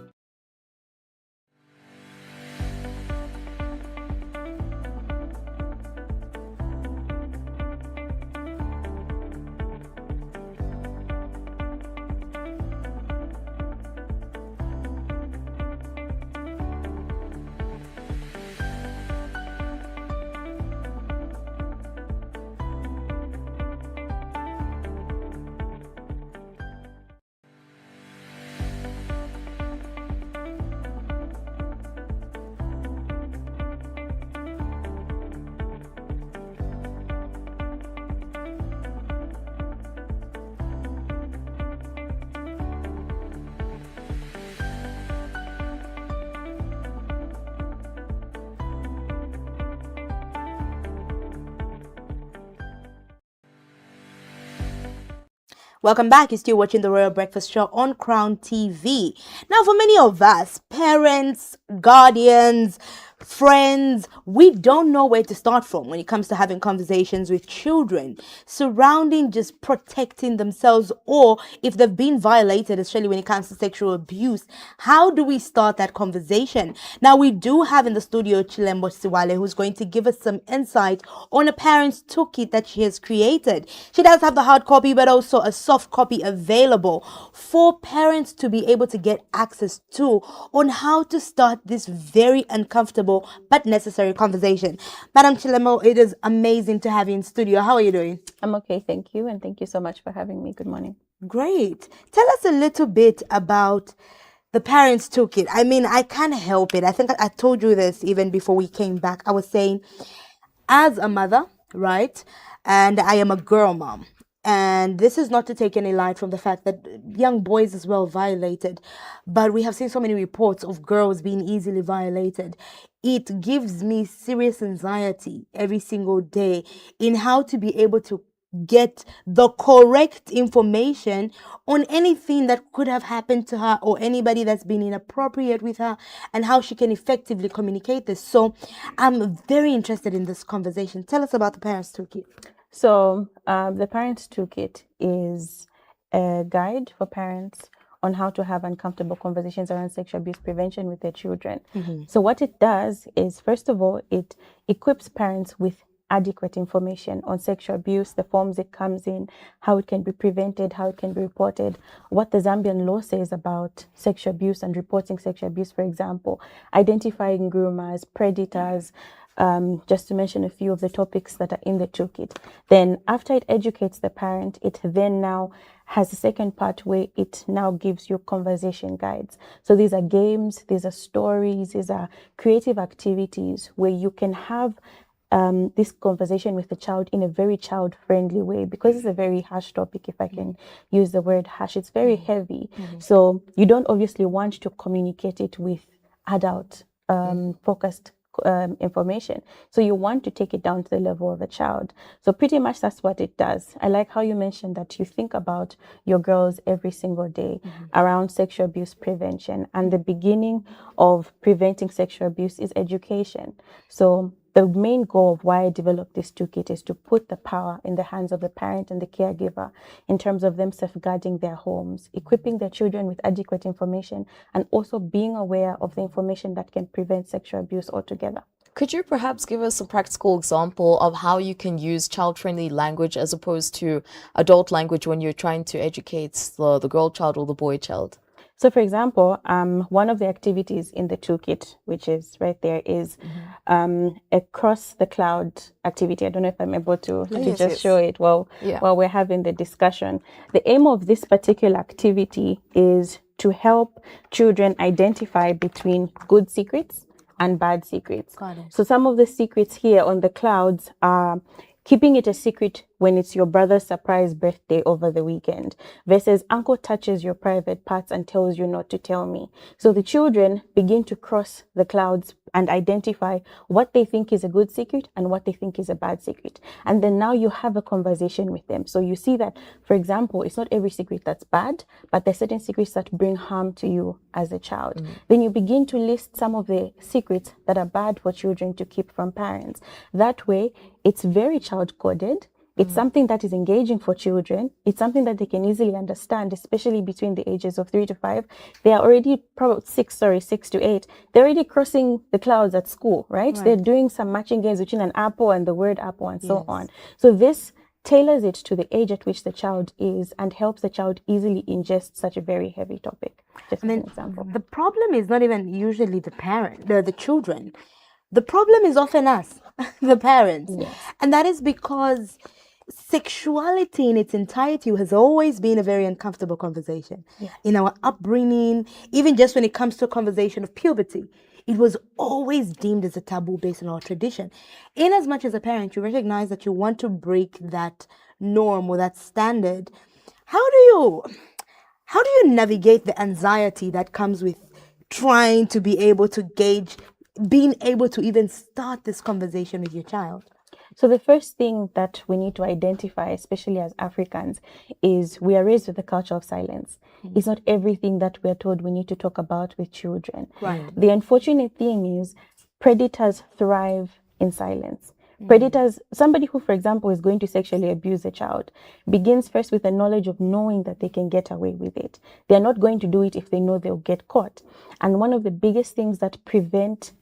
Welcome back. You're still watching the Royal Breakfast Show on Crown TV. Now, for many of us, parents, guardians, friends, we don't know where to start from when it comes to having conversations with children surrounding just protecting themselves, or if they've been violated, especially when it comes to sexual abuse. How do we start that conversation? Now, we do have in the studio Chilembo Siwale, who's going to give us some insight on a parent's toolkit that she has created. She does have the hard copy, but also a soft copy available for parents to be able to get access to on how to start this very uncomfortable but necessary conversation. Madam Chilemo, it is amazing to have you in studio. How are you doing? I'm okay, thank you, and thank you so much for having me. Good morning. Great. Tell us a little bit about the parents' toolkit. I mean, I can't help it. I think I told you this even before we came back. I was saying, as a mother, right, and I am a girl mom, and this is not to take any light from the fact that young boys as well violated, but we have seen so many reports of girls being easily violated. It gives me serious anxiety every single day in how to be able to get the correct information on anything that could have happened to her or anybody that's been inappropriate with her, and how she can effectively communicate this. So I'm very interested in this conversation. Tell us about the Parents Toolkit. So the Parents Toolkit is a guide for parents on how to have uncomfortable conversations around sexual abuse prevention with their children. So what it does is, first of all, it equips parents with adequate information on sexual abuse, the forms it comes in, how it can be prevented, how it can be reported, what the Zambian law says about sexual abuse and reporting sexual abuse, for example, identifying groomers, predators, just to mention a few of the topics that are in the toolkit. Then after it educates the parent, it then now has a second part where it now gives you conversation guides. So these are games, these are stories, these are creative activities where you can have this conversation with the child in a very child-friendly way, because it's a very harsh topic, if I can use the word harsh. It's very heavy. So you don't obviously want to communicate it with adult focused information. So you want to take it down to the level of a child. So pretty much that's what it does. I like how you mentioned that you think about your girls every single day around sexual abuse prevention, and the beginning of preventing sexual abuse is education. So the main goal of why I developed this toolkit is to put the power in the hands of the parent and the caregiver in terms of them safeguarding their homes, equipping their children with adequate information, and also being aware of the information that can prevent sexual abuse altogether. Could you perhaps give us a practical example of how you can use child-friendly language as opposed to adult language when you're trying to educate the girl child or the boy child? So, for example, one of the activities in the toolkit, which is right there, is a cross the cloud activity. I don't know if I'm able to show it while we're having the discussion. The aim of this particular activity is to help children identify between good secrets and bad secrets. So some of the secrets here on the clouds are keeping it a secret when it's your brother's surprise birthday over the weekend, versus uncle touches your private parts and tells you not to tell me. So the children begin to cross the clouds and identify what they think is a good secret and what they think is a bad secret. And then now you have a conversation with them. So you see that, for example, it's not every secret that's bad, but there's certain secrets that bring harm to you as a child. Then you begin to list some of the secrets that are bad for children to keep from parents. That way, it's very child-coded. It's something that is engaging for children. It's something that they can easily understand, especially between the ages of 3 to 5. They are already probably 6 to 8. They're already crossing the clouds at school, right? They're doing some matching games between an apple and the word apple and so on. So this tailors it to the age at which the child is and helps the child easily ingest such a very heavy topic. Just as an example. The problem is not even usually the parent, the children. The problem is often us, the parents. And that is because sexuality in its entirety has always been a very uncomfortable conversation. In our upbringing, even just when it comes to a conversation of puberty, it was always deemed as a taboo based on our tradition. In as much as a parent, you recognize that you want to break that norm or that standard, how do you navigate the anxiety that comes with trying to be able to gauge, being able to even start this conversation with your child? So the first thing that we need to identify, especially as Africans, is we are raised with the culture of silence. It's not everything that we are told we need to talk about with children. Right. The unfortunate thing is predators thrive in silence. Predators, somebody who, for example, is going to sexually abuse a child, begins first with the knowledge of knowing that they can get away with it. They're not going to do it if they know they'll get caught. And one of the biggest things that promote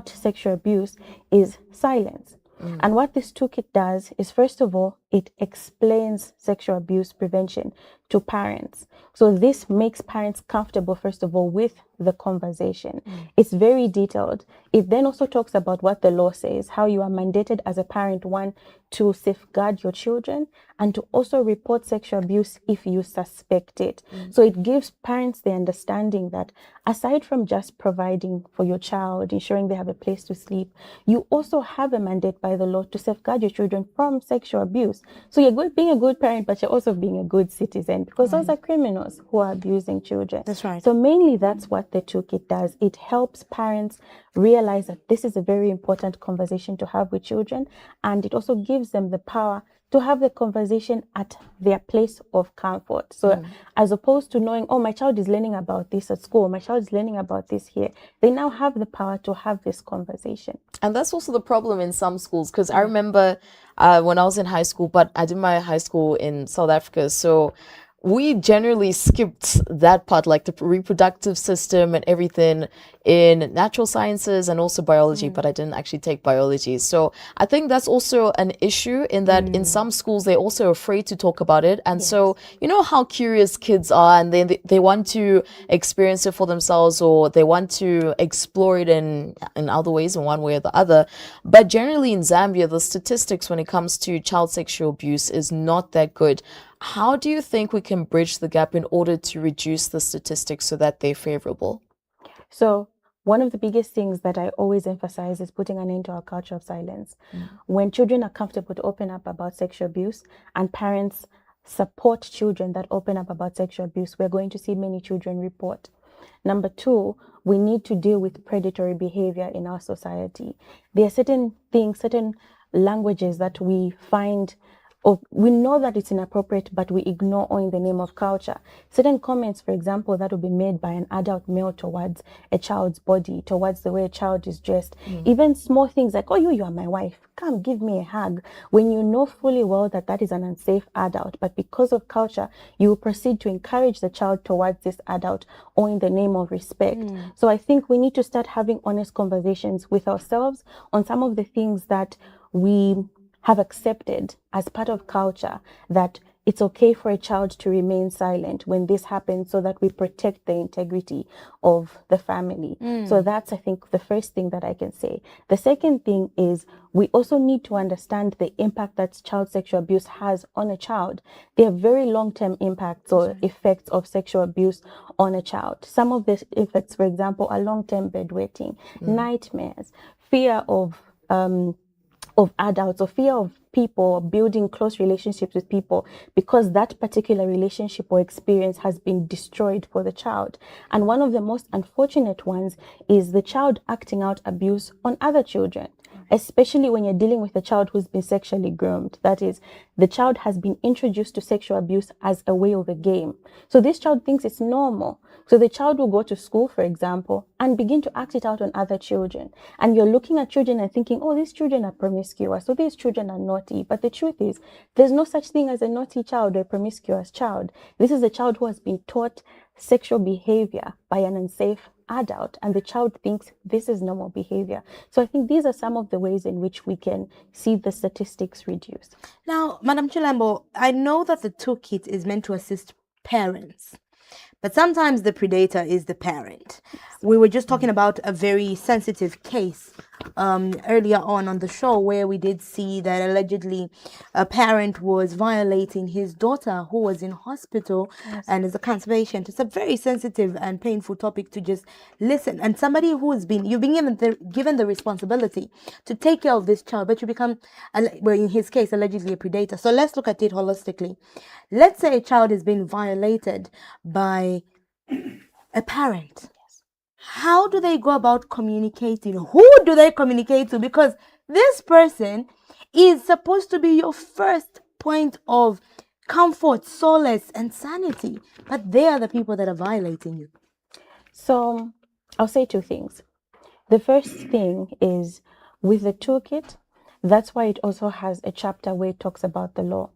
sexual abuse is silence. And what this toolkit does is, first of all, it explains sexual abuse prevention to parents. So this makes parents comfortable, first of all, with the conversation. It's very detailed. It then also talks about what the law says, how you are mandated as a parent, one, to safeguard your children and to also report sexual abuse if you suspect it. So it gives parents the understanding that aside from just providing for your child, ensuring they have a place to sleep, you also have a mandate by the law to safeguard your children from sexual abuse. So you're being a good parent, but you're also being a good citizen, because those are criminals who are abusing children. That's right. So mainly that's what the toolkit does. It helps parents realize that this is a very important conversation to have with children, and it also gives them the power to have the conversation at their place of comfort. So as opposed to knowing, oh, my child is learning about this at school, my child is learning about this here, they now have the power to have this conversation. And that's also the problem in some schools, because I remember when I was in high school, but I did my high school in South Africa, so we generally skipped that part, like the reproductive system and everything in natural sciences and also biology, but I didn't actually take biology. So I think that's also an issue in that in some schools, they're also afraid to talk about it. And so, you know how curious kids are, and they want to experience it for themselves, or they want to explore it in other ways, in one way or the other. But generally in Zambia, the statistics when it comes to child sexual abuse is not that good. How do you think we can bridge the gap in order to reduce the statistics so that they're favorable? So one of the biggest things that I always emphasize is putting an end to our culture of silence. When children are comfortable to open up about sexual abuse, and parents support children that open up about sexual abuse, we're going to see many children report. Number two, we need to deal with predatory behavior in our society. There are certain things, certain languages that we find, or we know that it's inappropriate, but we ignore all in the name of culture. Certain comments, for example, that will be made by an adult male towards a child's body, towards the way a child is dressed. Even small things like, oh, you are my wife, come give me a hug. When you know fully well that that is an unsafe adult, but because of culture, you will proceed to encourage the child towards this adult, all in the name of respect. So I think we need to start having honest conversations with ourselves on some of the things that we have accepted as part of culture, that it's okay for a child to remain silent when this happens, so that we protect the integrity of the family. So that's, I think, the first thing that I can say. The second thing is we also need to understand the impact that child sexual abuse has on a child. There are very long-term impacts or effects of sexual abuse on a child. Some of the effects, for example, are long-term bedwetting, nightmares, fear of adults, or fear of people, building close relationships with people, because that particular relationship or experience has been destroyed for the child. And one of the most unfortunate ones is the child acting out abuse on other children, especially when you're dealing with a child who's been sexually groomed. That is, the child has been introduced to sexual abuse as a way of a game. So this child thinks it's normal. So the child will go to school, for example, and begin to act it out on other children. And you're looking at children and thinking, oh, these children are promiscuous, so these children are naughty. But the truth is, there's no such thing as a naughty child or a promiscuous child. This is a child who has been taught sexual behavior by an unsafe adult, and the child thinks this is normal behavior. So I think these are some of the ways in which we can see the statistics reduce. Now, Madam Chilambo, I know that the toolkit is meant to assist parents, but sometimes the predator is the parent. We were just talking about a very sensitive case earlier on the show, where we did see that allegedly a parent was violating his daughter, who was in hospital and is a cancer patient. It's a very sensitive and painful topic to just listen. And somebody who's been, you've been given the responsibility to take care of this child, but you become, well, in his case, allegedly a predator. So let's look at it holistically. Let's say a child has been violated by a parent. How do they go about communicating? Who do they communicate to? Because This person is supposed to be your first point of comfort, solace, and sanity, but they are the people that are violating you. So I'll say two things. The first thing is with the toolkit, that's why it also has a chapter where it talks about the law.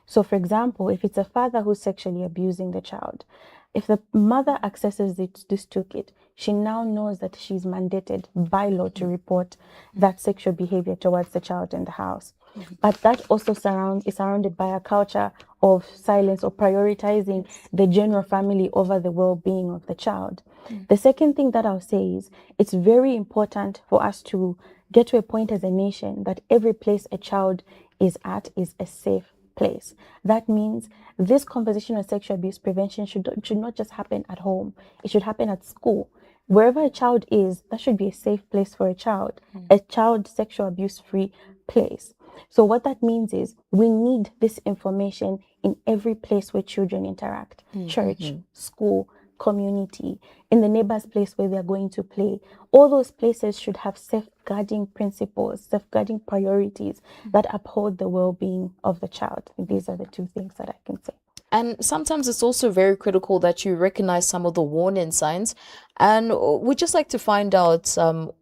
So, for example, if it's a father who's sexually abusing the child, if the mother accesses this toolkit, she now knows that she's mandated by law to report that sexual behavior towards the child in the house. But that also is surrounded by a culture of silence or prioritizing the general family over the well-being of the child. The second thing that I'll say is it's very important for us to get to a point as a nation that every place a child is at is a safe place. That means this conversation on sexual abuse prevention should not just happen at home. It should happen at school. Wherever a child is, that should be a safe place for a child sexual abuse free place. So what that means is we need this information in every place where children interact. Church, school, community, in the neighbor's place where they're going to play. All those places should have safeguarding principles, safeguarding priorities that uphold the well-being of the child. And these are the two things that I can say. And sometimes it's also very critical that you recognize some of the warning signs. And we'd just like to find out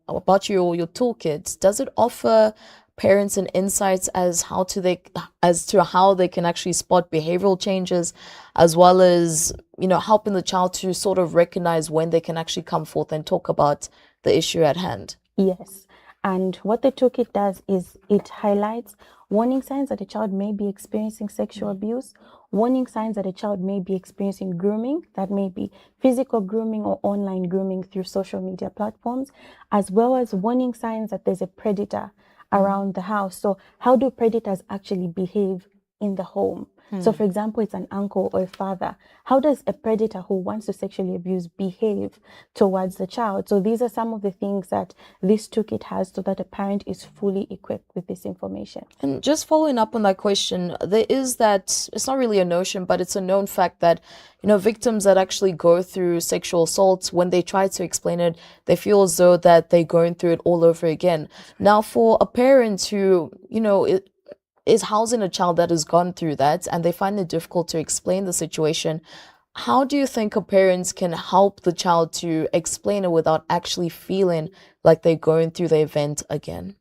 about your toolkit. Does it offer parents and insights as to how they can actually spot behavioral changes, as well as helping the child to sort of recognize when they can actually come forth and talk about the issue at hand? Yes. And what the toolkit does is it highlights warning signs that a child may be experiencing sexual abuse, warning signs that a child may be experiencing grooming, that may be physical grooming or online grooming through social media platforms, as well as warning signs that there's a predator around the house. So how do predators actually behave in the home? So for example, it's an uncle or a father. How does a predator who wants to sexually abuse behave towards the child? So these are some of the things that this toolkit has so that a parent is fully equipped with this information. And just following up on that question, there is that, it's not really a notion, but it's a known fact that, victims that actually go through sexual assaults, when they try to explain it, they feel as though that they're going through it all over again. Now, for a parent who, is housing a child that has gone through that and they find it difficult to explain the situation, how do you think a parent can help the child to explain it without actually feeling like they're going through the event again?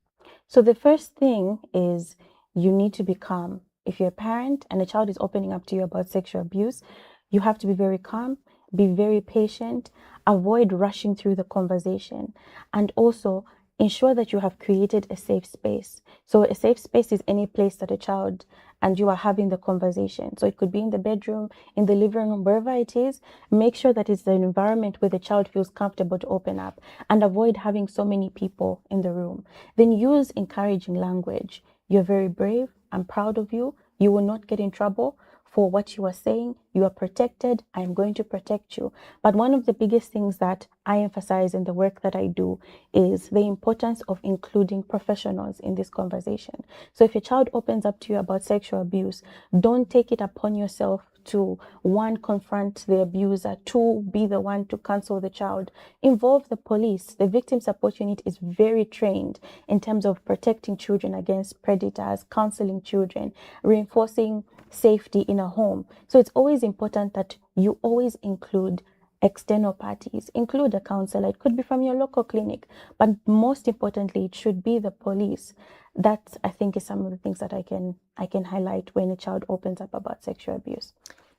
So the first thing is you need to be calm. If you're a parent and a child is opening up to you about sexual abuse, you have to be very calm, be very patient, avoid rushing through the conversation, and also ensure that you have created a safe space. So a safe space is any place that a child and you are having the conversation. So it could be in the bedroom, in the living room, wherever it is. Make sure that it's an environment where the child feels comfortable to open up, and avoid having so many people in the room. Then use encouraging language. You're very brave. I'm proud of you. You will not get in trouble for what you are saying. You are protected. I am going to protect you. But one of the biggest things that I emphasize in the work that I do is the importance of including professionals in this conversation. So if a child opens up to you about sexual abuse, don't take it upon yourself to, one, confront the abuser, two, be the one to counsel the child. Involve the police. The victim support unit is very trained in terms of protecting children against predators, counseling children, reinforcing safety in a home. So it's always important that you always include external parties, include a counselor. It could be from your local clinic, but most importantly, it should be the police. That, I think, is some of the things that I can highlight when a child opens up about sexual abuse.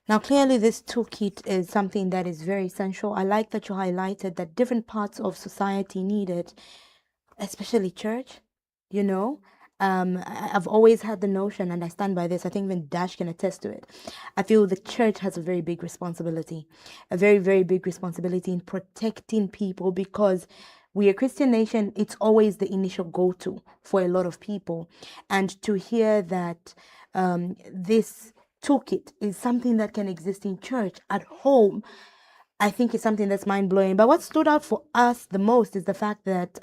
Now, clearly, this toolkit is something that is very essential. I like that you highlighted that different parts of society need it, especially church, I've always had the notion, and I stand by this, I think even Dash can attest to it. I feel the church has a very big responsibility, a very, very big responsibility in protecting people, because we are a Christian nation. It's always the initial go-to for a lot of people. And to hear that this toolkit is something that can exist in church, at home, I think it's something that's mind-blowing. But what stood out for us the most is the fact that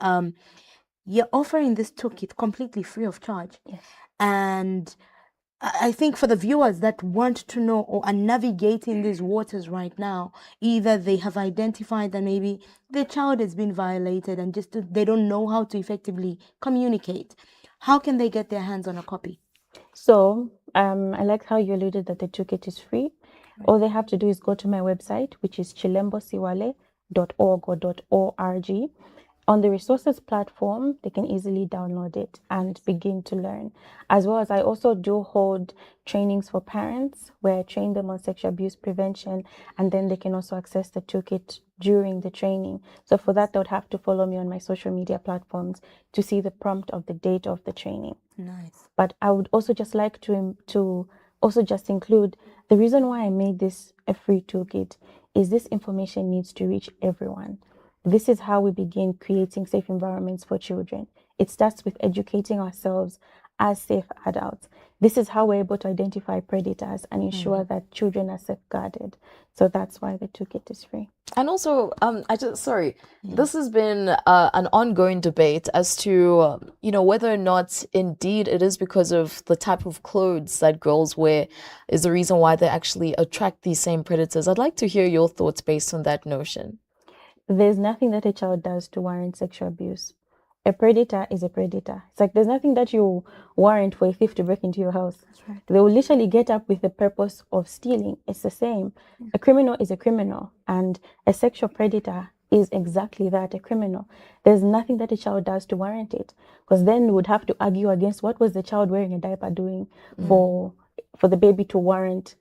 you're offering this toolkit completely free of charge. Yes. And I think for the viewers that want to know or are navigating these waters right now, either they have identified that maybe their child has been violated and just they don't know how to effectively communicate. How can they get their hands on a copy? So I like how you alluded that the toolkit is free. All they have to do is go to my website, which is chilembosiwale.org. On the resources platform, they can easily download it and begin to learn. As well as I also do hold trainings for parents where I train them on sexual abuse prevention, and then they can also access the toolkit during the training. So for that, they would have to follow me on my social media platforms to see the prompt of the date of the training. Nice. But I would also just like to also just include the reason why I made this a free toolkit is this information needs to reach everyone. This is how we begin creating safe environments for children. It starts with educating ourselves as safe adults. This is how we're able to identify predators and ensure that children are safeguarded. So that's why the toolkit is free. And also, this has been an ongoing debate as to, whether or not indeed it is because of the type of clothes that girls wear is the reason why they actually attract these same predators. I'd like to hear your thoughts based on that notion. There's nothing that a child does to warrant sexual abuse. A predator is a predator. It's like there's nothing that you warrant for a thief to break into your house. That's right. They will literally get up with the purpose of stealing. It's the same. A criminal is a criminal, and a sexual predator is exactly that, a criminal. There's nothing that a child does to warrant it, because then we would have to argue against what was the child wearing a diaper doing for the baby to warrant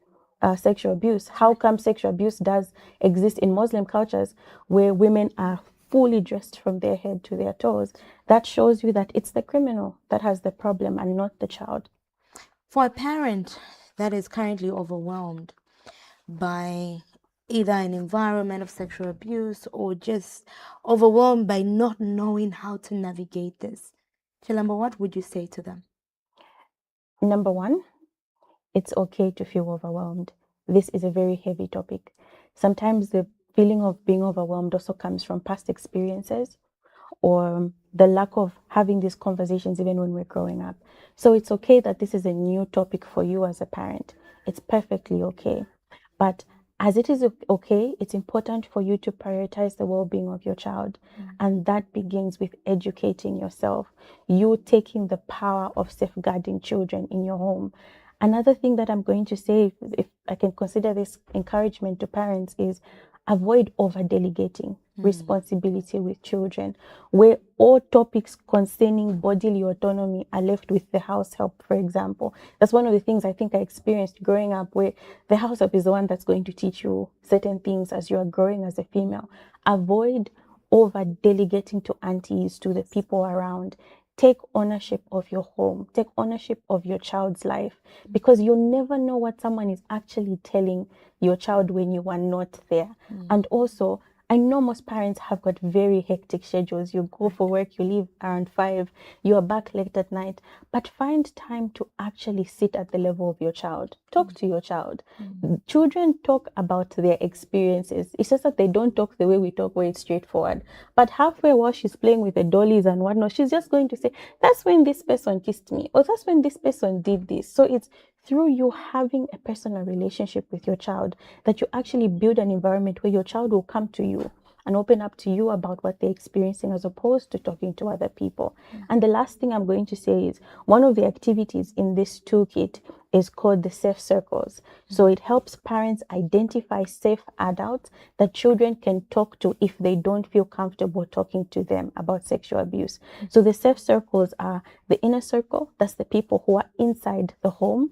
sexual abuse. How come sexual abuse does exist in Muslim cultures where women are fully dressed from their head to their toes? That shows you that it's the criminal that has the problem and not the child. For a parent that is currently overwhelmed by either an environment of sexual abuse or just overwhelmed by not knowing how to navigate this, Chilamba, what would you say to them? Number one, it's okay to feel overwhelmed. This is a very heavy topic. Sometimes the feeling of being overwhelmed also comes from past experiences or the lack of having these conversations even when we're growing up. So it's okay that this is a new topic for you as a parent. It's perfectly okay. But as it is okay, it's important for you to prioritize the well-being of your child. And that begins with educating yourself, you taking the power of safeguarding children in your home. Another thing that I'm going to say, if I can consider this encouragement to parents, is avoid over-delegating responsibility with children, where all topics concerning bodily autonomy are left with the house help, for example. That's one of the things I think I experienced growing up, where the house help is the one that's going to teach you certain things as you are growing as a female. Avoid over-delegating to aunties, to the people around. Take ownership of your home. Take ownership of your child's life, because you never know what someone is actually telling your child when you are not there. And also, I know most parents have got very hectic schedules. You go for work, you leave around 5, you are back late at night, but find time to actually sit at the level of your child. Talk to your child. Children talk about their experiences. It's just that they don't talk the way we talk, where it's straightforward. But halfway while she's playing with the dollies and whatnot, she's just going to say, that's when this person kissed me, or that's when this person did this. So it's through you having a personal relationship with your child that you actually build an environment where your child will come to you and open up to you about what they're experiencing, as opposed to talking to other people. And the last thing I'm going to say is, one of the activities in this toolkit is called the safe circles. So it helps parents identify safe adults that children can talk to if they don't feel comfortable talking to them about sexual abuse. So the safe circles are the inner circle, that's the people who are inside the home.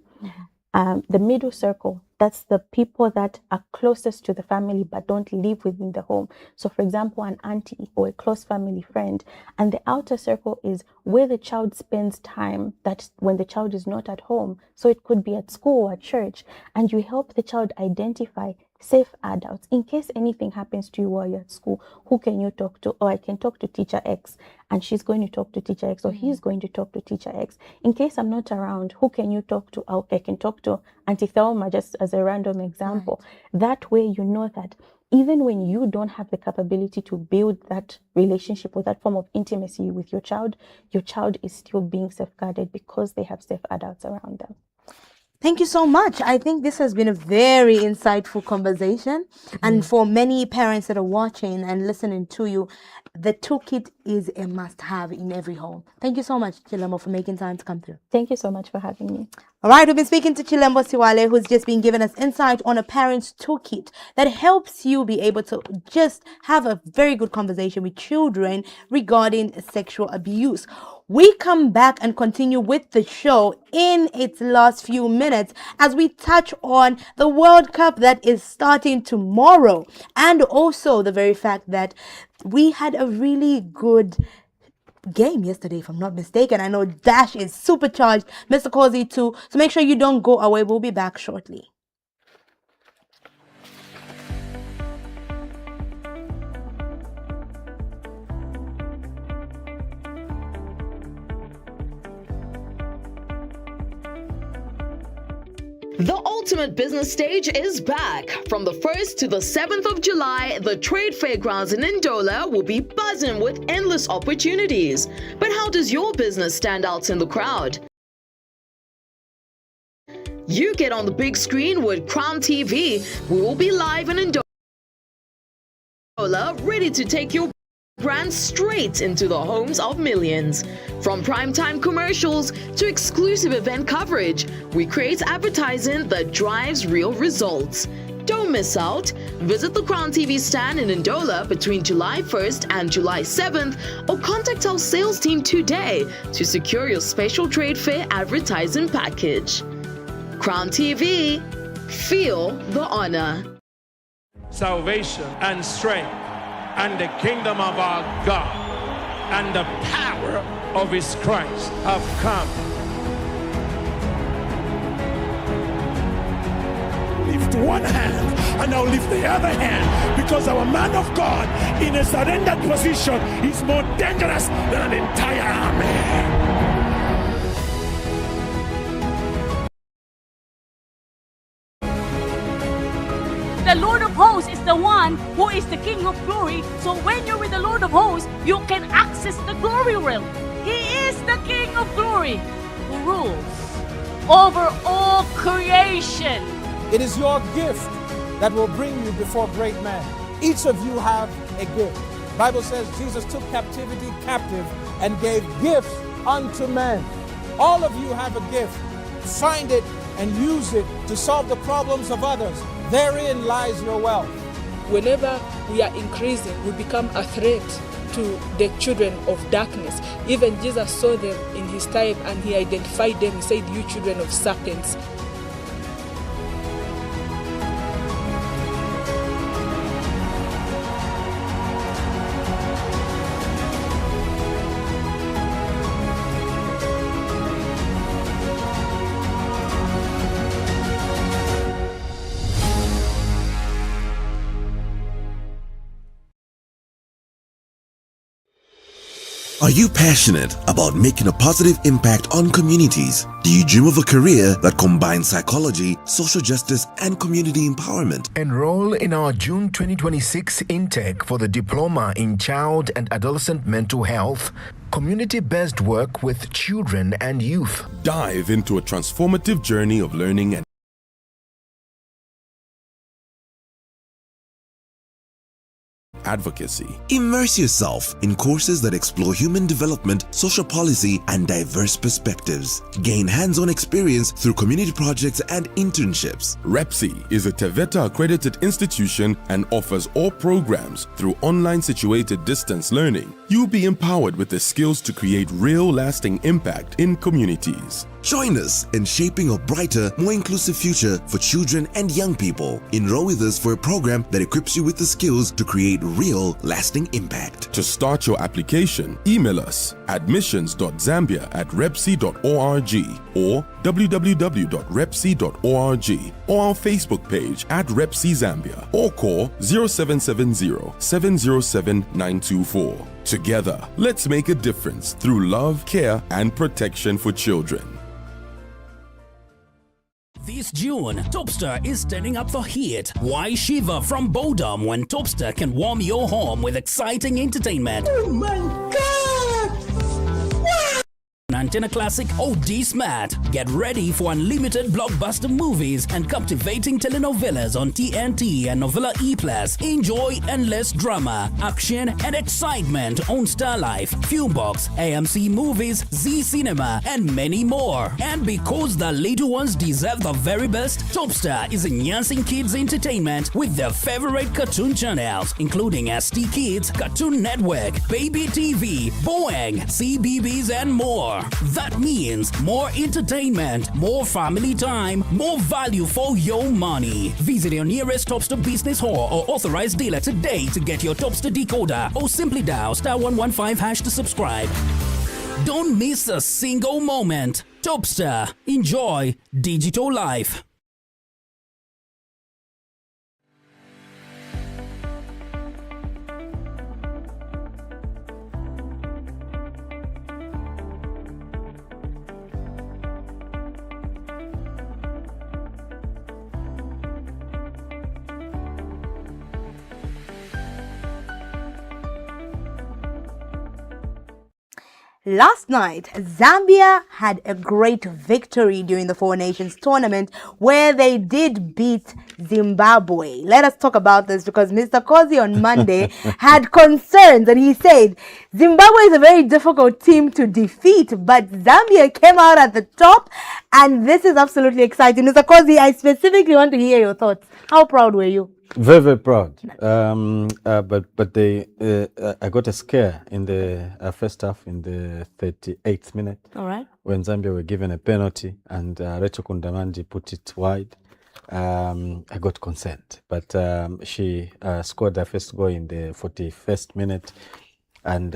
The middle circle, that's the people that are closest to the family but don't live within the home. So for example, an auntie or a close family friend. And the outer circle is where the child spends time, that's when the child is not at home. So it could be at school or at church. And you help the child identify safe adults. In case anything happens to you while you're at school, who can you talk to? Or I can talk to teacher X, and she's going to talk to teacher X, or he's going to talk to teacher X. In case I'm not around, who can you talk to? I can talk to Auntie Thelma, just as a random example. That way you know that even when you don't have the capability to build that relationship or that form of intimacy with your child is still being safeguarded because they have safe adults around them. Thank you so much. I think this has been a very insightful conversation. And for many parents that are watching and listening to you, the toolkit is a must-have in every home. Thank you so much, Chilembo, for making time to come through. Thank you so much for having me. All right, we've been speaking to Chilembo Siwale, who's just been giving us insight on a parent's toolkit that helps you be able to just have a very good conversation with children regarding sexual abuse. We come back and continue with the show in its last few minutes as we touch on the World Cup that is starting tomorrow, and also the very fact that we had a really good game yesterday, if I'm not mistaken. I know Dash is supercharged, Mr. Cozy too, so make sure you don't go away. We'll be back shortly. The ultimate business stage is back. From the 1st to the 7th of July, the trade fairgrounds in Ndola will be buzzing with endless opportunities. But how does your business stand out in the crowd? You get on the big screen with Crown TV. We will be live in Ndola, ready to take your brand straight into the homes of millions. From primetime commercials to exclusive event coverage, we create advertising that drives real results. Don't miss out. Visit the Crown TV stand in Ndola between July 1st and July 7th, or contact our sales team today to secure your special trade fair advertising package. Crown TV, feel the honor. Salvation and strength and the kingdom of our God and the power of his Christ have come. Lift one hand and now lift the other hand, because our man of God in a surrendered position is more dangerous than an entire army. The Lord of hosts is the one who is the King of glory. So when you're with the Lord of hosts, you can access the glory realm. He is the King of glory who rules over all creation. It is your gift that will bring you before great men. Each of you have a gift. The Bible says Jesus took captivity captive and gave gifts unto men. All of you have a gift. Find it and use it to solve the problems of others. Therein lies your wealth. Whenever we are increasing, we become a threat to the children of darkness. Even Jesus saw them in his time and he identified them. He said, "You children of serpents." Are you passionate about making a positive impact on communities? Do you dream of a career that combines psychology, social justice, and community empowerment? Enroll in our June 2026 intake for the Diploma in Child and Adolescent Mental Health, community-based work with children and youth. Dive into a transformative journey of learning and advocacy. Immerse yourself in courses that explore human development, social policy, and diverse perspectives. Gain hands-on experience through community projects and internships. REPSI is a TVETA-accredited institution and offers all programs through online situated distance learning. You'll be empowered with the skills to create real lasting impact in communities. Join us in shaping a brighter, more inclusive future for children and young people. Enroll with us for a program that equips you with the skills to create real, lasting impact. To start your application, email us admissions.zambia@repsi.org or www.repsi.org, or our Facebook page @RepsiZambia, or call 0770-707-924. Together, let's make a difference through love, care, and protection for children. This June, Topstar is standing up for heat. Why shiver from boredom when Topstar can warm your home with exciting entertainment? Oh my God! Antenna Classic or D-Smart. Get ready for unlimited blockbuster movies and captivating telenovelas on TNT and Novella E+. Enjoy endless drama, action and excitement on Star Life, Filmbox, AMC Movies, Z Cinema and many more. And because the little ones deserve the very best, Topstar is enhancing kids' entertainment with their favorite cartoon channels, including ST Kids, Cartoon Network, Baby TV, Boeing, CBBS and more. That means more entertainment, more family time, more value for your money. Visit your nearest Topstar business hall or authorized dealer today to get your Topstar decoder, or simply dial *115# to subscribe. Don't miss a single moment. Topstar. Enjoy digital life. Last night, Zambia had a great victory during the Four Nations tournament where they did beat Zimbabwe. Let us talk about this because Mr. Kozi on Monday had concerns and he said Zimbabwe is a very difficult team to defeat, but Zambia came out at the top and this is absolutely exciting. Mr. Kozi, I specifically want to hear your thoughts. How proud were you? Very, very proud. But they, I got a scare in the first half in the 38th minute. All right. When Zambia were given a penalty and Rachel Kundamandi put it wide. I got concerned, but she scored her first goal in the 41st minute, and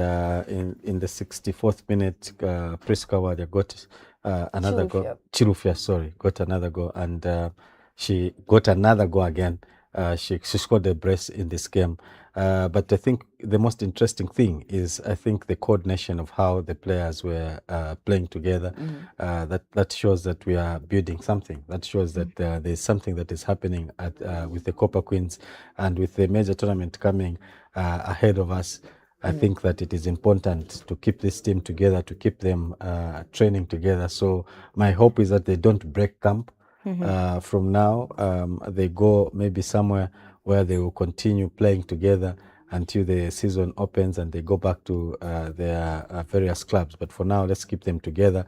in the 64th minute, Priska Wadia got another goal. Chilufya, sorry, got another goal, and she got another goal again. She scored a brace in this game. But I think the most interesting thing is I think the coordination of how the players were playing together. That shows that we are building something. That shows that there's something that is happening with the Copper Queens, and with the major tournament coming ahead of us. I think that it is important to keep this team together, to keep them training together. So my hope is that they don't break camp. From now, they go maybe somewhere where they will continue playing together until the season opens and they go back to their various clubs. But for now, let's keep them together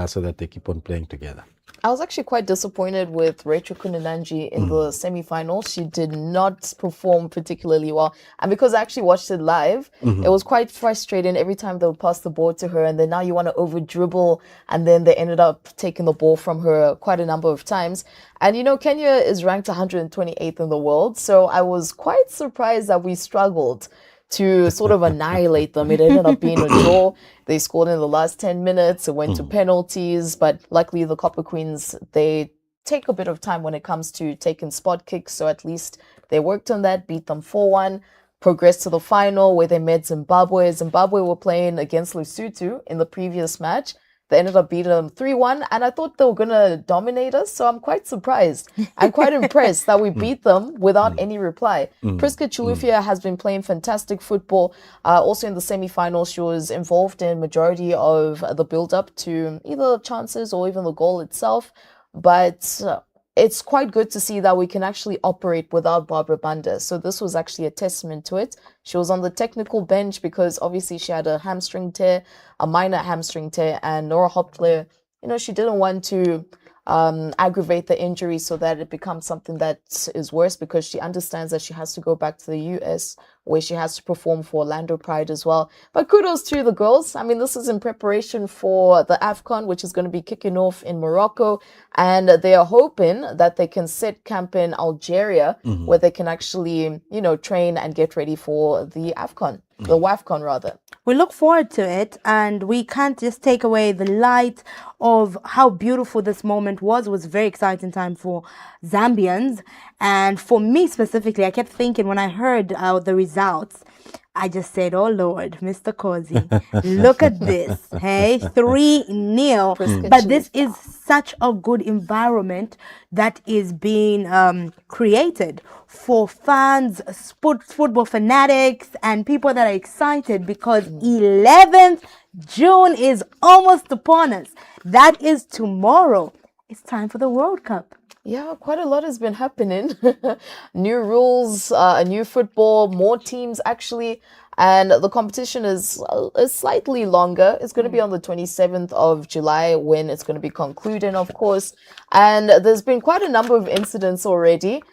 so that they keep on playing together. I was actually quite disappointed with Rachel Kundananji in the semi-final. She did not perform particularly well. And because I actually watched it live, it was quite frustrating every time they would pass the ball to her. And then now you want to over-dribble. And then they ended up taking the ball from her quite a number of times. And, you know, Kenya is ranked 128th in the world. So I was quite surprised that we struggled to sort of annihilate them. It ended up being a draw. They scored in the last 10 minutes. It went to penalties. But luckily, the Copper Queens, they take a bit of time when it comes to taking spot kicks. So at least they worked on that, beat them 4-1, progressed to the final where they met Zimbabwe. Zimbabwe were playing against Lesotho in the previous match. They ended up beating them 3-1, and I thought they were going to dominate us, so I'm quite surprised. I'm quite impressed that we beat them without any reply. Priska Chilufya has been playing fantastic football. Also in the semi-final, she was involved in majority of the build-up to either chances or even the goal itself. But it's quite good to see that we can actually operate without Barbara Banda. So this was actually a testament to it. She was on the technical bench because obviously she had a hamstring tear, a minor hamstring tear, and Nora Hopler, you know, she didn't want to aggravate the injury so that it becomes something that is worse, because she understands that she has to go back to the US where she has to perform for Orlando Pride as well. But kudos to the girls. I mean, this is in preparation for the AFCON, which is going to be kicking off in Morocco. And they are hoping that they can set camp in Algeria, where they can actually, you know, train and get ready for the AFCON, the WAFCON rather. We look forward to it, and we can't just take away the light of how beautiful this moment was. It was a very exciting time for Zambians. And for me specifically, I kept thinking when I heard the results, I just said, oh Lord, Mr. Kozi, look at this. Hey, 3-0. But this is such a good environment that is being created for fans, football fanatics, and people that are excited, because 11th June is almost upon us. That is tomorrow. It's time for the World Cup. Yeah, quite a lot has been happening. New rules, new football, more teams actually. And the competition is slightly longer. It's going to be on the 27th of July when it's going to be concluded, of course. And there's been quite a number of incidents already.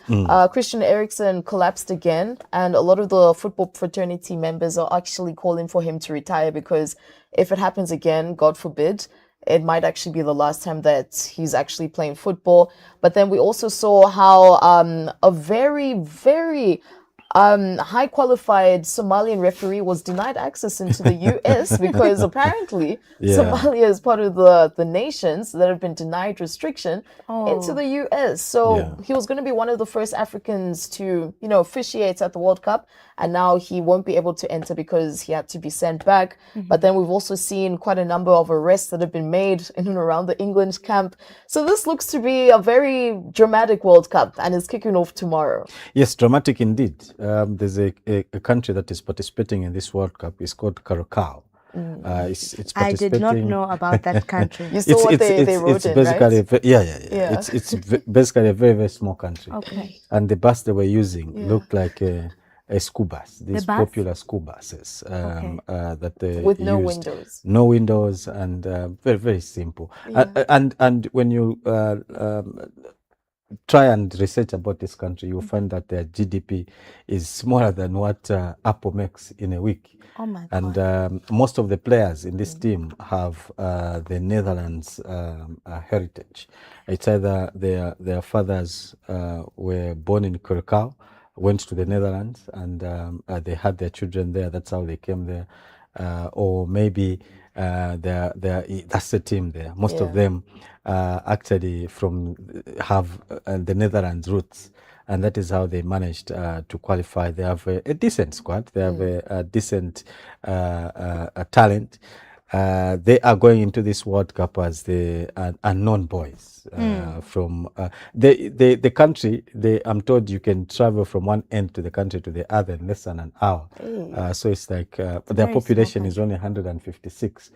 Christian Eriksen collapsed again. And a lot of the football fraternity members are actually calling for him to retire because if it happens again, God forbid, it might actually be the last time that he's actually playing football. But then we also saw how a very, very high qualified Somalian referee was denied access into the US because apparently Somalia is part of the nations that have been denied restriction into the US. So he was going to be one of the first Africans to, officiate at the World Cup. And now he won't be able to enter because he had to be sent back. But then we've also seen quite a number of arrests that have been made in and around the England camp. So this looks to be a very dramatic World Cup and it's kicking off tomorrow. Yes, dramatic indeed. There's a country that is participating in this World Cup. It's called Curacao. It's I did not know about that country. You saw what they wrote it's in, basically right? Yeah. It's basically a very, very small country. Okay. And the bus they were using looked like a school bus. These popular school buses that they with no used. windows. No windows and very, very simple. And when you try and research about this country, you'll find that their GDP is smaller than what Apple makes in a week. Oh my and God. Most of the players in this team have the Netherlands heritage. It's either their fathers were born in Curacao, went to the Netherlands, and they had their children there. That's how they came there. Or maybe that's the team there. Most of them actually have the Netherlands roots, and that is how they managed to qualify. They have a decent squad. They have a decent talent. They are going into this World Cup as the unknown boys from the country. I'm told you can travel from one end to the country to the other in less than an hour. So it's like their population is only 156.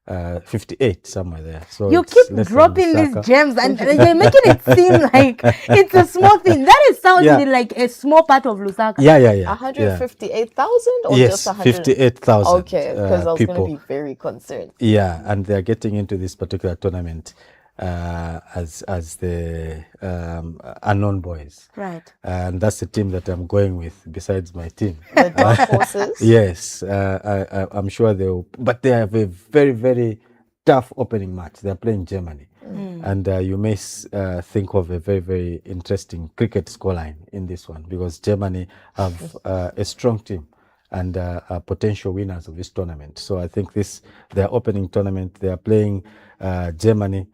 58 somewhere there. So you keep dropping these gems and you're making it seem like it's a small thing. That is sounding like a small part of Lusaka. Yeah. 158,000 or yes, just 100? 58,000. Okay, because I was going to be very concerned. Yeah, and they're getting into this particular tournament as the unknown boys. Right. And that's the team that I'm going with besides my team. The Dark Horses? Yes, I'm sure but they have a very, very tough opening match. They're playing Germany. And you may think of a very, very interesting cricket scoreline in this one because Germany have a strong team and are potential winners of this tournament. So I think their opening tournament, they are playing Germany.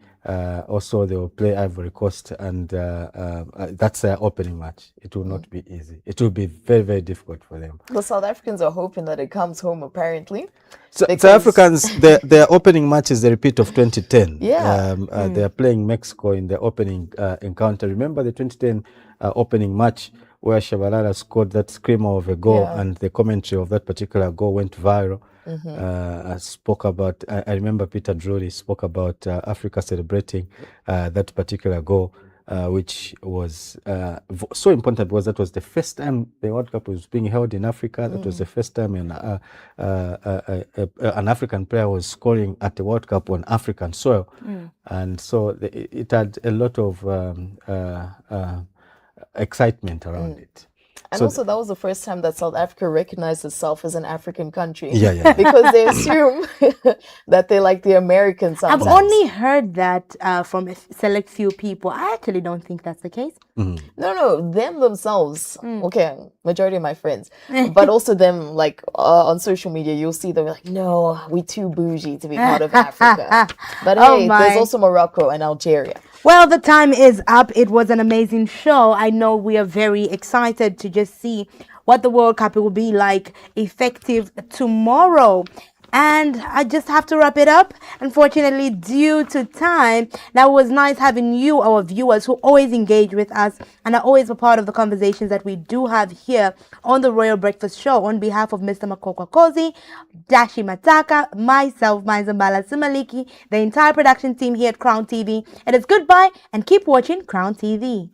Also, they will play Ivory Coast, and that's their opening match. It will not be easy. It will be very, very difficult for them. The South Africans are hoping that it comes home, apparently. So South Africans, their opening match is the repeat of 2010. Yeah. They are playing Mexico in the opening encounter. Remember the 2010 opening match where Shabalala scored that screamer of a goal, and the commentary of that particular goal went viral. Spoke about, I remember Peter Drury spoke about Africa celebrating that particular goal, which was so important because that was the first time the World Cup was being held in Africa. That was the first time an African player was scoring at the World Cup on African soil. And so it had a lot of excitement around it. And so also, that was the first time that South Africa recognized itself as an African country. Yeah. Because they assume that they like the Americans sometimes. I've only heard that from a select few people. I actually don't think that's the case. No, them themselves. Okay, majority of my friends. But also them, like, on social media, you'll see them like, no, we too bougie to be part of Africa. But hey, there's also Morocco and Algeria. Well, the time is up. It was an amazing show. I know we are very excited to just see what the World Cup will be like effective tomorrow. And I just have to wrap it up. Unfortunately, due to time, now it was nice having you, our viewers, who always engage with us and are always a part of the conversations that we do have here on the Royal Breakfast Show. On behalf of Mr. Makokwa Kozi, Dashi Mataka, myself, Mainza Simaliki, the entire production team here at Crown TV, it is goodbye and keep watching Crown TV.